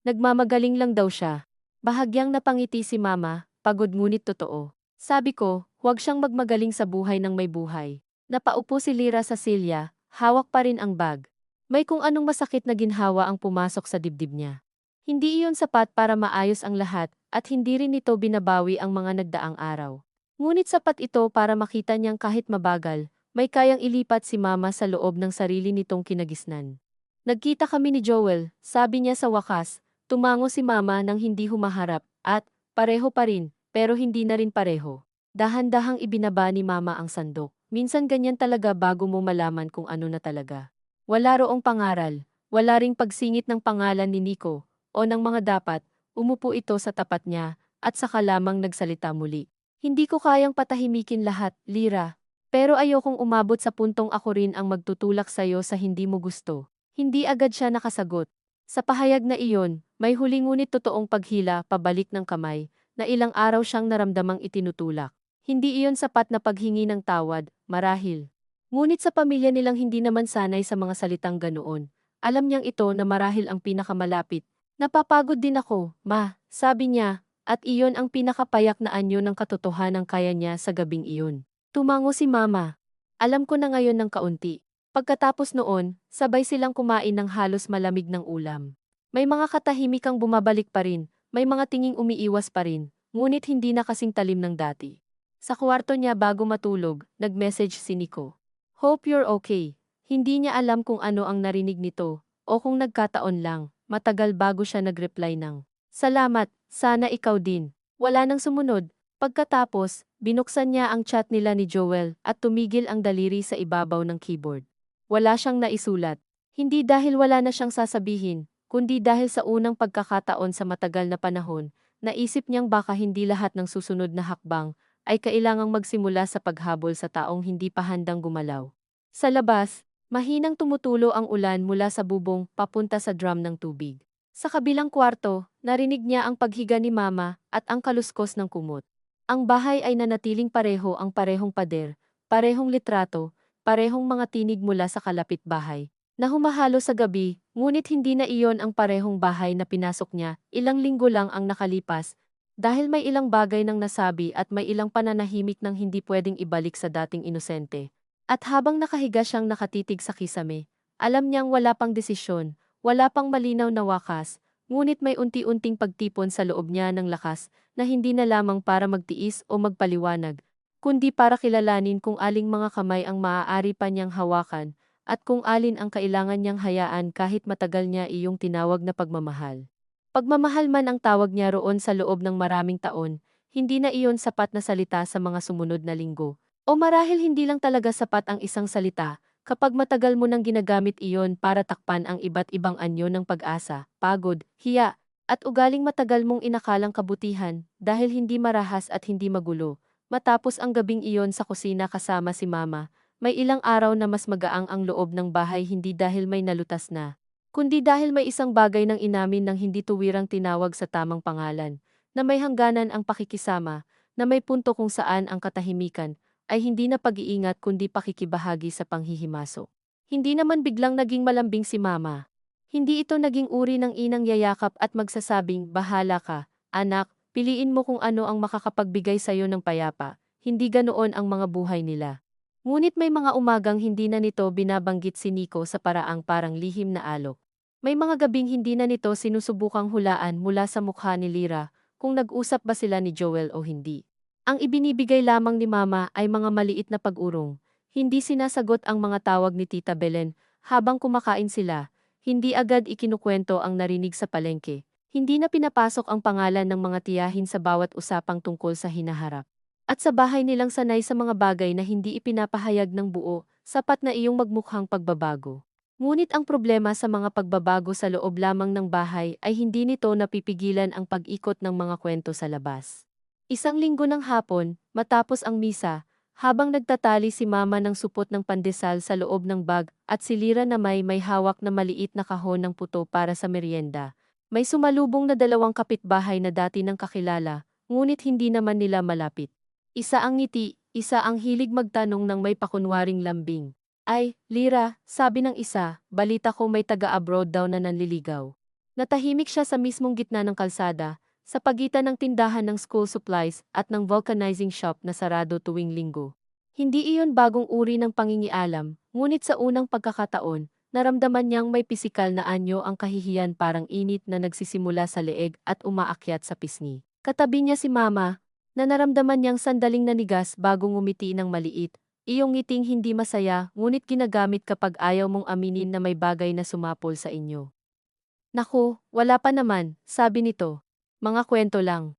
Nagmamagaling lang daw siya. Bahagyang napangiti si Mama, pagod ngunit totoo. Sabi ko, huwag siyang magmagaling sa buhay ng may buhay. Napaupo si Lira sa silya, hawak pa rin ang bag. May kung anong masakit na ginhawa ang pumasok sa dibdib niya. Hindi iyon sapat para maayos ang lahat, at hindi rin nito binabawi ang mga nagdaang araw. Ngunit sapat ito para makita niyang kahit mabagal, may kayang ilipat si Mama sa loob ng sarili nitong kinagisnan. Nagkita kami ni Joel, sabi niya sa wakas, tumango si Mama nang hindi humaharap, at, pareho pa rin, pero hindi na rin pareho. Dahan-dahang ibinaba ni Mama ang sandok. Minsan ganyan talaga bago mo malaman kung ano na talaga. Wala roong pangaral, wala ring pagsingit ng pangalan ni Nico, o ng mga dapat, umupo ito sa tapat niya, at saka lamang nagsalita muli. Hindi ko kayang patahimikin lahat, Lira. Pero ayokong umabot sa puntong ako rin ang magtutulak sa'yo sa hindi mo gusto. Hindi agad siya nakasagot. Sa pahayag na iyon, may huli ngunit totoong paghila pabalik ng kamay, na ilang araw siyang naramdamang itinutulak. Hindi iyon sapat na paghingi ng tawad, marahil. Ngunit sa pamilya nilang hindi naman sanay sa mga salitang ganoon. Alam niyang ito na marahil ang pinakamalapit. Napapagod din ako, ma, sabi niya, at iyon ang pinakapayak na anyo ng katotohanan kaya niya sa gabing iyon. Tumango si Mama. Alam ko na ngayon ng kaunti. Pagkatapos noon, sabay silang kumain ng halos malamig ng ulam. May mga katahimikang bumabalik pa rin, may mga tinging umiiwas pa rin, ngunit hindi na kasing talim ng dati. Sa kwarto niya bago matulog, nag-message si Nico. Hope you're okay. Hindi niya alam kung ano ang narinig nito, o kung nagkataon lang, matagal bago siya nag-reply ng, salamat, sana ikaw din. Wala nang sumunod. Pagkatapos, binuksan niya ang chat nila ni Joel at tumigil ang daliri sa ibabaw ng keyboard. Wala siyang naisulat. Hindi dahil wala na siyang sasabihin, kundi dahil sa unang pagkakataon sa matagal na panahon, naisip niyang baka hindi lahat ng susunod na hakbang ay kailangang magsimula sa paghabol sa taong hindi pa handang gumalaw. Sa labas, mahinang tumutulo ang ulan mula sa bubong papunta sa drum ng tubig. Sa kabilang kwarto, narinig niya ang paghiga ni Mama at ang kaluskos ng kumot. Ang bahay ay nanatiling pareho ang parehong pader, parehong litrato, parehong mga tinig mula sa kalapit-bahay, na humahalo sa gabi, ngunit hindi na iyon ang parehong bahay na pinasok niya, ilang linggo lang ang nakalipas, dahil may ilang bagay nang nasabi at may ilang pananahimik nang hindi pwedeng ibalik sa dating inosente. At habang nakahiga siyang nakatitig sa kisame, alam niyang wala pang desisyon, wala pang malinaw na wakas, ngunit may unti-unting pagtipon sa loob niya ng lakas na hindi na lamang para magtiis o magpaliwanag, kundi para kilalanin kung aling mga kamay ang maaari pa niyang hawakan at kung alin ang kailangan niyang hayaan kahit matagal niya iyong tinawag na pagmamahal. Pagmamahal man ang tawag niya roon sa loob ng maraming taon, hindi na iyon sapat na salita sa mga sumunod na linggo. O marahil hindi lang talaga sapat ang isang salita, kapag matagal mo nang ginagamit iyon para takpan ang iba't ibang anyo ng pag-asa, pagod, hiya, at ugaling matagal mong inakalang kabutihan dahil hindi marahas at hindi magulo. Matapos ang gabing iyon sa kusina kasama si Mama, may ilang araw na mas magaang ang loob ng bahay hindi dahil may nalutas na, kundi dahil may isang bagay ng inamin ng hindi tuwirang tinawag sa tamang pangalan, na may hangganan ang pakikisama, na may punto kung saan ang katahimikan ay hindi na pag-iingat kundi pakikibahagi sa panghihimasok. Hindi naman biglang naging malambing si Mama. Hindi ito naging uri ng inang yayakap at magsasabing, bahala ka, anak, piliin mo kung ano ang makakapagbigay sa'yo ng payapa. Hindi ganoon ang mga buhay nila. Ngunit may mga umagang hindi na nito binabanggit si Nico sa paraang parang lihim na alok. May mga gabing hindi na nito sinusubukang hulaan mula sa mukha ni Lira kung nag-usap ba sila ni Joel o hindi. Ang ibinibigay lamang ni Mama ay mga maliit na pag-urong. Hindi sinasagot ang mga tawag ni Tita Belen habang kumakain sila. Hindi agad ikinukwento ang narinig sa palengke. Hindi na pinapasok ang pangalan ng mga tiyahin sa bawat usapang tungkol sa hinaharap. At sa bahay nilang sanay sa mga bagay na hindi ipinapahayag ng buo, sapat na iyong magmukhang pagbabago. Ngunit ang problema sa mga pagbabago sa loob lamang ng bahay ay hindi nito napipigilan ang pag-ikot ng mga kwento sa labas. Isang linggo ng hapon, matapos ang misa, habang nagtatali si Mama ng supot ng pandesal sa loob ng bag at si Lira na may hawak na maliit na kahon ng puto para sa merienda, may sumalubong na dalawang kapitbahay na dati nang kakilala, ngunit hindi naman nila malapit. Isa ang ngiti, isa ang hilig magtanong ng may pakunwaring lambing. Ay, Lira, sabi ng isa, balita ko may taga-abroad daw na nanliligaw. Natahimik siya sa mismong gitna ng kalsada, sa pagitan ng tindahan ng school supplies at ng vulcanizing shop na sarado tuwing linggo. Hindi iyon bagong uri ng pangingialam, ngunit sa unang pagkakataon, naramdaman niyang may pisikal na anyo ang kahihiyan parang init na nagsisimula sa leeg at umaakyat sa pisngi. Katabi niya si Mama, na naramdaman niyang sandaling nanigas bago ngumiti ng maliit, Iyong ngiting hindi masaya, ngunit ginagamit kapag ayaw mong aminin na may bagay na sumapol sa inyo. Naku, wala pa naman, sabi nito. Mga kwento lang.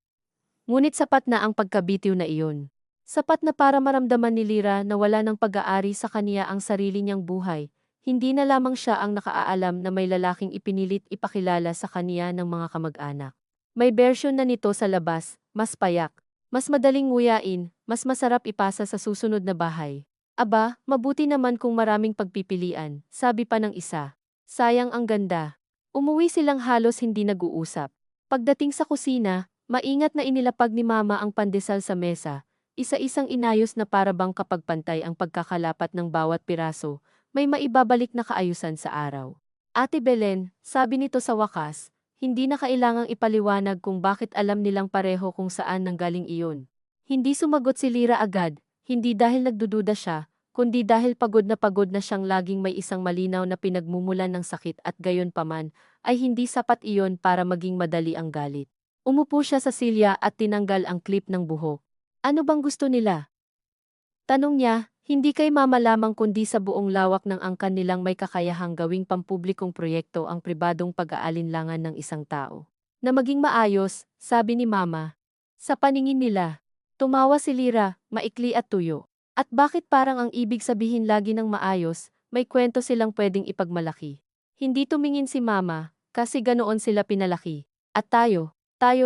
Ngunit sapat na ang pagkabitiw na iyon. Sapat na para maramdaman ni Lyra na wala ng pag-aari sa kaniya ang sarili niyang buhay. Hindi na lamang siya ang nakaalam na may lalaking ipinilit ipakilala sa kaniya ng mga kamag-anak. May bersyon na nito sa labas, mas payak, mas madaling nguyain, mas masarap ipasa sa susunod na bahay. Aba, mabuti naman kung maraming pagpipilian, sabi pa ng isa. Sayang ang ganda. Umuwi silang halos hindi nag-uusap. Pagdating sa kusina, maingat na inilapag ni Mama ang pandesal sa mesa, isa-isang inayos na para bang kapag pantay ang pagkakalapat ng bawat piraso, may maibabalik na kaayusan sa araw. Ate Belen, sabi nito sa wakas, hindi na kailangang ipaliwanag kung bakit alam nilang pareho kung saan nanggaling iyon. Hindi sumagot si Lyra agad, hindi dahil nagdududa siya, kundi dahil pagod na siyang laging may isang malinaw na pinagmumulan ng sakit at gayon paman, ay hindi sapat iyon para maging madali ang galit. Umupo siya sa silya at tinanggal ang clip ng buhok. Ano bang gusto nila? Tanong niya, hindi kay Mama lamang kundi sa buong lawak ng angkan nilang may kakayahang gawing pampublikong proyekto ang pribadong pag-aalinlangan ng isang tao. Na maging maayos, sabi ni Mama. Sa paningin nila, tumawa si Lyra, maikli at tuyo. At bakit parang ang ibig sabihin lagi ng maayos, may kwento silang pwedeng ipagmalaki. Hindi tumingin si Mama, kasi ganoon sila pinalaki. At tayo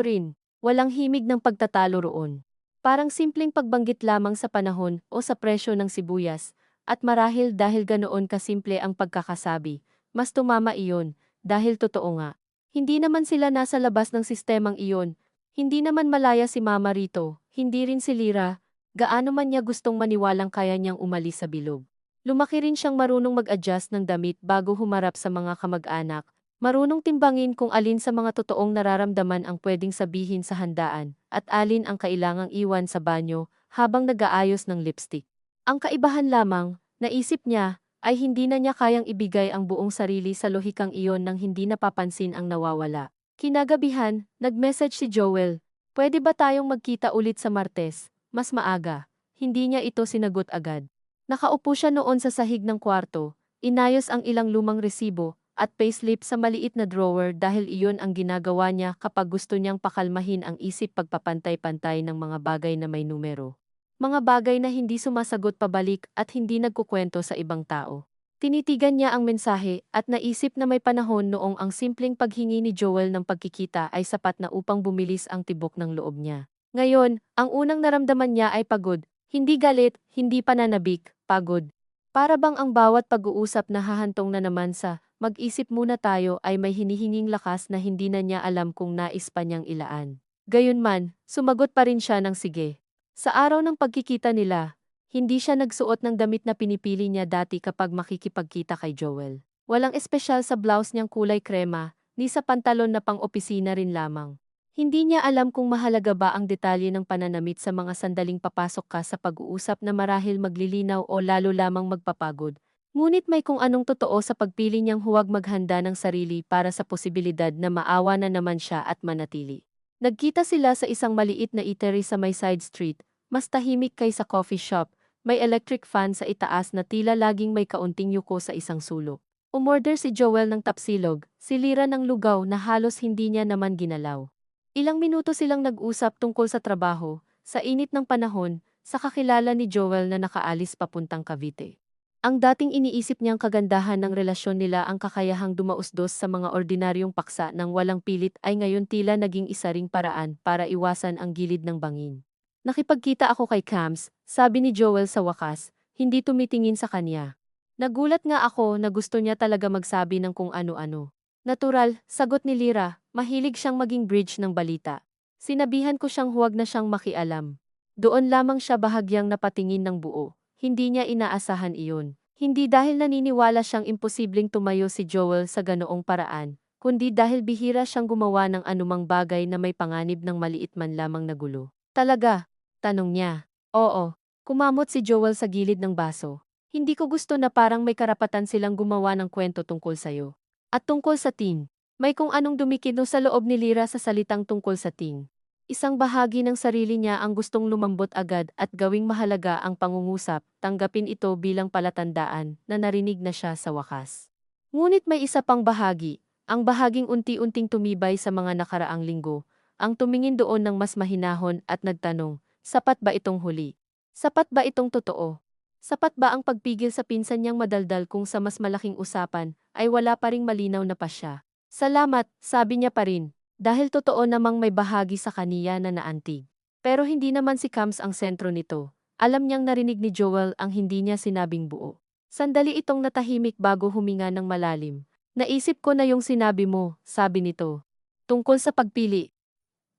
rin, walang himig ng pagtatalo roon. Parang simpleng pagbanggit lamang sa panahon o sa presyo ng sibuyas, at marahil dahil ganoon kasimple ang pagkakasabi, mas tumama iyon, dahil totoo nga. Hindi naman sila nasa labas ng sistemang iyon, hindi naman malaya si Mama rito, hindi rin si Lyra, gaano man niya gustong maniwalang kaya niyang umalis sa bilog. Lumaki rin siyang marunong mag-adjust ng damit bago humarap sa mga kamag-anak, marunong timbangin kung alin sa mga totoong nararamdaman ang pwedeng sabihin sa handaan, at alin ang kailangang iwan sa banyo habang nag-aayos ng lipstick. Ang kaibahan lamang, naisip niya, ay hindi na niya kayang ibigay ang buong sarili sa lohikang iyon nang hindi napapansin ang nawawala. Kinagabihan, nag-message si Joel, pwede ba tayong magkita ulit sa Martes, mas maaga? Hindi niya ito sinagot agad. Nakaupo siya noon sa sahig ng kwarto, inayos ang ilang lumang resibo, at payslip sa maliit na drawer dahil iyon ang ginagawa niya kapag gusto niyang pakalmahin ang isip pagpapantay-pantay ng mga bagay na may numero. Mga bagay na hindi sumasagot pabalik at hindi nagkukwento sa ibang tao. Tinitigan niya ang mensahe at naisip na may panahon noong ang simpleng paghingi ni Joel ng pagkikita ay sapat na upang bumilis ang tibok ng loob niya. Ngayon, ang unang naramdaman niya ay pagod, hindi galit, hindi pananabik, pagod. Para bang ang bawat pag-uusap na hahantong na naman sa mag-isip muna tayo ay may hinihinging lakas na hindi na niya alam kung nais pa niyang ilaan. Gayunman, sumagot pa rin siya ng sige. Sa araw ng pagkikita nila, hindi siya nagsuot ng damit na pinipili niya dati kapag makikipagkita kay Joel. Walang espesyal sa blouse niyang kulay krema, ni sa pantalon na pang-opisina rin lamang. Hindi niya alam kung mahalaga ba ang detalye ng pananamit sa mga sandaling papasok ka sa pag-uusap na marahil maglilinaw o lalo lamang magpapagod. Ngunit may kung anong totoo sa pagpili niyang huwag maghanda ng sarili para sa posibilidad na maawa na naman siya at manatili. Nagkita sila sa isang maliit na eatery sa may side street, mas tahimik kaysa coffee shop, may electric fan sa itaas na tila laging may kaunting yuko sa isang sulok. Umorder si Joel ng tapsilog, si Lyra ng lugaw na halos hindi niya naman ginalaw. Ilang minuto silang nag-usap tungkol sa trabaho, sa init ng panahon, sa kakilala ni Joel na nakaalis papuntang Cavite. Ang dating iniisip niyang kagandahan ng relasyon nila ang kakayahang dumausdos sa mga ordinaryong paksa ng walang pilit ay ngayon tila naging isa ring paraan para iwasan ang gilid ng bangin. Nakipagkita ako kay Cams, sabi ni Joel sa wakas, hindi tumitingin sa kanya. Nagulat nga ako na gusto niya talaga magsabi ng kung ano-ano. Natural, sagot ni Lyra, mahilig siyang maging bridge ng balita. Sinabihan ko siyang huwag na siyang makialam. Doon lamang siya bahagyang napatingin ng buo. Hindi niya inaasahan iyon. Hindi dahil naniniwala siyang imposibleng tumayo si Joel sa ganoong paraan, kundi dahil bihira siyang gumawa ng anumang bagay na may panganib ng maliit man lamang na gulo. Talaga? Tanong niya. Oo. Kumamot si Joel sa gilid ng baso. Hindi ko gusto na parang may karapatan silang gumawa ng kwento tungkol sayo. At tungkol sa Ting. May kung anong dumikino sa loob ni Lyra sa salitang tungkol sa Ting. Isang bahagi ng sarili niya ang gustong lumambot agad at gawing mahalaga ang pangungusap, tanggapin ito bilang palatandaan na narinig na siya sa wakas. Ngunit may isa pang bahagi, ang bahaging unti-unting tumibay sa mga nakaraang linggo, ang tumingin doon ng mas mahinahon at nagtanong, sapat ba itong huli? Sapat ba itong totoo? Sapat ba ang pagpigil sa pinsan niyang madaldal kung sa mas malaking usapan ay wala pa ring malinaw na pasya? Salamat, sabi niya pa rin. Dahil totoo namang may bahagi sa kaniya na naantig. Pero hindi naman si Cams ang sentro nito. Alam niyang narinig ni Joel ang hindi niya sinabing buo. Sandali itong natahimik bago huminga ng malalim. Naisip ko na yung sinabi mo, sabi nito. Tungkol sa pagpili.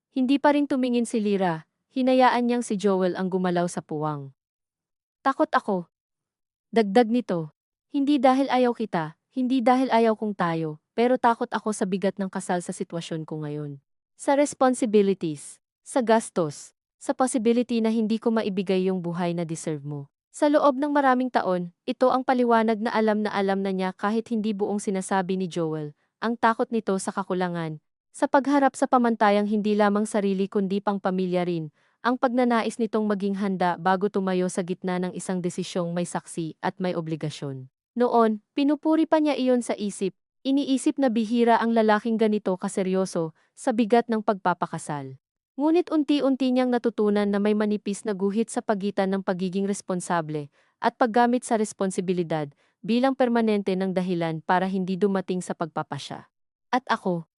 Hindi pa rin tumingin si Lyra. Hinayaan niyang si Joel ang gumalaw sa puwang. Takot ako. Dagdag nito. Hindi dahil ayaw kita, hindi dahil ayaw kong tayo, pero takot ako sa bigat ng kasal sa sitwasyon ko ngayon. Sa responsibilities, sa gastos, sa possibility na hindi ko maibigay yung buhay na deserve mo. Sa loob ng maraming taon, ito ang paliwanag na alam na niya kahit hindi buong sinasabi ni Joel, ang takot nito sa kakulangan, sa pagharap sa pamantayang hindi lamang sarili kundi pang pamilya rin, ang pagnanais nitong maging handa bago tumayo sa gitna ng isang desisyong may saksi at may obligasyon. Noon, pinupuri pa niya iyon sa isip, iniisip na bihira ang lalaking ganito kaseryoso sa bigat ng pagpapakasal. Ngunit unti-unti niyang natutunan na may manipis na guhit sa pagitan ng pagiging responsable at paggamit sa responsibilidad bilang permanente ng dahilan para hindi dumating sa pagpapasya. At ako?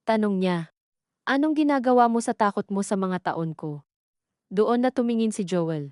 Tanong niya. Anong ginagawa mo sa takot mo sa mga taon ko? Doon na tumingin si Joel.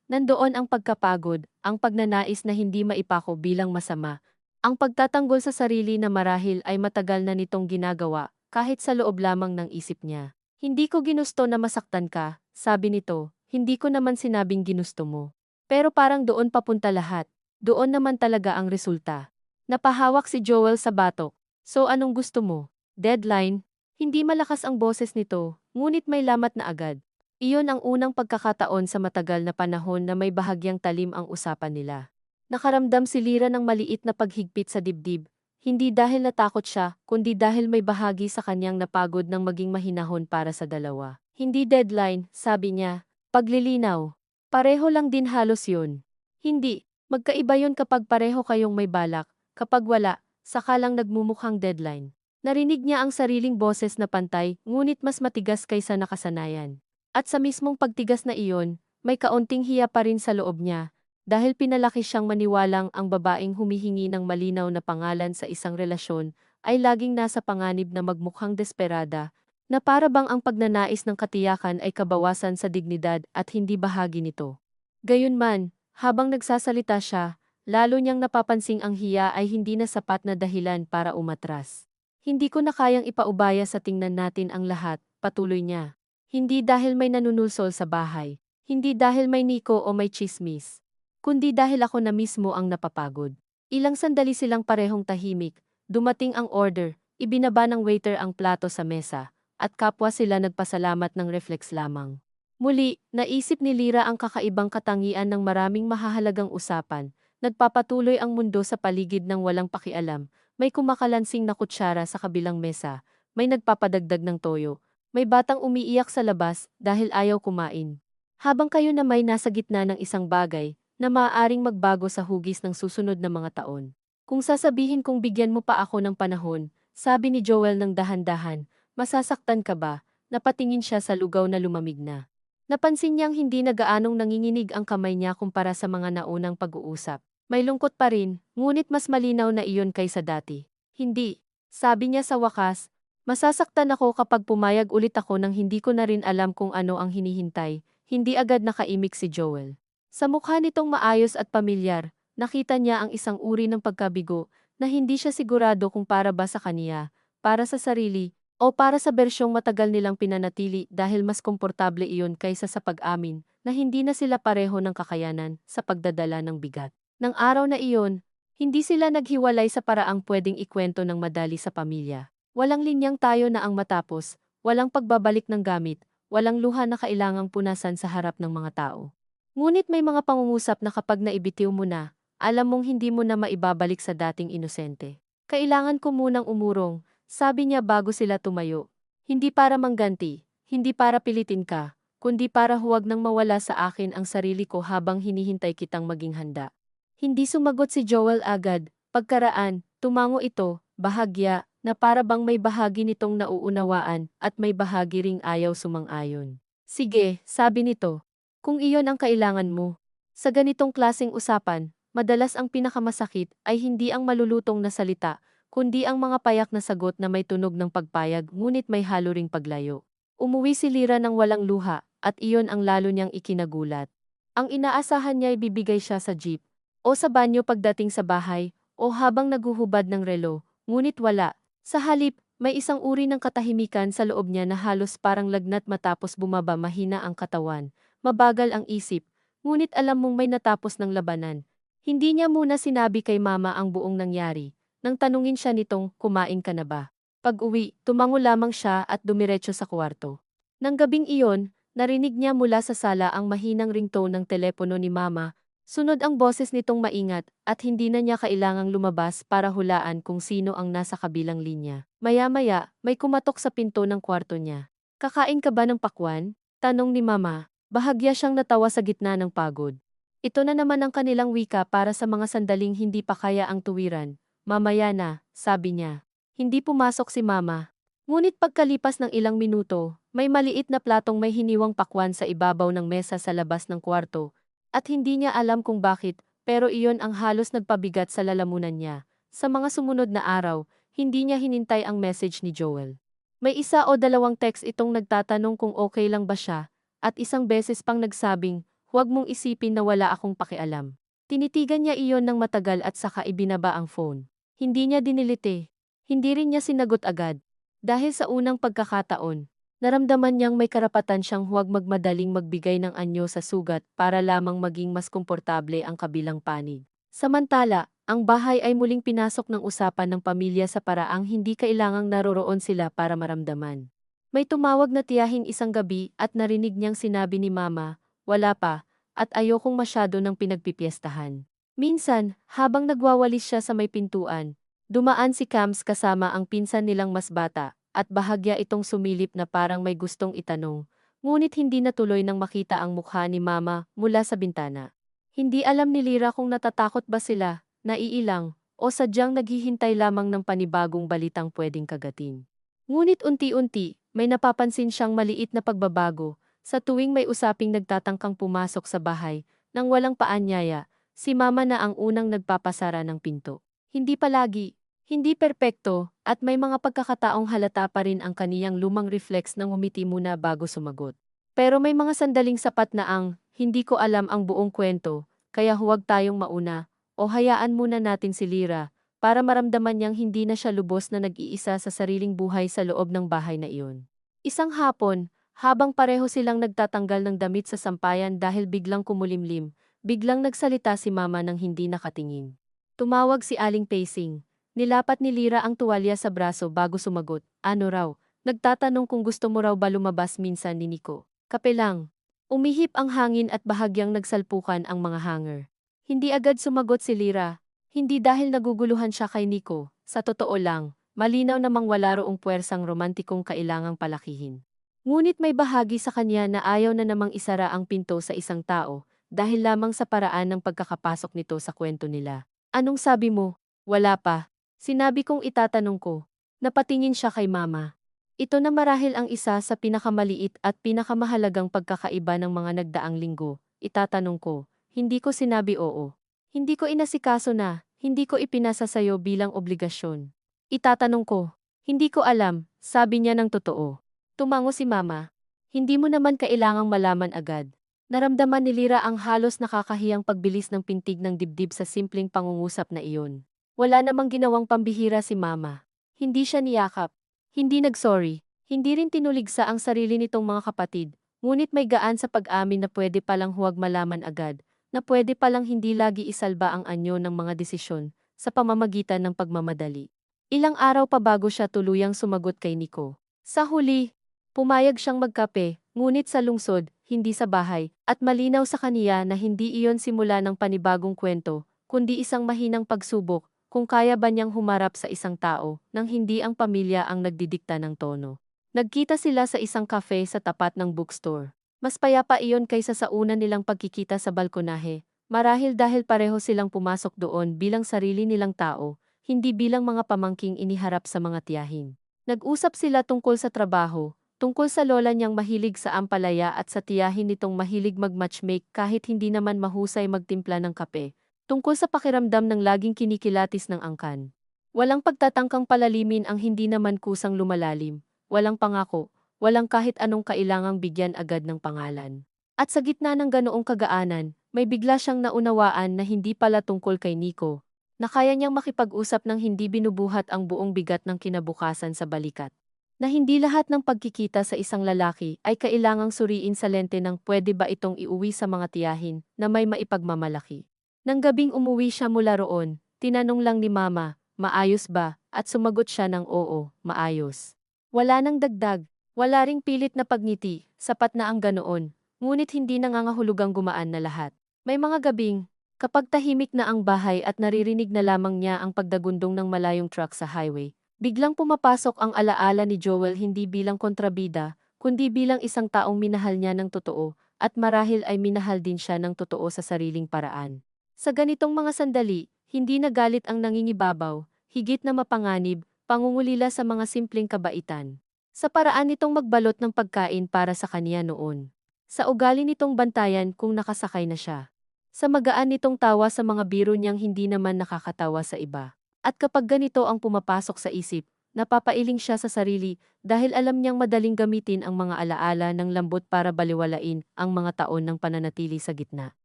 Nandoon ang pagkapagod, ang pagnanais na hindi maipako bilang masama, ang pagtatanggol sa sarili na marahil ay matagal na nitong ginagawa, kahit sa loob lamang ng isip niya. Hindi ko ginusto na masaktan ka, sabi nito, hindi ko naman sinabing ginusto mo. Pero parang doon papunta lahat, doon naman talaga ang resulta. Napahawak si Joel sa batok. So anong gusto mo? Deadline? Hindi malakas ang boses nito, ngunit may lamat na agad. Iyon ang unang pagkakataon sa matagal na panahon na may bahagyang talim ang usapan nila. Nakaramdam si Lyra ng maliit na paghigpit sa dibdib, hindi dahil natakot siya, kundi dahil may bahagi sa kanyang napagod ng maging mahinahon para sa dalawa. Hindi deadline, sabi niya, paglilinaw. Pareho lang din halos yun. Hindi, magkaiba yun kapag pareho kayong may balak, kapag wala, saka lang nagmumukhang deadline. Narinig niya ang sariling boses na pantay, ngunit mas matigas kaysa nakasanayan. At sa mismong pagtigas na iyon, may kaunting hiya pa rin sa loob niya, dahil pinalaki siyang maniwalang ang babaeng humihingi ng malinaw na pangalan sa isang relasyon ay laging nasa panganib na magmukhang desperada, na para bang ang pagnanais ng katiyakan ay kabawasan sa dignidad at hindi bahagi nito. Gayunman, habang nagsasalita siya, lalo niyang napapansing ang hiya ay hindi na sapat na dahilan para umatras. Hindi ko na kayang ipaubaya sa tingnan natin ang lahat, patuloy niya. Hindi dahil may nanunulsol sa bahay, hindi dahil may niko o may chismis, kundi dahil ako na mismo ang napapagod. Ilang sandali silang parehong tahimik, dumating ang order, ibinaba ng waiter ang plato sa mesa, at kapwa sila nagpasalamat ng reflex lamang. Muli, naisip ni Lyra ang kakaibang katangian ng maraming mahahalagang usapan, nagpapatuloy ang mundo sa paligid ng walang pakialam, may kumakalansing na kutsara sa kabilang mesa, may nagpapadagdag ng toyo, may batang umiiyak sa labas dahil ayaw kumain. Habang kayo na may nasa gitna ng isang bagay na maaaring magbago sa hugis ng susunod na mga taon. Kung sasabihin kong bigyan mo pa ako ng panahon, sabi ni Joel ng dahan-dahan, masasaktan ka ba? Napatingin siya sa lugaw na lumamig na. Napansin niyang hindi na gaanong nanginginig ang kamay niya kumpara sa mga naunang pag-uusap. May lungkot pa rin, ngunit mas malinaw na iyon kaysa dati. Hindi, sabi niya sa wakas. Masasaktan ako kapag pumayag ulit ako nang hindi ko na rin alam kung ano ang hinihintay, hindi agad nakaimik si Joel. Sa mukha nitong maayos at pamilyar, nakita niya ang isang uri ng pagkabigo na hindi siya sigurado kung para ba sa kaniya, para sa sarili, o para sa bersyong matagal nilang pinanatili dahil mas komportable iyon kaysa sa pag-amin na hindi na sila pareho ng kakayanan sa pagdadala ng bigat. Nang araw na iyon, hindi sila naghiwalay sa paraang pwedeng ikwento ng madali sa pamilya. Walang linyang tayo na ang matapos, walang pagbabalik ng gamit, walang luha na kailangang punasan sa harap ng mga tao. Ngunit may mga pangungusap na kapag naibitiw mo na, alam mong hindi mo na maibabalik sa dating inosente. Kailangan ko munang umurong, sabi niya bago sila tumayo. Hindi para mangganti, hindi para pilitin ka, kundi para huwag nang mawala sa akin ang sarili ko habang hinihintay kitang maging handa. Hindi sumagot si Joel agad, pagkaraan, tumango ito, bahagya, na para bang may bahagi nitong nauunawaan at may bahagi ring ayaw sumang-ayon. Sige, sabi nito. Kung iyon ang kailangan mo. Sa ganitong klaseng usapan, madalas ang pinakamasakit ay hindi ang malulutong na salita, kundi ang mga payak na sagot na may tunog ng pagpayag ngunit may halo ring paglayo. Umuwi si Lira ng walang luha, at iyon ang lalo niyang ikinagulat. Ang inaasahan niya ay bibigay siya sa jeep, o sa banyo pagdating sa bahay, o habang naguhubad ng relo, ngunit wala. Sa halip, may isang uri ng katahimikan sa loob niya na halos parang lagnat matapos bumaba mahina ang katawan. Mabagal ang isip, ngunit alam mong may natapos ng labanan. Hindi niya muna sinabi kay mama ang buong nangyari, nang tanungin siya nitong, kumain ka na ba? Pag-uwi, tumango lamang siya at dumiretso sa kwarto. Nang gabing iyon, narinig niya mula sa sala ang mahinang ringtone ng telepono ni mama. Sunod ang boses nitong maingat at hindi na niya kailangang lumabas para hulaan kung sino ang nasa kabilang linya. Maya-maya, may kumatok sa pinto ng kwarto niya. Kakain ka ba ng pakwan? Tanong ni mama. Bahagya siyang natawa sa gitna ng pagod. Ito na naman ang kanilang wika para sa mga sandaling hindi pa kaya ang tuwiran. Mamaya na, sabi niya. Hindi pumasok si mama. Ngunit pagkalipas ng ilang minuto, may maliit na platong may hiniwang pakwan sa ibabaw ng mesa sa labas ng kwarto. At hindi niya alam kung bakit, pero iyon ang halos nagpabigat sa lalamunan niya. Sa mga sumunod na araw, hindi niya hinintay ang message ni Joel. May isa o dalawang text itong nagtatanong kung okay lang ba siya, at isang beses pang nagsabing, huwag mong isipin na wala akong pakialam. Tinitigan niya iyon ng matagal at saka ibinaba ang phone. Hindi niya dinilite. Hindi rin niya sinagot agad. Dahil sa unang pagkakataon, naramdaman niyang may karapatan siyang huwag magmadaling magbigay ng anyo sa sugat para lamang maging mas komportable ang kabilang panig. Samantala, ang bahay ay muling pinasok ng usapan ng pamilya sa paraang hindi kailangang naroroon sila para maramdaman. May tumawag na tiyahin isang gabi at narinig niyang sinabi ni mama, wala pa, at ayokong masyado ng pinagpipiestahan. Minsan, habang nagwawalis siya sa may pintuan, dumaan si Cams kasama ang pinsan nilang mas bata, at bahagya itong sumilip na parang may gustong itanong, ngunit hindi natuloy nang makita ang mukha ni mama mula sa bintana. Hindi alam ni Lira kung natatakot ba sila, naiilang, o sadyang naghihintay lamang ng panibagong balitang pwedeng kagatin. Ngunit unti-unti, may napapansin siyang maliit na pagbabago, sa tuwing may usaping nagtatangkang pumasok sa bahay, nang walang paanyaya, si mama na ang unang nagpapasara ng pinto. Hindi palagi, hindi perpekto, at may mga pagkakataong halata pa rin ang kaniyang lumang reflex ng umiti muna bago sumagot. Pero may mga sandaling sapat na ang, hindi ko alam ang buong kwento, kaya huwag tayong mauna, o hayaan muna natin si Lira, para maramdaman niyang hindi na siya lubos na nag-iisa sa sariling buhay sa loob ng bahay na iyon. Isang hapon, habang pareho silang nagtatanggal ng damit sa sampayan dahil biglang kumulimlim, biglang nagsalita si mama nang hindi nakatingin. Tumawag si Aling Pacing. Nilapat ni Lira ang tuwalya sa braso bago sumagot. Ano raw? Nagtatanong kung gusto mo raw ba lumabas minsan ni Nico. Kape lang. Umihip ang hangin at bahagyang nagsalpukan ang mga hanger. Hindi agad sumagot si Lira. Hindi dahil naguguluhan siya kay Nico. Sa totoo lang, malinaw namang wala roong puwersang romantikong kailangang palakihin. Ngunit may bahagi sa kanya na ayaw na namang isara ang pinto sa isang tao dahil lamang sa paraan ng pagkakapasok nito sa kwento nila. Anong sabi mo? Wala pa. Sinabi kong itatanong ko. Napatingin siya kay mama. Ito na marahil ang isa sa pinakamaliit at pinakamahalagang pagkakaiba ng mga nagdaang linggo. Itatanong ko. Hindi ko sinabi oo. Hindi ko inasikaso na, hindi ko ipinasa sa'yo bilang obligasyon. Itatanong ko. Hindi ko alam, sabi niya ng totoo. Tumango si mama. Hindi mo naman kailangang malaman agad. Naramdaman ni Lira ang halos nakakahiyang pagbilis ng pintig ng dibdib sa simpleng pangungusap na iyon. Wala namang ginawang pambihira si mama. Hindi siya niyakap. Hindi nagsorry. Hindi rin tinuligsa ang sarili nitong mga kapatid. Ngunit may gaan sa pag-amin na pwede palang huwag malaman agad. Na pwede palang hindi lagi isalba ang anyo ng mga desisyon sa pamamagitan ng pagmamadali. Ilang araw pa bago siya tuluyang sumagot kay Nico. Sa huli, pumayag siyang magkape, ngunit sa lungsod, hindi sa bahay, at malinaw sa kaniya na hindi iyon simula ng panibagong kwento, kundi isang mahinang pagsubok, kung kaya ba niyang humarap sa isang tao, nang hindi ang pamilya ang nagdidikta ng tono. Nagkita sila sa isang cafe sa tapat ng bookstore. Mas payapa iyon kaysa sa una nilang pagkikita sa balkonahe, marahil dahil pareho silang pumasok doon bilang sarili nilang tao, hindi bilang mga pamangking iniharap sa mga tiyahin. Nag-usap sila tungkol sa trabaho, tungkol sa lola niyang mahilig sa ampalaya at sa tiyahin nitong mahilig mag-matchmake kahit hindi naman mahusay magtimpla ng kape, tungkol sa pakiramdam ng laging kinikilatis ng angkan. Walang pagtatangkang palalimin ang hindi naman kusang lumalalim, walang pangako, walang kahit anong kailangang bigyan agad ng pangalan. At sa gitna ng ganoong kagaanan, may bigla siyang naunawaan na hindi pala tungkol kay Nico, na kaya niyang makipag-usap ng hindi binubuhat ang buong bigat ng kinabukasan sa balikat. Na hindi lahat ng pagkikita sa isang lalaki ay kailangang suriin sa lente ng pwede ba itong iuwi sa mga tiyahin na may maipagmamalaki. Nang gabing umuwi siya mula roon, tinanong lang ni Mama, maayos ba? At sumagot siya ng oo, maayos. Wala nang dagdag, wala ring pilit na pagngiti, sapat na ang ganoon, ngunit hindi nangangahulugang gumaan na lahat. May mga gabing, kapag tahimik na ang bahay at naririnig na lamang niya ang pagdagundong ng malayong truck sa highway, biglang pumapasok ang alaala ni Joel hindi bilang kontrabida, kundi bilang isang taong minahal niya ng totoo, at marahil ay minahal din siya ng totoo sa sariling paraan. Sa ganitong mga sandali, hindi nagalit ang nangingibabaw, higit na mapanganib, pangungulila sa mga simpleng kabaitan. Sa paraan nitong magbalot ng pagkain para sa kaniya noon. Sa ugali nitong bantayan kung nakasakay na siya. Sa magaan nitong tawa sa mga biro niyang hindi naman nakakatawa sa iba. At kapag ganito ang pumapasok sa isip, napapailing siya sa sarili dahil alam niyang madaling gamitin ang mga alaala ng lambot para baliwalain ang mga taon ng pananatili sa gitna.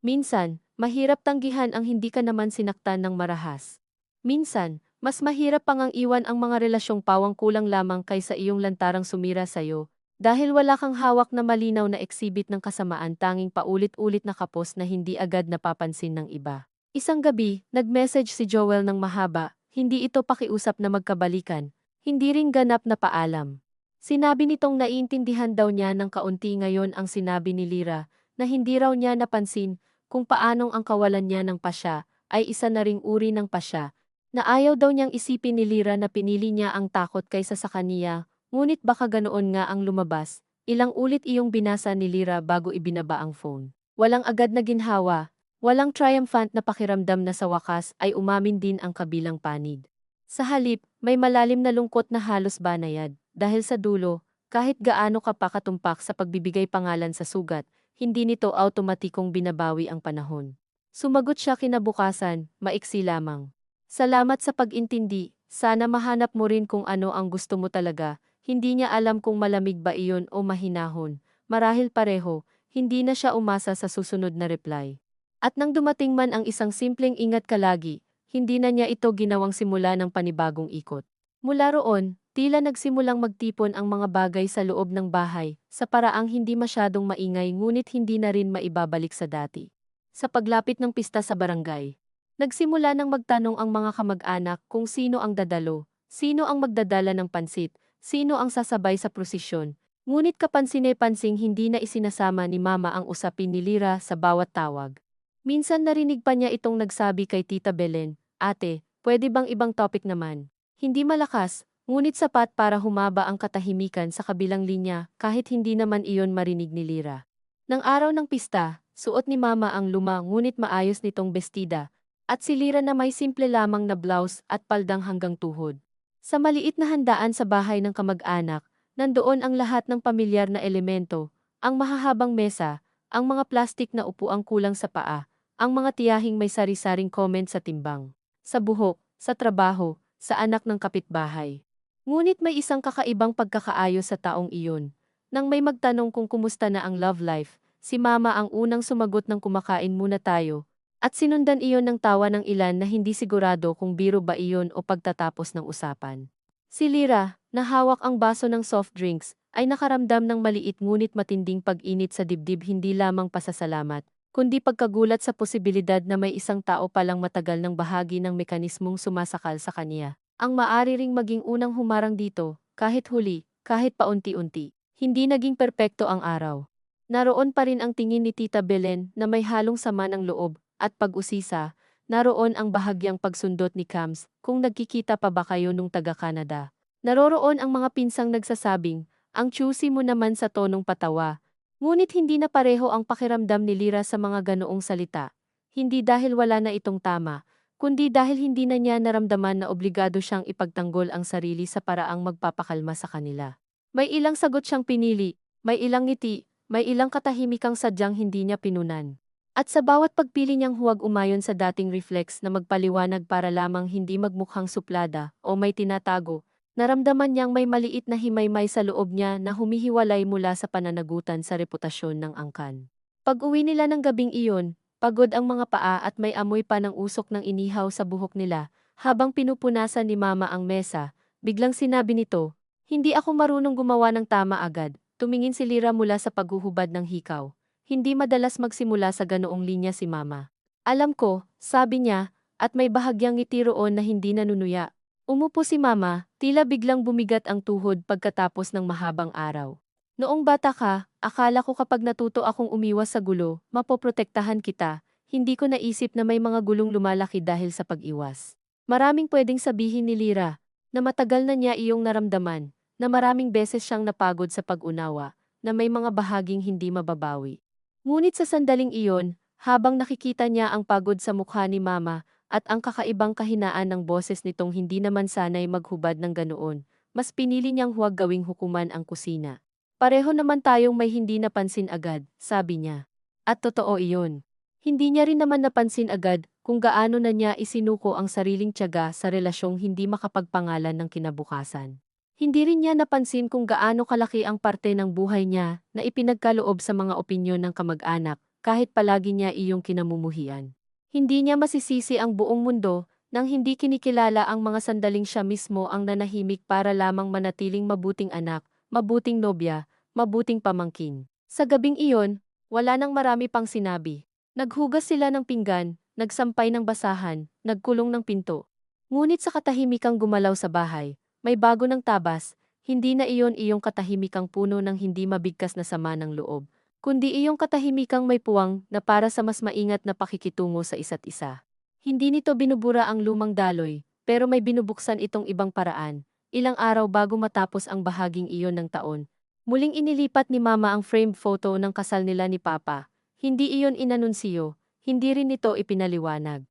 Minsan, mahirap tanggihan ang hindi ka naman sinaktan ng marahas. Minsan, mas mahirap pang ang iwan ang mga relasyong pawang kulang lamang kaysa iyong lantarang sumira sa'yo, dahil wala kang hawak na malinaw na eksibit ng kasamaan tanging paulit-ulit na kapos na hindi agad napapansin ng iba. Isang gabi, nag-message si Joel ng mahaba, hindi ito pakiusap na magkabalikan, hindi rin ganap na paalam. Sinabi nitong naiintindihan daw niya ng kaunti ngayon ang sinabi ni Lyra, na hindi raw niya napansin kung paanong ang kawalan niya ng pasya ay isa na ring uri ng pasya, na ayaw daw niyang isipin ni Lyra na pinili niya ang takot kaysa sa kaniya, ngunit baka ganoon nga ang lumabas. Ilang ulit iyong binasa ni Lyra bago ibinaba ang phone. Walang agad na ginhawa, walang triumphant na pakiramdam na sa wakas ay umamin din ang kabilang panid. Sa halip, may malalim na lungkot na halos banayad, dahil sa dulo, kahit gaano ka pa katumpak sa pagbibigay pangalan sa sugat, hindi nito automatikong binabawi ang panahon. Sumagot siya kinabukasan, maiksi lamang. Salamat sa pag-intindi, sana mahanap mo rin kung ano ang gusto mo talaga, hindi niya alam kung malamig ba iyon o mahinahon, marahil pareho, hindi na siya umasa sa susunod na reply. At nang dumating man ang isang simpleng ingat ka lagi, hindi na niya ito ginawang simula ng panibagong ikot. Mula roon, tila nagsimulang magtipon ang mga bagay sa loob ng bahay, sa paraang hindi masyadong maingay ngunit hindi na rin maibabalik sa dati. Sa paglapit ng pista sa barangay, nagsimula nang magtanong ang mga kamag-anak kung sino ang dadalo, sino ang magdadala ng pansit, sino ang sasabay sa prosesyon, ngunit kapansine-pansing hindi na isinasama ni Mama ang usapin ni Lyra sa bawat tawag. Minsan narinig pa niya itong nagsabi kay Tita Belen, Ate, pwede bang ibang topic naman? Hindi malakas, ngunit sapat para humaba ang katahimikan sa kabilang linya kahit hindi naman iyon marinig ni Lyra. Nang araw ng pista, suot ni Mama ang luma ngunit maayos nitong bestida, at si Lyra na may simple lamang na blouse at paldang hanggang tuhod. Sa maliit na handaan sa bahay ng kamag-anak, nandoon ang lahat ng pamilyar na elemento, ang mahahabang mesa, ang mga plastik na upuang kulang sa paa, ang mga tiyahing may sari-saring comment sa timbang, sa buhok, sa trabaho, sa anak ng kapitbahay. Ngunit may isang kakaibang pagkakaayos sa taong iyon. Nang may magtanong kung kumusta na ang love life, si Mama ang unang sumagot ng kumakain muna tayo, at sinundan iyon ng tawa ng ilan na hindi sigurado kung biro ba iyon o pagtatapos ng usapan. Si Lyra, na hawak ang baso ng soft drinks, ay nakaramdam ng maliit ngunit matinding pag-init sa dibdib, hindi lamang pasasalamat, kundi pagkagulat sa posibilidad na may isang tao palang matagal ng bahagi ng mekanismong sumasakal sa kaniya. Ang maaari ring maging unang humarang dito, kahit huli, kahit paunti-unti. Hindi naging perpekto ang araw. Naroon pa rin ang tingin ni Tita Belen na may halong sama ng loob, at pag-usisa, naroon ang bahagyang pagsundot ni Cams kung nagkikita pa ba kayo nung taga-Canada. Naroroon ang mga pinsang nagsasabing, Ang choosy mo naman sa tonong patawa. Ngunit hindi na pareho ang pakiramdam ni Lira sa mga ganoong salita. Hindi dahil wala na itong tama, kundi dahil hindi na niya naramdaman na obligado siyang ipagtanggol ang sarili sa paraang magpapakalma sa kanila. May ilang sagot siyang pinili, may ilang ngiti, may ilang katahimikang sadyang hindi niya pinunan. At sa bawat pagpili niyang huwag umayon sa dating reflex na magpaliwanag para lamang hindi magmukhang suplada o may tinatago, naramdaman niyang may maliit na himaymay sa loob niya na humihiwalay mula sa pananagutan sa reputasyon ng angkan. Pag-uwi nila ng gabing iyon, pagod ang mga paa at may amoy pa ng usok ng inihaw sa buhok nila, habang pinupunasan ni Mama ang mesa, biglang sinabi nito, "Hindi ako marunong gumawa ng tama agad." Tumingin si Lira mula sa paghuhubad ng hikaw. Hindi madalas magsimula sa ganoong linya si Mama. "Alam ko," sabi niya, at may bahagyang ngiti roon na hindi nanunuya. Umupo si Mama, tila biglang bumigat ang tuhod pagkatapos ng mahabang araw. "Noong bata ka, akala ko kapag natuto akong umiwas sa gulo, mapoprotektahan kita. Hindi ko naisip na may mga gulong lumalaki dahil sa pag-iwas." Maraming pwedeng sabihin ni Lira, na matagal na niya iyong naramdaman, na maraming beses siyang napagod sa pag-unawa, na may mga bahaging hindi mababawi. Ngunit sa sandaling iyon, habang nakikita niya ang pagod sa mukha ni Mama at ang kakaibang kahinaan ng boses nitong hindi naman sanay maghubad ng ganoon, mas pinili niyang huwag gawing hukuman ang kusina. "Pareho naman tayong may hindi napansin agad," sabi niya. At totoo iyon. Hindi niya rin naman napansin agad kung gaano na niya isinuko ang sariling tiyaga sa relasyong hindi makapagpangalan ng kinabukasan. Hindi rin niya napansin kung gaano kalaki ang parte ng buhay niya na ipinagkaloob sa mga opinyon ng kamag-anak kahit palagi niya iyong kinamumuhian. Hindi niya masisisi ang buong mundo nang hindi kinikilala ang mga sandaling siya mismo ang nanahimik para lamang manatiling mabuting anak, mabuting nobya, mabuting pamangkin. Sa gabing iyon, wala nang marami pang sinabi. Naghugas sila ng pinggan, nagsampay ng basahan, nagkulong ng pinto. Ngunit sa katahimikang gumalaw sa bahay, may bago ng tabas, hindi na iyon iyong katahimikang puno ng hindi mabigkas na sama ng loob, kundi iyong katahimikang may puwang na para sa mas maingat na pakikitungo sa isa't isa. Hindi nito binubura ang lumang daloy, pero may binubuksan itong ibang paraan. Ilang araw bago matapos ang bahaging iyon ng taon, muling inilipat ni Mama ang framed photo ng kasal nila ni Papa. Hindi iyon inanunsiyo, hindi rin ito ipinaliwanag.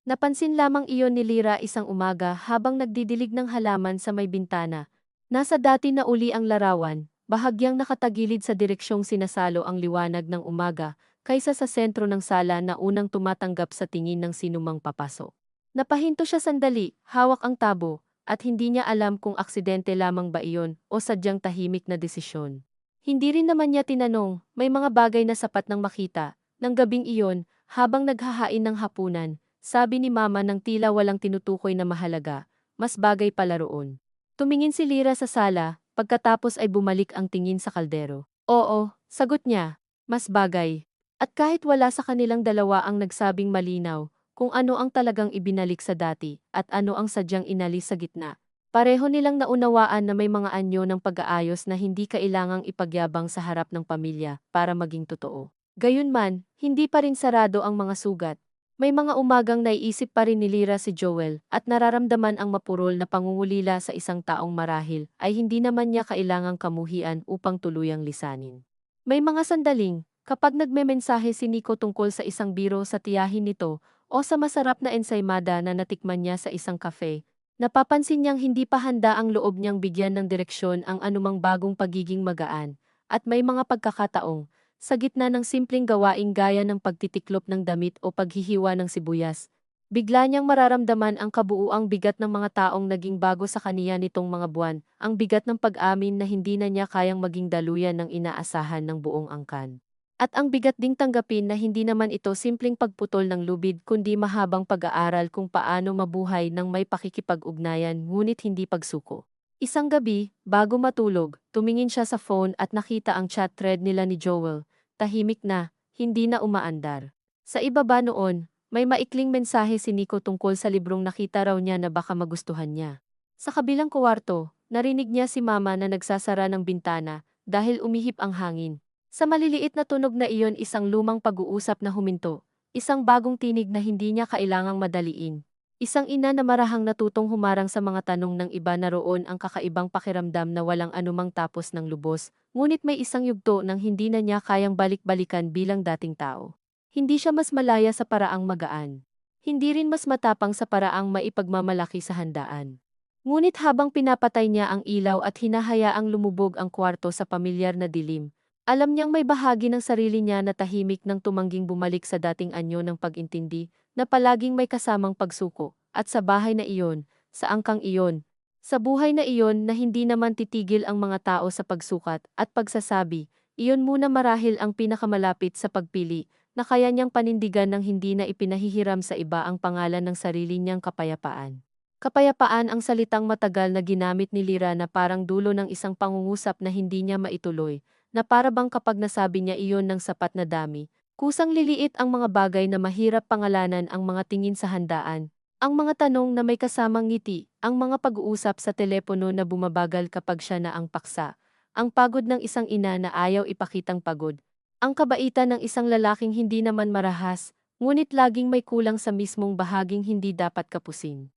Napansin lamang iyon ni Lira isang umaga habang nagdidilig ng halaman sa may bintana. Nasa dati na uli ang larawan, bahagyang nakatagilid sa direksyong sinasalo ang liwanag ng umaga, kaysa sa sentro ng sala na unang tumatanggap sa tingin ng sinumang papasok. Napahinto siya sandali, hawak ang tabo, at hindi niya alam kung aksidente lamang ba iyon o sadyang tahimik na desisyon. Hindi rin naman niya tinanong, may mga bagay na sapat nang makita. Nang gabing iyon, habang naghahain ng hapunan, sabi ni Mama nang tila walang tinutukoy na mahalaga, mas bagay pala roon. Tumingin si Lira sa sala, pagkatapos ay bumalik ang tingin sa kaldero. "Oo," sagot niya, "mas bagay." At kahit wala sa kanilang dalawa ang nagsabing malinaw, kung ano ang talagang ibinalik sa dati, at ano ang sadyang inalis sa gitna, pareho nilang naunawaan na may mga anyo ng pag-aayos na hindi kailangang ipagyabang sa harap ng pamilya para maging totoo. Gayunman, hindi pa rin sarado ang mga sugat. May mga umagang naiisip pa rin ni Lira si Joel at nararamdaman ang mapurol na pangungulila sa isang taong marahil ay hindi naman niya kailangang kamuhian upang tuluyang lisanin. May mga sandaling, kapag nagmemensahe si Nico tungkol sa isang biro sa tiyahin nito o sa masarap na ensaymada na natikman niya sa isang cafe, napapansin niyang hindi pa handa ang loob niyang bigyan ng direksyon ang anumang bagong pagiging magaan, at may mga pagkakataong, sa gitna ng simpleng gawaing gaya ng pagtitiklop ng damit o paghihiwa ng sibuyas, bigla niyang mararamdaman ang kabuuang bigat ng mga taong naging bago sa kaniya nitong mga buwan, ang bigat ng pag-amin na hindi na niya kayang maging daluyan ng inaasahan ng buong angkan. At ang bigat ding tanggapin na hindi naman ito simpleng pagputol ng lubid kundi mahabang pag-aaral kung paano mabuhay ng may pakikipag-ugnayan ngunit hindi pagsuko. Isang gabi, bago matulog, tumingin siya sa phone at nakita ang chat thread nila ni Joel. Tahimik na, hindi na umaandar. Sa ibaba noon, may maikling mensahe si Nico tungkol sa librong nakita raw niya na baka magustuhan niya. Sa kabilang kuwarto, narinig niya si Mama na nagsasara ng bintana dahil umihip ang hangin. Sa maliliit na tunog na iyon, isang lumang pag-uusap na huminto, isang bagong tinig na hindi niya kailangang madaliin. Isang ina na marahang natutong humarang sa mga tanong ng iba, naroon ang kakaibang pakiramdam na walang anumang tapos ng lubos, ngunit may isang yugto nang hindi na niya kayang balik-balikan bilang dating tao. Hindi siya mas malaya sa paraang magaan. Hindi rin mas matapang sa paraang maipagmamalaki sa handaan. Ngunit habang pinapatay niya ang ilaw at hinahayaang lumubog ang kwarto sa pamilyar na dilim, alam niyang may bahagi ng sarili niya na tahimik nang tumangging bumalik sa dating anyo ng pag-intindi, na palaging may kasamang pagsuko, at sa bahay na iyon, sa angkang iyon, sa buhay na iyon na hindi naman titigil ang mga tao sa pagsukat at pagsasabi, iyon muna marahil ang pinakamalapit sa pagpili, na kaya niyang panindigan ng hindi na ipinahihiram sa iba ang pangalan ng sarili niyang kapayapaan. Kapayapaan ang salitang matagal na ginamit ni Lira, na parang dulo ng isang pangungusap na hindi niya maituloy, na para bang kapag nasabi niya iyon ng sapat na dami, kusang liliit ang mga bagay na mahirap pangalanan, ang mga tingin sa handaan, ang mga tanong na may kasamang ngiti, ang mga pag-uusap sa telepono na bumabagal kapag siya na ang paksa, ang pagod ng isang ina na ayaw ipakitang pagod, ang kabaitan ng isang lalaking hindi naman marahas, ngunit laging may kulang sa mismong bahaging hindi dapat kapusin.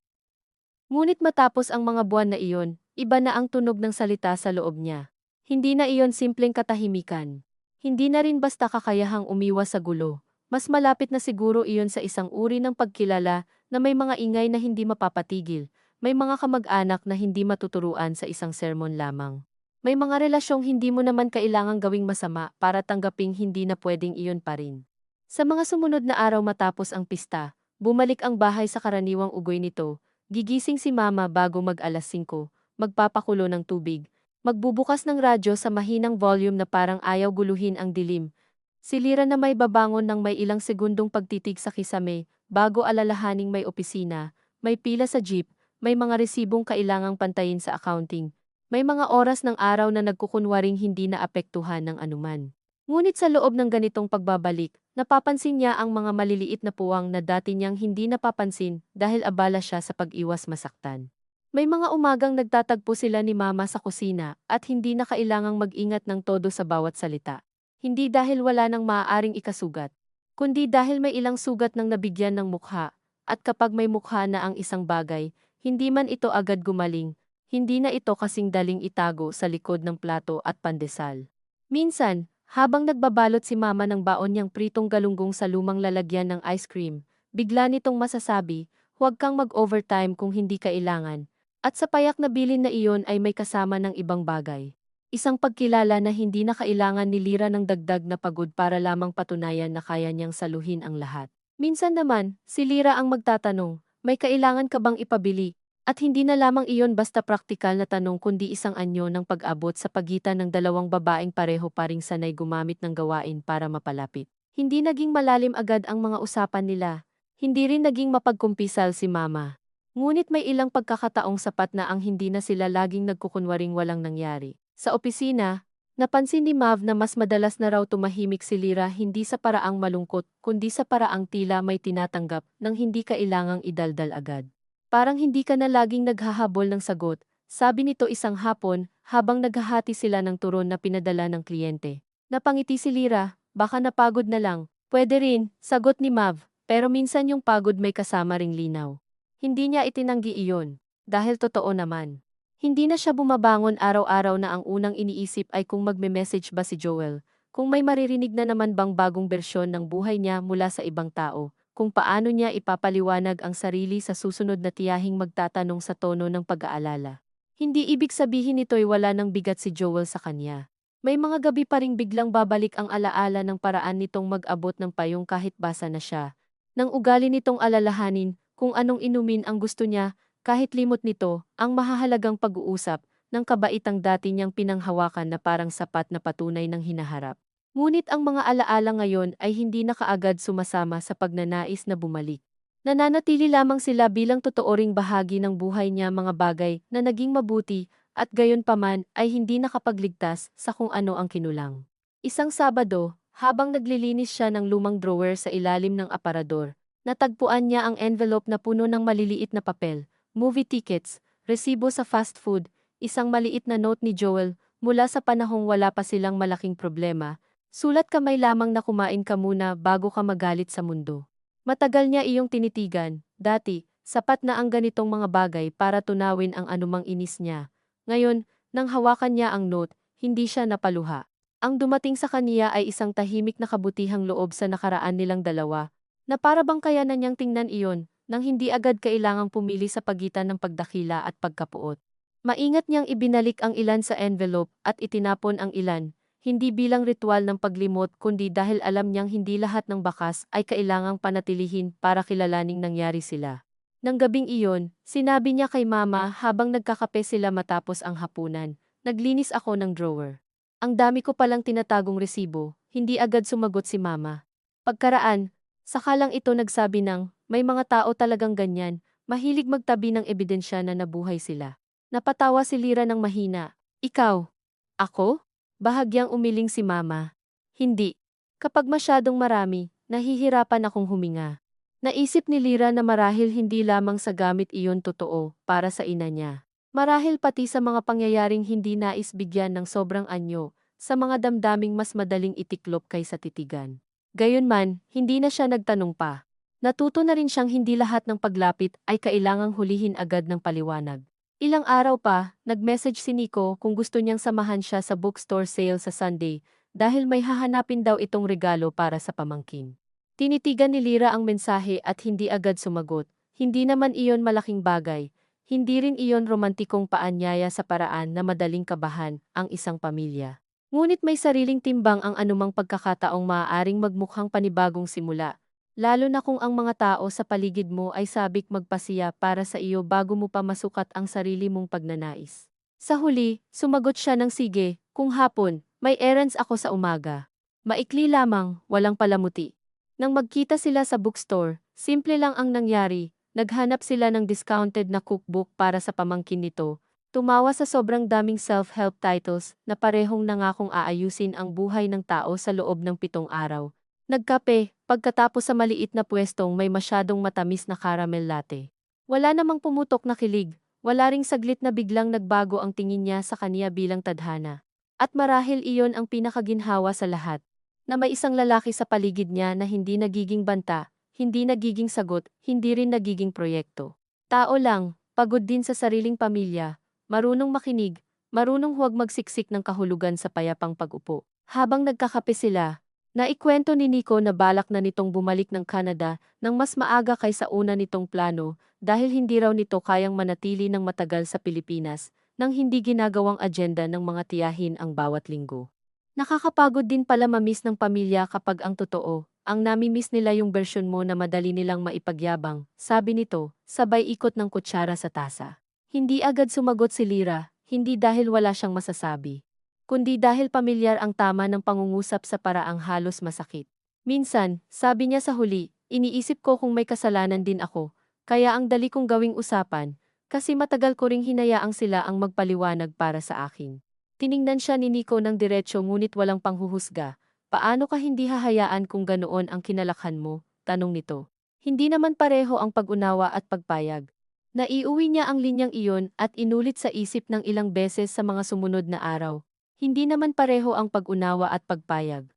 Ngunit matapos ang mga buwan na iyon, iba na ang tunog ng salita sa loob niya. Hindi na iyon simpleng katahimikan. Hindi na rin basta kakayahang umiwas sa gulo. Mas malapit na siguro iyon sa isang uri ng pagkilala na may mga ingay na hindi mapapatigil, may mga kamag-anak na hindi matuturuan sa isang sermon lamang. May mga relasyong hindi mo naman kailangang gawing masama para tanggaping hindi na pwedeng iyon pa rin. Sa mga sumunod na araw matapos ang pista, bumalik ang bahay sa karaniwang ugoy nito. Gigising si Mama bago mag-alas 5, magpapakulo ng tubig, magbubukas ng radyo sa mahinang volume na parang ayaw guluhin ang dilim. Si Lira na may babangon ng may ilang segundong pagtitig sa kisame, bago alalahaning may opisina, may pila sa jeep, may mga resibong kailangang pantayin sa accounting, may mga oras ng araw na nagkukunwaring hindi na apektuhan ng anuman. Ngunit sa loob ng ganitong pagbabalik, napapansin niya ang mga maliliit na puwang na dati niyang hindi napapansin dahil abala siya sa pag-iwas masaktan. May mga umagang nagtatagpo sila ni Mama sa kusina at hindi na kailangang mag-ingat ng todo sa bawat salita. Hindi dahil wala nang maaaring ikasugat, kundi dahil may ilang sugat ng nabigyan ng mukha, at kapag may mukha na ang isang bagay, hindi man ito agad gumaling, hindi na ito kasing daling itago sa likod ng plato at pandesal. Minsan, habang nagbabalot si Mama ng baon niyang pritong galunggong sa lumang lalagyan ng ice cream, bigla nitong masasabi, huwag kang mag-overtime kung hindi kailangan. At sa payak na bilin na iyon ay may kasama ng ibang bagay. Isang pagkilala na hindi na kailangan ni Lira ng dagdag na pagod para lamang patunayan na kaya niyang saluhin ang lahat. Minsan naman, si Lira ang magtatanong, may kailangan ka bang ipabili? At hindi na lamang iyon basta praktikal na tanong, kundi isang anyo ng pag-abot sa pagitan ng dalawang babaeng pareho pa ring sanay gumamit ng gawain para mapalapit. Hindi naging malalim agad ang mga usapan nila. Hindi rin naging mapagkumpisal si Mama. Ngunit may ilang pagkakataong sapat na ang hindi na sila laging nagkukunwaring walang nangyari. Sa opisina, napansin ni Mav na mas madalas na raw tumahimik si Lira, hindi sa paraang malungkot, kundi sa paraang tila may tinatanggap nang hindi kailangang idaldal agad. Parang hindi ka na laging naghahabol ng sagot, sabi nito isang hapon, habang naghahati sila ng turon na pinadala ng kliyente. Napangiti si Lira, baka napagod na lang. Pwede rin, sagot ni Mav, pero minsan yung pagod may kasama ring linaw. Hindi niya itinanggi iyon, dahil totoo naman. Hindi na siya bumabangon araw-araw na ang unang iniisip ay kung magme-message ba si Joel, kung may maririnig na naman bang bagong bersyon ng buhay niya mula sa ibang tao, kung paano niya ipapaliwanag ang sarili sa susunod na tiyahing magtatanong sa tono ng pag-aalala. Hindi ibig sabihin nito'y wala ng bigat si Joel sa kanya. May mga gabi pa ring biglang babalik ang alaala ng paraan nitong mag-abot ng payong kahit basa na siya. Nang ugali nitong alalahanin kung anong inumin ang gusto niya, kahit limot nito, ang mahahalagang pag-uusap ng kabaitang dati niyang pinanghawakan na parang sapat na patunay ng hinaharap. Ngunit ang mga alaala ngayon ay hindi na kaagad sumasama sa pagnanais na bumalik. Nananatili lamang sila bilang totoo ring bahagi ng buhay niya, mga bagay na naging mabuti at gayon paman ay hindi nakapagligtas sa kung ano ang kinulang. Isang Sabado, habang naglilinis siya ng lumang drawer sa ilalim ng aparador, natagpuan niya ang envelope na puno ng maliliit na papel, movie tickets, resibo sa fast food, isang maliit na note ni Joel mula sa panahong wala pa silang malaking problema. Sulat kamay lamang na kumain ka muna bago ka magalit sa mundo. Matagal niya iyong tinitigan, dati, Sapat na ang ganitong mga bagay para tunawin ang anumang inis niya. Ngayon, nang hawakan niya ang note, hindi siya napaluha. Ang dumating sa kaniya ay isang tahimik na kabutihang loob sa nakaraan nilang dalawa, na para bang kaya na niyang tingnan iyon, nang hindi agad kailangang pumili sa pagitan ng pagdakila at pagkapuot. Maingat niyang ibinalik ang ilan sa envelope at itinapon ang ilan, hindi bilang ritual ng paglimot kundi dahil alam niyang hindi lahat ng bakas ay kailangang panatilihin para kilalaning nangyari sila. Nang gabing iyon, sinabi niya kay Mama habang nagkakape sila matapos ang hapunan, "Naglinis ako ng drawer. Ang dami ko palang tinatagong resibo." Hindi agad sumagot si Mama. Pagkaraan, saka lang ito nagsabi ng, "May mga tao talagang ganyan, mahilig magtabi ng ebidensya na nabuhay sila." Napatawa si Lira ng mahina. "Ikaw? Ako?" Bahagyang umiling si Mama. "Hindi. Kapag masyadong marami, nahihirapan akong huminga." Naisip ni Lira na marahil hindi lamang sa gamit iyon totoo para sa ina niya. Marahil pati sa mga pangyayaring hindi nais bigyan ng sobrang anyo, sa mga damdaming mas madaling itiklop kaysa titigan. Gayunman, hindi na siya nagtanong pa. Natuto na rin siyang hindi lahat ng paglapit ay kailangang hulihin agad ng paliwanag. Ilang araw pa, nag-message si Nico kung gusto niyang samahan siya sa bookstore sale sa Sunday dahil may hahanapin daw itong regalo para sa pamangkin. Tinitigan ni Lira ang mensahe at hindi agad sumagot. Hindi naman iyon malaking bagay. Hindi rin iyon romantikong paanyaya sa paraan na madaling kabahan ang isang pamilya. Ngunit may sariling timbang ang anumang pagkakataong maaaring magmukhang panibagong simula. Lalo na kung ang mga tao sa paligid mo ay sabik magpasiya para sa iyo bago mo pa masukat ang sarili mong pagnanais. Sa huli, sumagot siya ng sige, "Kung hapon, may errands ako sa umaga." Maikli lamang, walang palamuti. Nang magkita sila sa bookstore, simple lang ang nangyari, naghanap sila ng discounted na cookbook para sa pamangkin nito. Tumawa sa sobrang daming self-help titles na parehong nangakong aayusin ang buhay ng tao sa loob ng 7 araw. Nagkape, pagkatapos sa maliit na pwestong may masyadong matamis na caramel latte. Wala namang pumutok na kilig, wala ring saglit na biglang nagbago ang tingin niya sa kaniya bilang tadhana. At marahil iyon ang pinakaginhawa sa lahat, na may isang lalaki sa paligid niya na hindi nagiging banta, hindi nagiging sagot, hindi rin nagiging proyekto. Tao lang, pagod din sa sariling pamilya, marunong makinig, marunong huwag magsiksik ng kahulugan sa payapang pag-upo. Habang nagkakape sila, naikwento ni Nico na balak na nitong bumalik ng Canada nang mas maaga kaysa una nitong plano dahil hindi raw nito kayang manatili ng matagal sa Pilipinas nang hindi ginagawang agenda ng mga tiyahin ang bawat linggo. Nakakapagod din pala mamiss ng pamilya kapag ang totoo, ang nami-miss nila yung bersyon mo na madali nilang maipagyabang, sabi nito, sabay ikot ng kutsara sa tasa. Hindi agad sumagot si Lira, hindi dahil wala siyang masasabi, kundi dahil pamilyar ang tama ng pangungusap sa paraang halos masakit. Minsan, sabi niya sa huli, iniisip ko kung may kasalanan din ako, kaya ang dali kong gawing usapan, kasi matagal ko ring hinayaang sila ang magpaliwanag para sa akin. Tiningnan siya ni Nico ng diretsyo ngunit walang panghuhusga. Paano ka hindi hahayaan kung ganoon ang kinalakhan mo? Tanong nito. Hindi naman pareho ang pag-unawa at pagpayag. Naiuwi niya ang linyang iyon at inulit sa isip ng ilang beses sa mga sumunod na araw. Hindi naman pareho ang pag-unawa at pagpayag.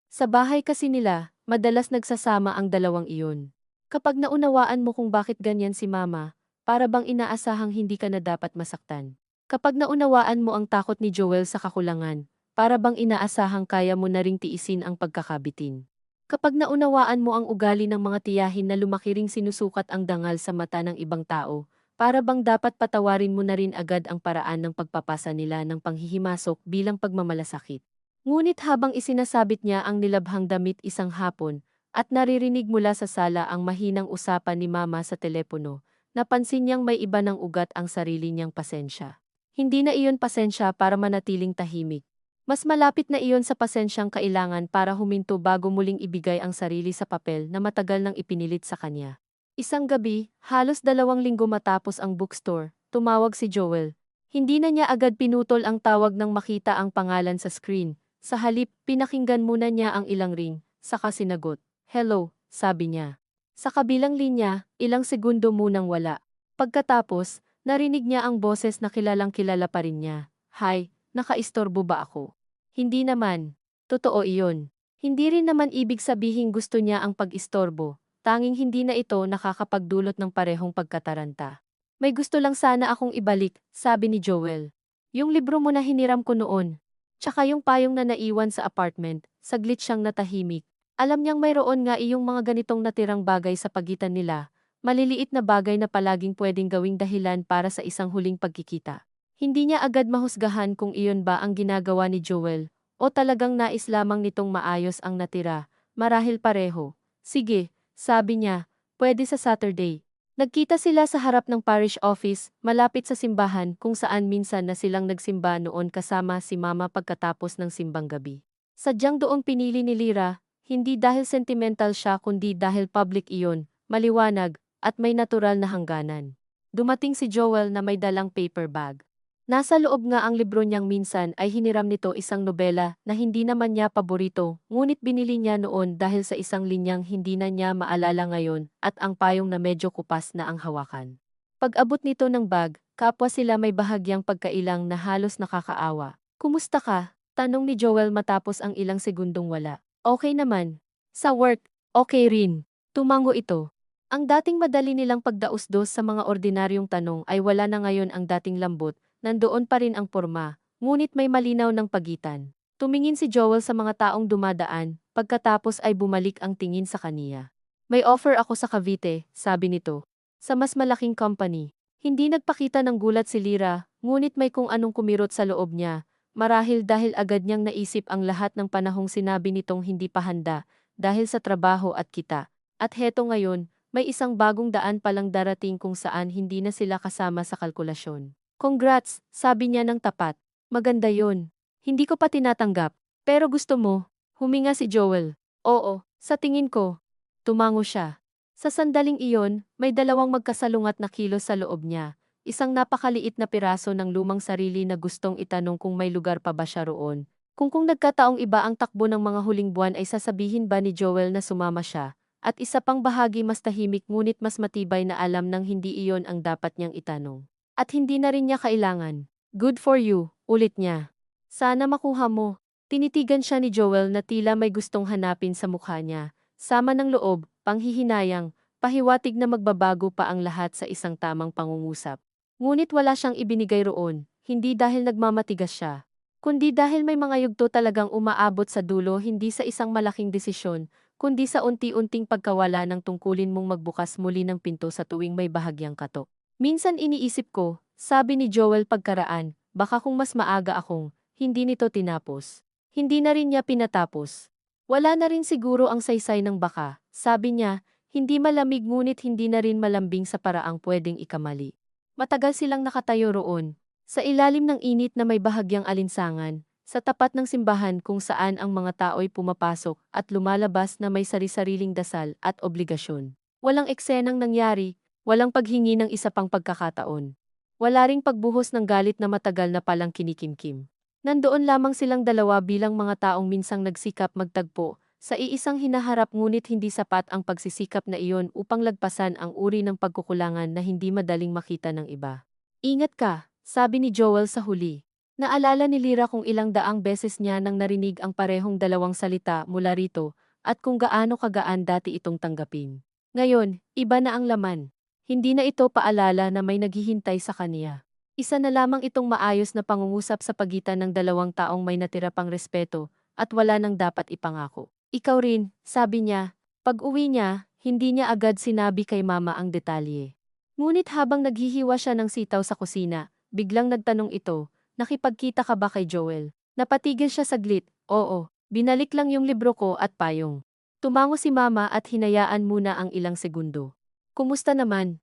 Sa bahay kasi nila, madalas nagsasama ang dalawang iyon. Kapag naunawaan mo kung bakit ganyan si Mama, para bang inaasahang hindi ka na dapat masaktan. Kapag naunawaan mo ang takot ni Joel sa kakulangan, para bang inaasahang kaya mo na ring tiisin ang pagkakabitin. Kapag naunawaan mo ang ugali ng mga tiyahin na lumaki ring sinusukat ang dangal sa mata ng ibang tao, para bang dapat patawarin mo na rin agad ang paraan ng pagpapasa nila ng panghihimasok bilang pagmamalasakit. Ngunit habang isinasabit niya ang nilabhang damit isang hapon, at naririnig mula sa sala ang mahinang usapan ni Mama sa telepono, napansin niyang may iba ng ugat ang sarili niyang pasensya. Hindi na iyon pasensya para manatiling tahimik. Mas malapit na iyon sa pasensyang kailangan para huminto bago muling ibigay ang sarili sa papel na matagal nang ipinilit sa kanya. Isang gabi, halos 2 linggo matapos ang bookstore, tumawag si Joel. Hindi na niya agad pinutol ang tawag nang makita ang pangalan sa screen. Sa halip, pinakinggan muna niya ang ilang ring, saka sinagot. "Hello," sabi niya. Sa kabilang linya, ilang segundo munang wala. Pagkatapos, narinig niya ang boses na kilalang kilala pa rin niya. "Hi, nakaistorbo ba ako?" Hindi naman. Totoo iyon. Hindi rin naman ibig sabihin gusto niya ang pag-istorbo. tanging hindi na ito nakakapagdulot ng parehong pagkataranta. May gusto lang sana akong ibalik, sabi ni Joel. Yung libro mo na hiniram ko noon. Tsaka yung payong na naiwan sa apartment, saglit siyang natahimik. Alam niyang mayroon nga iyong mga ganitong natirang bagay sa pagitan nila, maliliit na bagay na palaging pwedeng gawing dahilan para sa isang huling pagkikita. Hindi niya agad mahusgahan kung iyon ba ang ginagawa ni Joel, o talagang nais lamang nitong maayos ang natira, marahil pareho. Sige, sabi niya, pwede sa Saturday. Nagkita sila sa harap ng parish office, malapit sa simbahan kung saan minsan na silang nagsimba noon kasama si Mama pagkatapos ng simbang gabi. Sadyang doong pinili ni Lyra, hindi dahil sentimental siya kundi dahil public iyon, maliwanag, at may natural na hangganan. Dumating si Joel na may dalang paper bag. Nasa loob nga ang libro niyang minsan ay hiniram nito isang nobela na hindi naman niya paborito, ngunit binili niya noon dahil sa isang linyang hindi na niya maalala ngayon at ang payong na medyo kupas na ang hawakan. Pag-abot nito ng bag, kapwa sila may bahagyang pagkailang na halos nakakaawa. Kumusta ka? Tanong ni Joel matapos ang ilang segundong wala. Okay naman. Sa work, okay rin. Tumango ito. Ang dating madali nilang pagdaos-dos sa mga ordinaryong tanong ay wala na ngayon ang dating lambot. Nandoon pa rin ang porma, ngunit may malinaw ng pagitan. Tumingin si Joel sa mga taong dumadaan, pagkatapos ay bumalik ang tingin sa kaniya. May offer ako sa Cavite, sabi nito. Sa mas malaking company. Hindi nagpakita ng gulat si Lyra, ngunit may kung anong kumirot sa loob niya. Marahil dahil agad niyang naisip ang lahat ng panahong sinabi nitong hindi pa handa, dahil sa trabaho at kita. At heto ngayon, may isang bagong daan palang darating kung saan hindi na sila kasama sa kalkulasyon. Congrats, sabi niya ng tapat. Maganda yon. Hindi ko pa tinatanggap. Pero gusto mo? Huminga si Joel. Oo, sa tingin ko. Tumango siya. Sa sandaling iyon, may dalawang magkasalungat na kilos sa loob niya. Isang napakaliit na piraso ng lumang sarili na gustong itanong kung may lugar pa ba siya roon. Kung nagkataong iba ang takbo ng mga huling buwan ay sasabihin ba ni Joel na sumama siya. At isa pang bahagi mas tahimik ngunit mas matibay na alam nang hindi iyon ang dapat niyang itanong. At hindi na rin niya kailangan. Good for you, ulit niya. Sana makuha mo. Tinitigan siya ni Joel na tila may gustong hanapin sa mukha niya. Sama ng loob, panghihinayang, pahiwatig na magbabago pa ang lahat sa isang tamang pangungusap. Ngunit wala siyang ibinigay roon, hindi dahil nagmamatigas siya. Kundi dahil may mga yugto talagang umaabot sa dulo hindi sa isang malaking desisyon, kundi sa unti-unting pagkawala ng tungkulin mong magbukas muli ng pinto sa tuwing may bahagyang katok. Minsan iniisip ko, sabi ni Joel pagkaraan, baka kung mas maaga akong, hindi nito tinapos. Hindi na rin niya pinatapos. Wala na rin siguro ang saysay ng baka, sabi niya, hindi malamig ngunit hindi na rin malambing sa paraang pwedeng ikamali. Matagal silang nakatayo roon, sa ilalim ng init na may bahagyang alinsangan, sa tapat ng simbahan kung saan ang mga tao'y pumapasok at lumalabas na may sari-sariling dasal at obligasyon. Walang eksenang nangyari, walang paghingi ng isa pang pagkakataon. Wala ring pagbuhos ng galit na matagal na palang kinikimkim. Nandoon lamang silang dalawa bilang mga taong minsang nagsikap magtagpo, sa iisang hinaharap ngunit hindi sapat ang pagsisikap na iyon upang lagpasan ang uri ng pagkukulangan na hindi madaling makita ng iba. Ingat ka, sabi ni Joel sa huli. Naalala ni Lyra kung ilang daang beses niya nang narinig ang parehong dalawang salita mula rito, at kung gaano kagaan dati itong tanggapin. Ngayon, iba na ang laman. Hindi na ito paalala na may naghihintay sa kaniya. Isa na lamang itong maayos na pangungusap sa pagitan ng dalawang taong may natira pang respeto at wala nang dapat ipangako. Ikaw rin, sabi niya. Pag-uwi niya, hindi niya agad sinabi kay Mama ang detalye. Ngunit habang naghihiwa siya ng sitaw sa kusina, biglang nagtanong ito, nakipagkita ka ba kay Joel? Napatigil siya saglit, oo, binalik lang yung libro ko at payong. Tumango si Mama at hinayaan muna ang ilang segundo. Kumusta naman?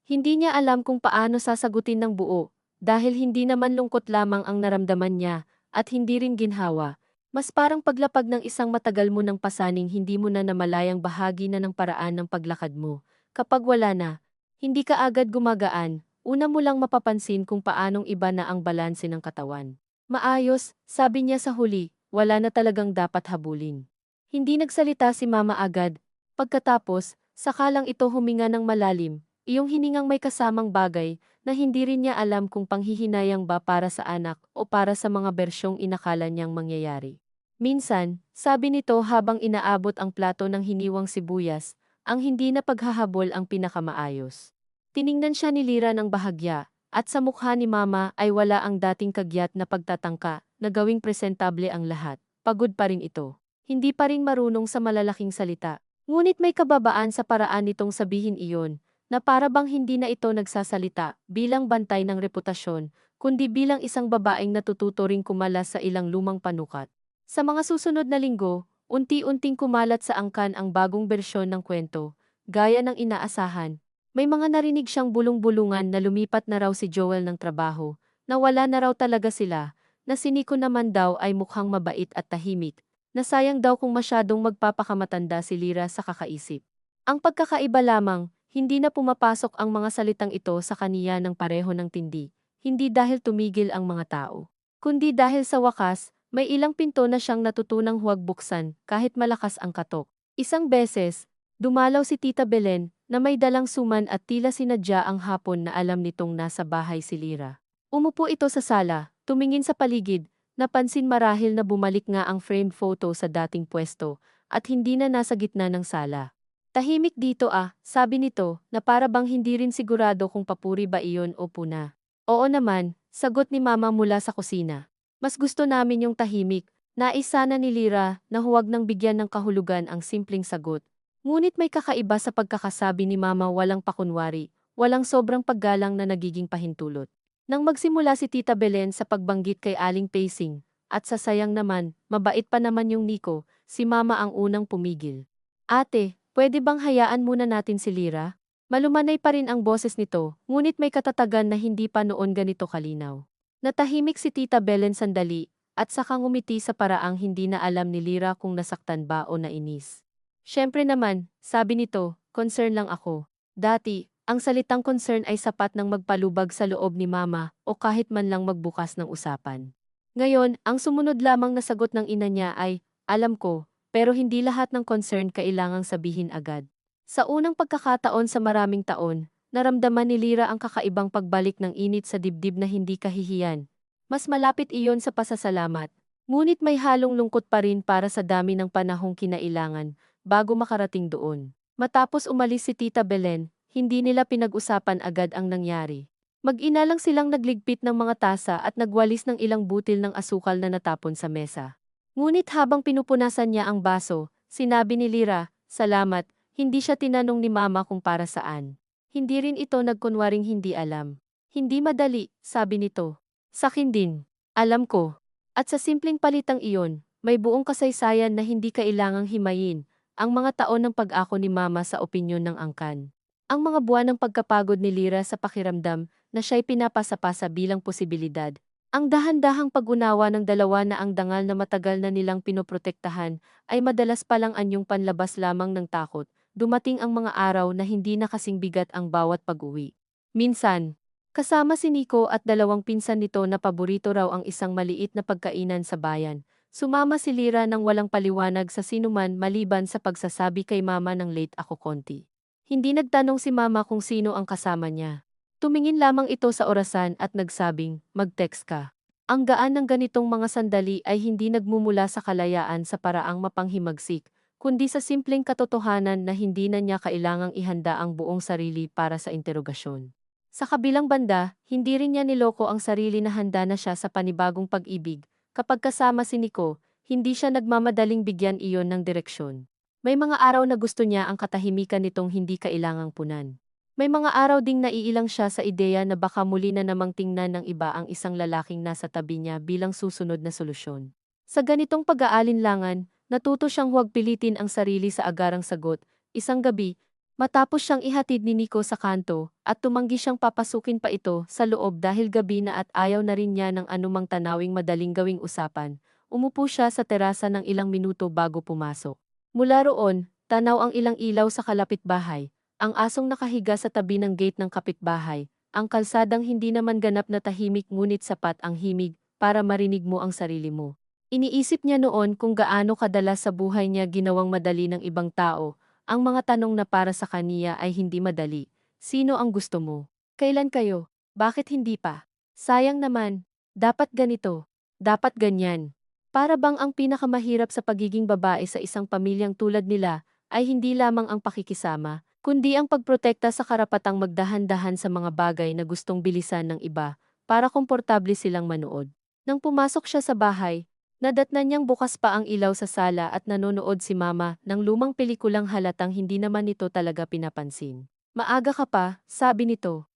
Hindi niya alam kung paano sasagutin ng buo, dahil hindi naman lungkot lamang ang naramdaman niya, at hindi rin ginhawa. Mas parang paglapag ng isang matagal mo ng pasaning hindi mo na namalayang bahagi na ng paraan ng paglakad mo. Kapag wala na, hindi ka agad gumagaan, una mo lang mapapansin kung paanong iba na ang balanse ng katawan. Maayos, sabi niya sa huli, wala na talagang dapat habulin. Hindi nagsalita si Mama agad. Pagkatapos, sakalang ito huminga ng malalim, iyong hiningang may kasamang bagay na hindi rin niya alam kung panghihinayang ba para sa anak o para sa mga bersyong inakala niyang mangyayari. Minsan, sabi nito habang inaabot ang plato ng hiniwang sibuyas, ang hindi na paghahabol ang pinakamaayos. Tiningnan siya ni Lira ng bahagya, at sa mukha ni Mama ay wala ang dating kagyat na pagtatangka na gawing presentable ang lahat. Pagod pa rin ito. Hindi pa rin marunong sa malalaking salita. Ngunit may kababaan sa paraan nitong sabihin iyon, na para bang hindi na ito nagsasalita bilang bantay ng reputasyon, kundi bilang isang babaeng natututo ring kumalas sa ilang lumang panukat. Sa mga susunod na linggo, unti-unting kumalat sa angkan ang bagong bersyon ng kwento, gaya ng inaasahan. May mga narinig siyang bulong-bulungan na lumipat na raw si Joel ng trabaho, na wala na raw talaga sila, na si Nico naman daw ay mukhang mabait at tahimik, na sayang daw kung masyadong magpapakamatanda si Lira sa kakaisip. Ang pagkakaiba lamang, hindi na pumapasok ang mga salitang ito sa kaniya ng pareho ng tindi, hindi dahil tumigil ang mga tao, kundi dahil sa wakas, may ilang pinto na siyang natutunang huwag buksan kahit malakas ang katok. Isang beses, dumalaw si Tita Belen na may dalang suman at tila sinadya ang hapon na alam nitong nasa bahay si Lira. Umupo ito sa sala, tumingin sa paligid, napansin marahil na bumalik nga ang framed photo sa dating pwesto at hindi na nasa gitna ng sala. Tahimik dito sabi nito na para bang hindi rin sigurado kung papuri ba iyon o puna. Oo naman, sagot ni Mama mula sa kusina. Mas gusto namin yung tahimik. Nais sana ni Lira na huwag nang bigyan ng kahulugan ang simpleng sagot. Ngunit may kakaiba sa pagkakasabi ni Mama, walang pakunwari, walang sobrang paggalang na nagiging pahintulot. Nang magsimula si Tita Belen sa pagbanggit kay Aling Pacing, at sa sayang naman, mabait pa naman yung Nico, si Mama ang unang pumigil. Ate, pwede bang hayaan muna natin si Lira? Malumanay pa rin ang boses nito, ngunit may katatagan na hindi pa noon ganito kalinaw. Natahimik si Tita Belen sandali, at saka ngumiti sa paraang hindi na alam ni Lira kung nasaktan ba o nainis. Siyempre naman, sabi nito, concern lang ako. Dati, ang salitang concern ay sapat ng magpalubag sa loob ni Mama o kahit man lang magbukas ng usapan. Ngayon, ang sumunod lamang na sagot ng ina niya ay, alam ko, pero hindi lahat ng concern kailangang sabihin agad. Sa unang pagkakataon sa maraming taon, naramdaman ni Lira ang kakaibang pagbalik ng init sa dibdib na hindi kahihiyan. Mas malapit iyon sa pasasalamat. Ngunit may halong lungkot pa rin para sa dami ng panahong kinailangan bago makarating doon. Matapos umalis si Tita Belen, hindi nila pinag-usapan agad ang nangyari. Mag-ina lang silang nagligpit ng mga tasa at nagwalis ng ilang butil ng asukal na natapon sa mesa. Ngunit habang pinupunasan niya ang baso, sinabi ni Lira, salamat, hindi siya tinanong ni Mama kung para saan. Hindi rin ito nagkunwaring hindi alam. Hindi madali, sabi nito. Sakin din. Alam ko. At sa simpleng palitang iyon, may buong kasaysayan na hindi kailangang himayin, ang mga taon ng pag-ako ni Mama sa opinyon ng angkan. Ang mga buwan ng pagkapagod ni Lira sa pakiramdam na siya'y pinapasa-pasa bilang posibilidad. Ang dahan-dahang pag-unawa ng dalawa na ang dangal na matagal na nilang pinoprotektahan ay madalas palang anyong panlabas lamang ng takot. Dumating ang mga araw na hindi na kasing bigat ang bawat pag-uwi. Minsan, kasama si Nico at dalawang pinsan nito na paborito raw ang isang maliit na pagkainan sa bayan. Sumama si Lira nang walang paliwanag sa sinuman maliban sa pagsasabi kay Mama ng late ako konti. Hindi nagtanong si Mama kung sino ang kasama niya. Tumingin lamang ito sa orasan at nagsabing, mag-text ka. Ang gaan ng ganitong mga sandali ay hindi nagmumula sa kalayaan sa paraang mapanghimagsik, kundi sa simpleng katotohanan na hindi na niya kailangang ihanda ang buong sarili para sa interogasyon. Sa kabilang banda, hindi rin niya niloko ang sarili na handa na siya sa panibagong pag-ibig. Kapag kasama si Nico, hindi siya nagmamadaling bigyan iyon ng direksyon. May mga araw na gusto niya ang katahimikan nitong hindi kailangang punan. May mga araw ding naiilang siya sa ideya na baka muli na namang tingnan ng iba ang isang lalaking nasa tabi niya bilang susunod na solusyon. Sa ganitong pag-aalinlangan, natuto siyang huwag pilitin ang sarili sa agarang sagot. Isang gabi, matapos siyang ihatid ni Nico sa kanto, at tumanggi siyang papasukin pa ito sa loob dahil gabi na at ayaw na rin niya ng anumang tanawing madaling gawing usapan, umupo siya sa terasa ng ilang minuto bago pumasok. Mula roon, tanaw ang ilang ilaw sa kalapitbahay, ang asong nakahiga sa tabi ng gate ng kapitbahay, ang kalsadang hindi naman ganap na tahimik ngunit sapat ang himig para marinig mo ang sarili mo. Iniisip niya noon kung gaano kadalas sa buhay niya ginawang madali ng ibang tao. Ang mga tanong na para sa kaniya ay hindi madali. Sino ang gusto mo? Kailan kayo? Bakit hindi pa? Sayang naman. Dapat ganito. Dapat ganyan. Para bang ang pinakamahirap sa pagiging babae sa isang pamilyang tulad nila ay hindi lamang ang pakikisama, kundi ang pagprotekta sa karapatang magdahan-dahan sa mga bagay na gustong bilisan ng iba para komportable silang manood. Nang pumasok siya sa bahay, nadatnan niyang bukas pa ang ilaw sa sala at nanonood si Mama ng lumang pelikulang halatang hindi naman ito talaga pinapansin. Maaga ka pa, sabi nito.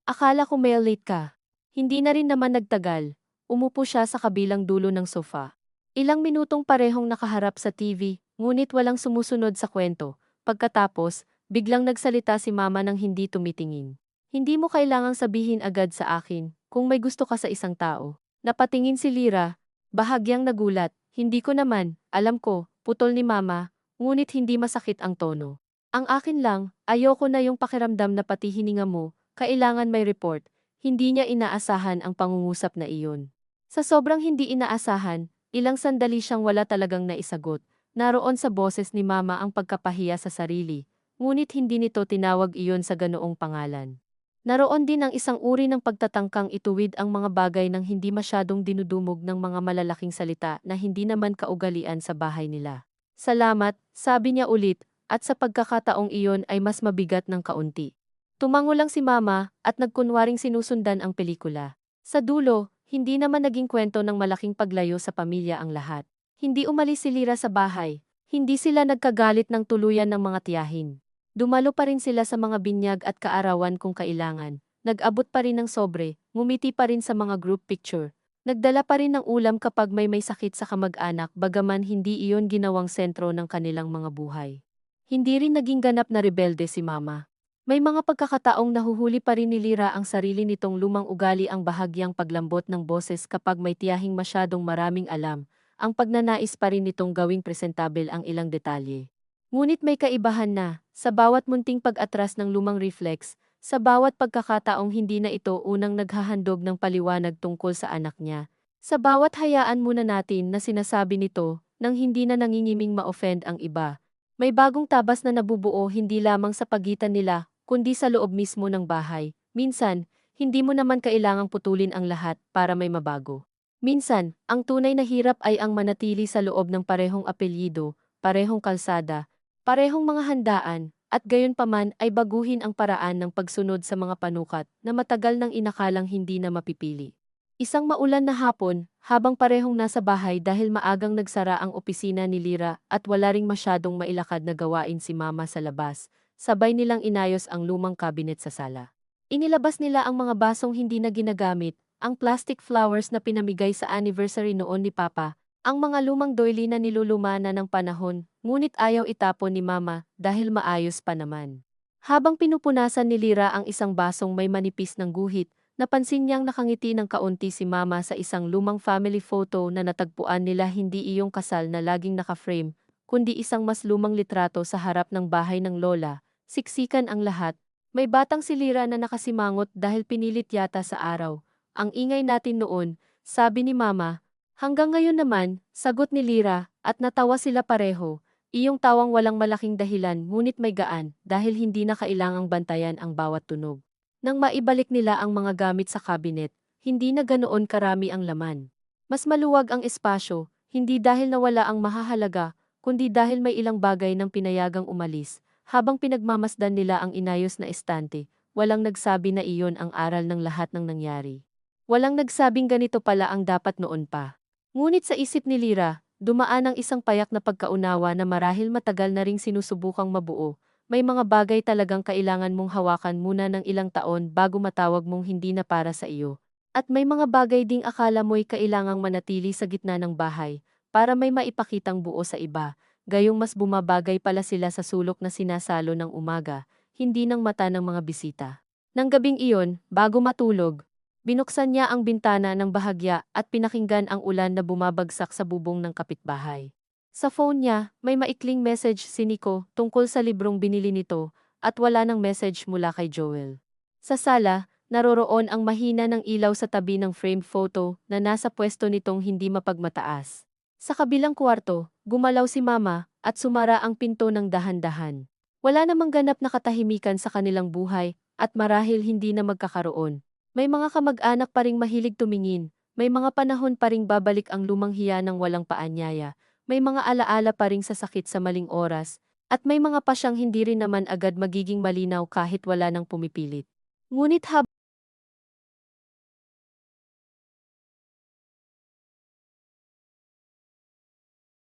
Akala ko may late ka. Hindi na rin naman nagtagal. Umupo siya sa kabilang dulo ng sofa. Ilang minutong parehong nakaharap sa TV, ngunit walang sumusunod sa kwento. Pagkatapos, biglang nagsalita si Mama nang hindi tumitingin. Hindi mo kailangang sabihin agad sa akin kung may gusto ka sa isang tao. Napatingin si Lyra, bahagyang nagulat. Hindi ko naman, alam ko, putol ni Mama, ngunit hindi masakit ang tono. Ang akin lang, ayoko na yung pakiramdam na pati hininga mo, kailangan may report. Hindi niya inaasahan ang pangungusap na iyon. Sa sobrang hindi inaasahan, ilang sandali siyang wala talagang naisagot. Naroon sa boses ni Mama ang pagkapahiya sa sarili, ngunit hindi nito tinawag iyon sa ganoong pangalan. Naroon din ang isang uri ng pagtatangkang ituwid ang mga bagay ng hindi masyadong dinudumog ng mga malalaking salita na hindi naman kaugalian sa bahay nila. Salamat, sabi niya ulit, at sa pagkakataong iyon ay mas mabigat ng kaunti. Tumango lang si Mama at nagkunwaring sinusundan ang pelikula. Sa dulo, hindi naman naging kwento ng malaking paglayo sa pamilya ang lahat. Hindi umalis si Lyra sa bahay. Hindi sila nagkagalit ng tuluyan ng mga tiyahin. Dumalo pa rin sila sa mga binyag at kaarawan kung kailangan. Nag-abot pa rin ng sobre, ngumiti pa rin sa mga group picture. Nagdala pa rin ng ulam kapag may sakit sa kamag-anak bagaman hindi iyon ginawang sentro ng kanilang mga buhay. Hindi rin naging ganap na rebelde si Mama. May mga pagkakataong nahuhuli pa rin ni Lyra ang sarili nitong lumang ugali ang bahagyang paglambot ng boses kapag may tiyahing masyadong maraming alam, ang pagnanais pa rin nitong gawing presentable ang ilang detalye. Ngunit may kaibahan na, sa bawat munting pag-atras ng lumang reflex, sa bawat pagkakataong hindi na ito unang naghahandog ng paliwanag tungkol sa anak niya, sa bawat hayaan muna natin na sinasabi nito nang hindi na nangingiming ma-offend ang iba, may bagong tabas na nabubuo hindi lamang sa pagitan nila, kundi sa loob mismo ng bahay. Minsan, hindi mo naman kailangang putulin ang lahat para may mabago. Minsan, ang tunay na hirap ay ang manatili sa loob ng parehong apelyido, parehong kalsada, parehong mga handaan, at gayon paman ay baguhin ang paraan ng pagsunod sa mga panukat na matagal nang inakalang hindi na mapipili. Isang maulan na hapon, habang parehong nasa bahay dahil maagang nagsara ang opisina ni Lyra at wala ring masyadong mailakad na gawain si Mama sa labas, sabay nilang inayos ang lumang cabinet sa sala. Inilabas nila ang mga basong hindi na ginagamit, ang plastic flowers na pinamigay sa anniversary noon ni Papa, ang mga lumang doily na niluluma na ng panahon, ngunit ayaw itapon ni Mama dahil maayos pa naman. Habang pinupunasan ni Lyra ang isang basong may manipis ng guhit, napansin niyang nakangiti ng kaunti si Mama sa isang lumang family photo na natagpuan nila hindi iyong kasal na laging naka-frame, kundi isang mas lumang litrato sa harap ng bahay ng lola. Siksikan ang lahat. May batang si Lyra na nakasimangot dahil pinilit yata sa araw. Ang ingay natin noon, sabi ni Mama. Hanggang ngayon naman, sagot ni Lyra, at natawa sila pareho. Iyong tawang walang malaking dahilan ngunit may gaan dahil hindi na kailangang bantayan ang bawat tunog. Nang maibalik nila ang mga gamit sa cabinet, hindi na ganoon karami ang laman. Mas maluwag ang espasyo, hindi dahil nawala ang mahahalaga, kundi dahil may ilang bagay nang pinayagang umalis. Habang pinagmamasdan nila ang inayos na estante, walang nagsabi na iyon ang aral ng lahat ng nangyari. Walang nagsabing ganito pala ang dapat noon pa. Ngunit sa isip ni Lyra, dumaan ang isang payak na pagkaunawa na marahil matagal na ring sinusubukang mabuo. May mga bagay talagang kailangan mong hawakan muna ng ilang taon bago matawag mong hindi na para sa iyo. At may mga bagay ding akala mo'y kailangang manatili sa gitna ng bahay para may maipakitang buo sa iba. Gayong mas bumabagay pala sila sa sulok na sinasalo ng umaga, hindi ng mata ng mga bisita. Nang gabing iyon, bago matulog, binuksan niya ang bintana ng bahagya at pinakinggan ang ulan na bumabagsak sa bubong ng kapitbahay. Sa phone niya, may maikling message si Nico tungkol sa librong binili nito at wala ng message mula kay Joel. Sa sala, naroroon ang mahina ng ilaw sa tabi ng frame photo na nasa pwesto nitong hindi mapagmataas. Sa kabilang kwarto, gumalaw si Mama at sumara ang pinto ng dahan-dahan. Wala namang ganap na katahimikan sa kanilang buhay at marahil hindi na magkakaroon. May mga kamag-anak pa ring mahilig tumingin, may mga panahon pa ring babalik ang lumang hiya ng walang paanyaya, may mga alaala pa ring sasakit sa maling oras, At may mga pasyang hindi rin naman agad magiging malinaw kahit wala nang pumipilit. Ngunit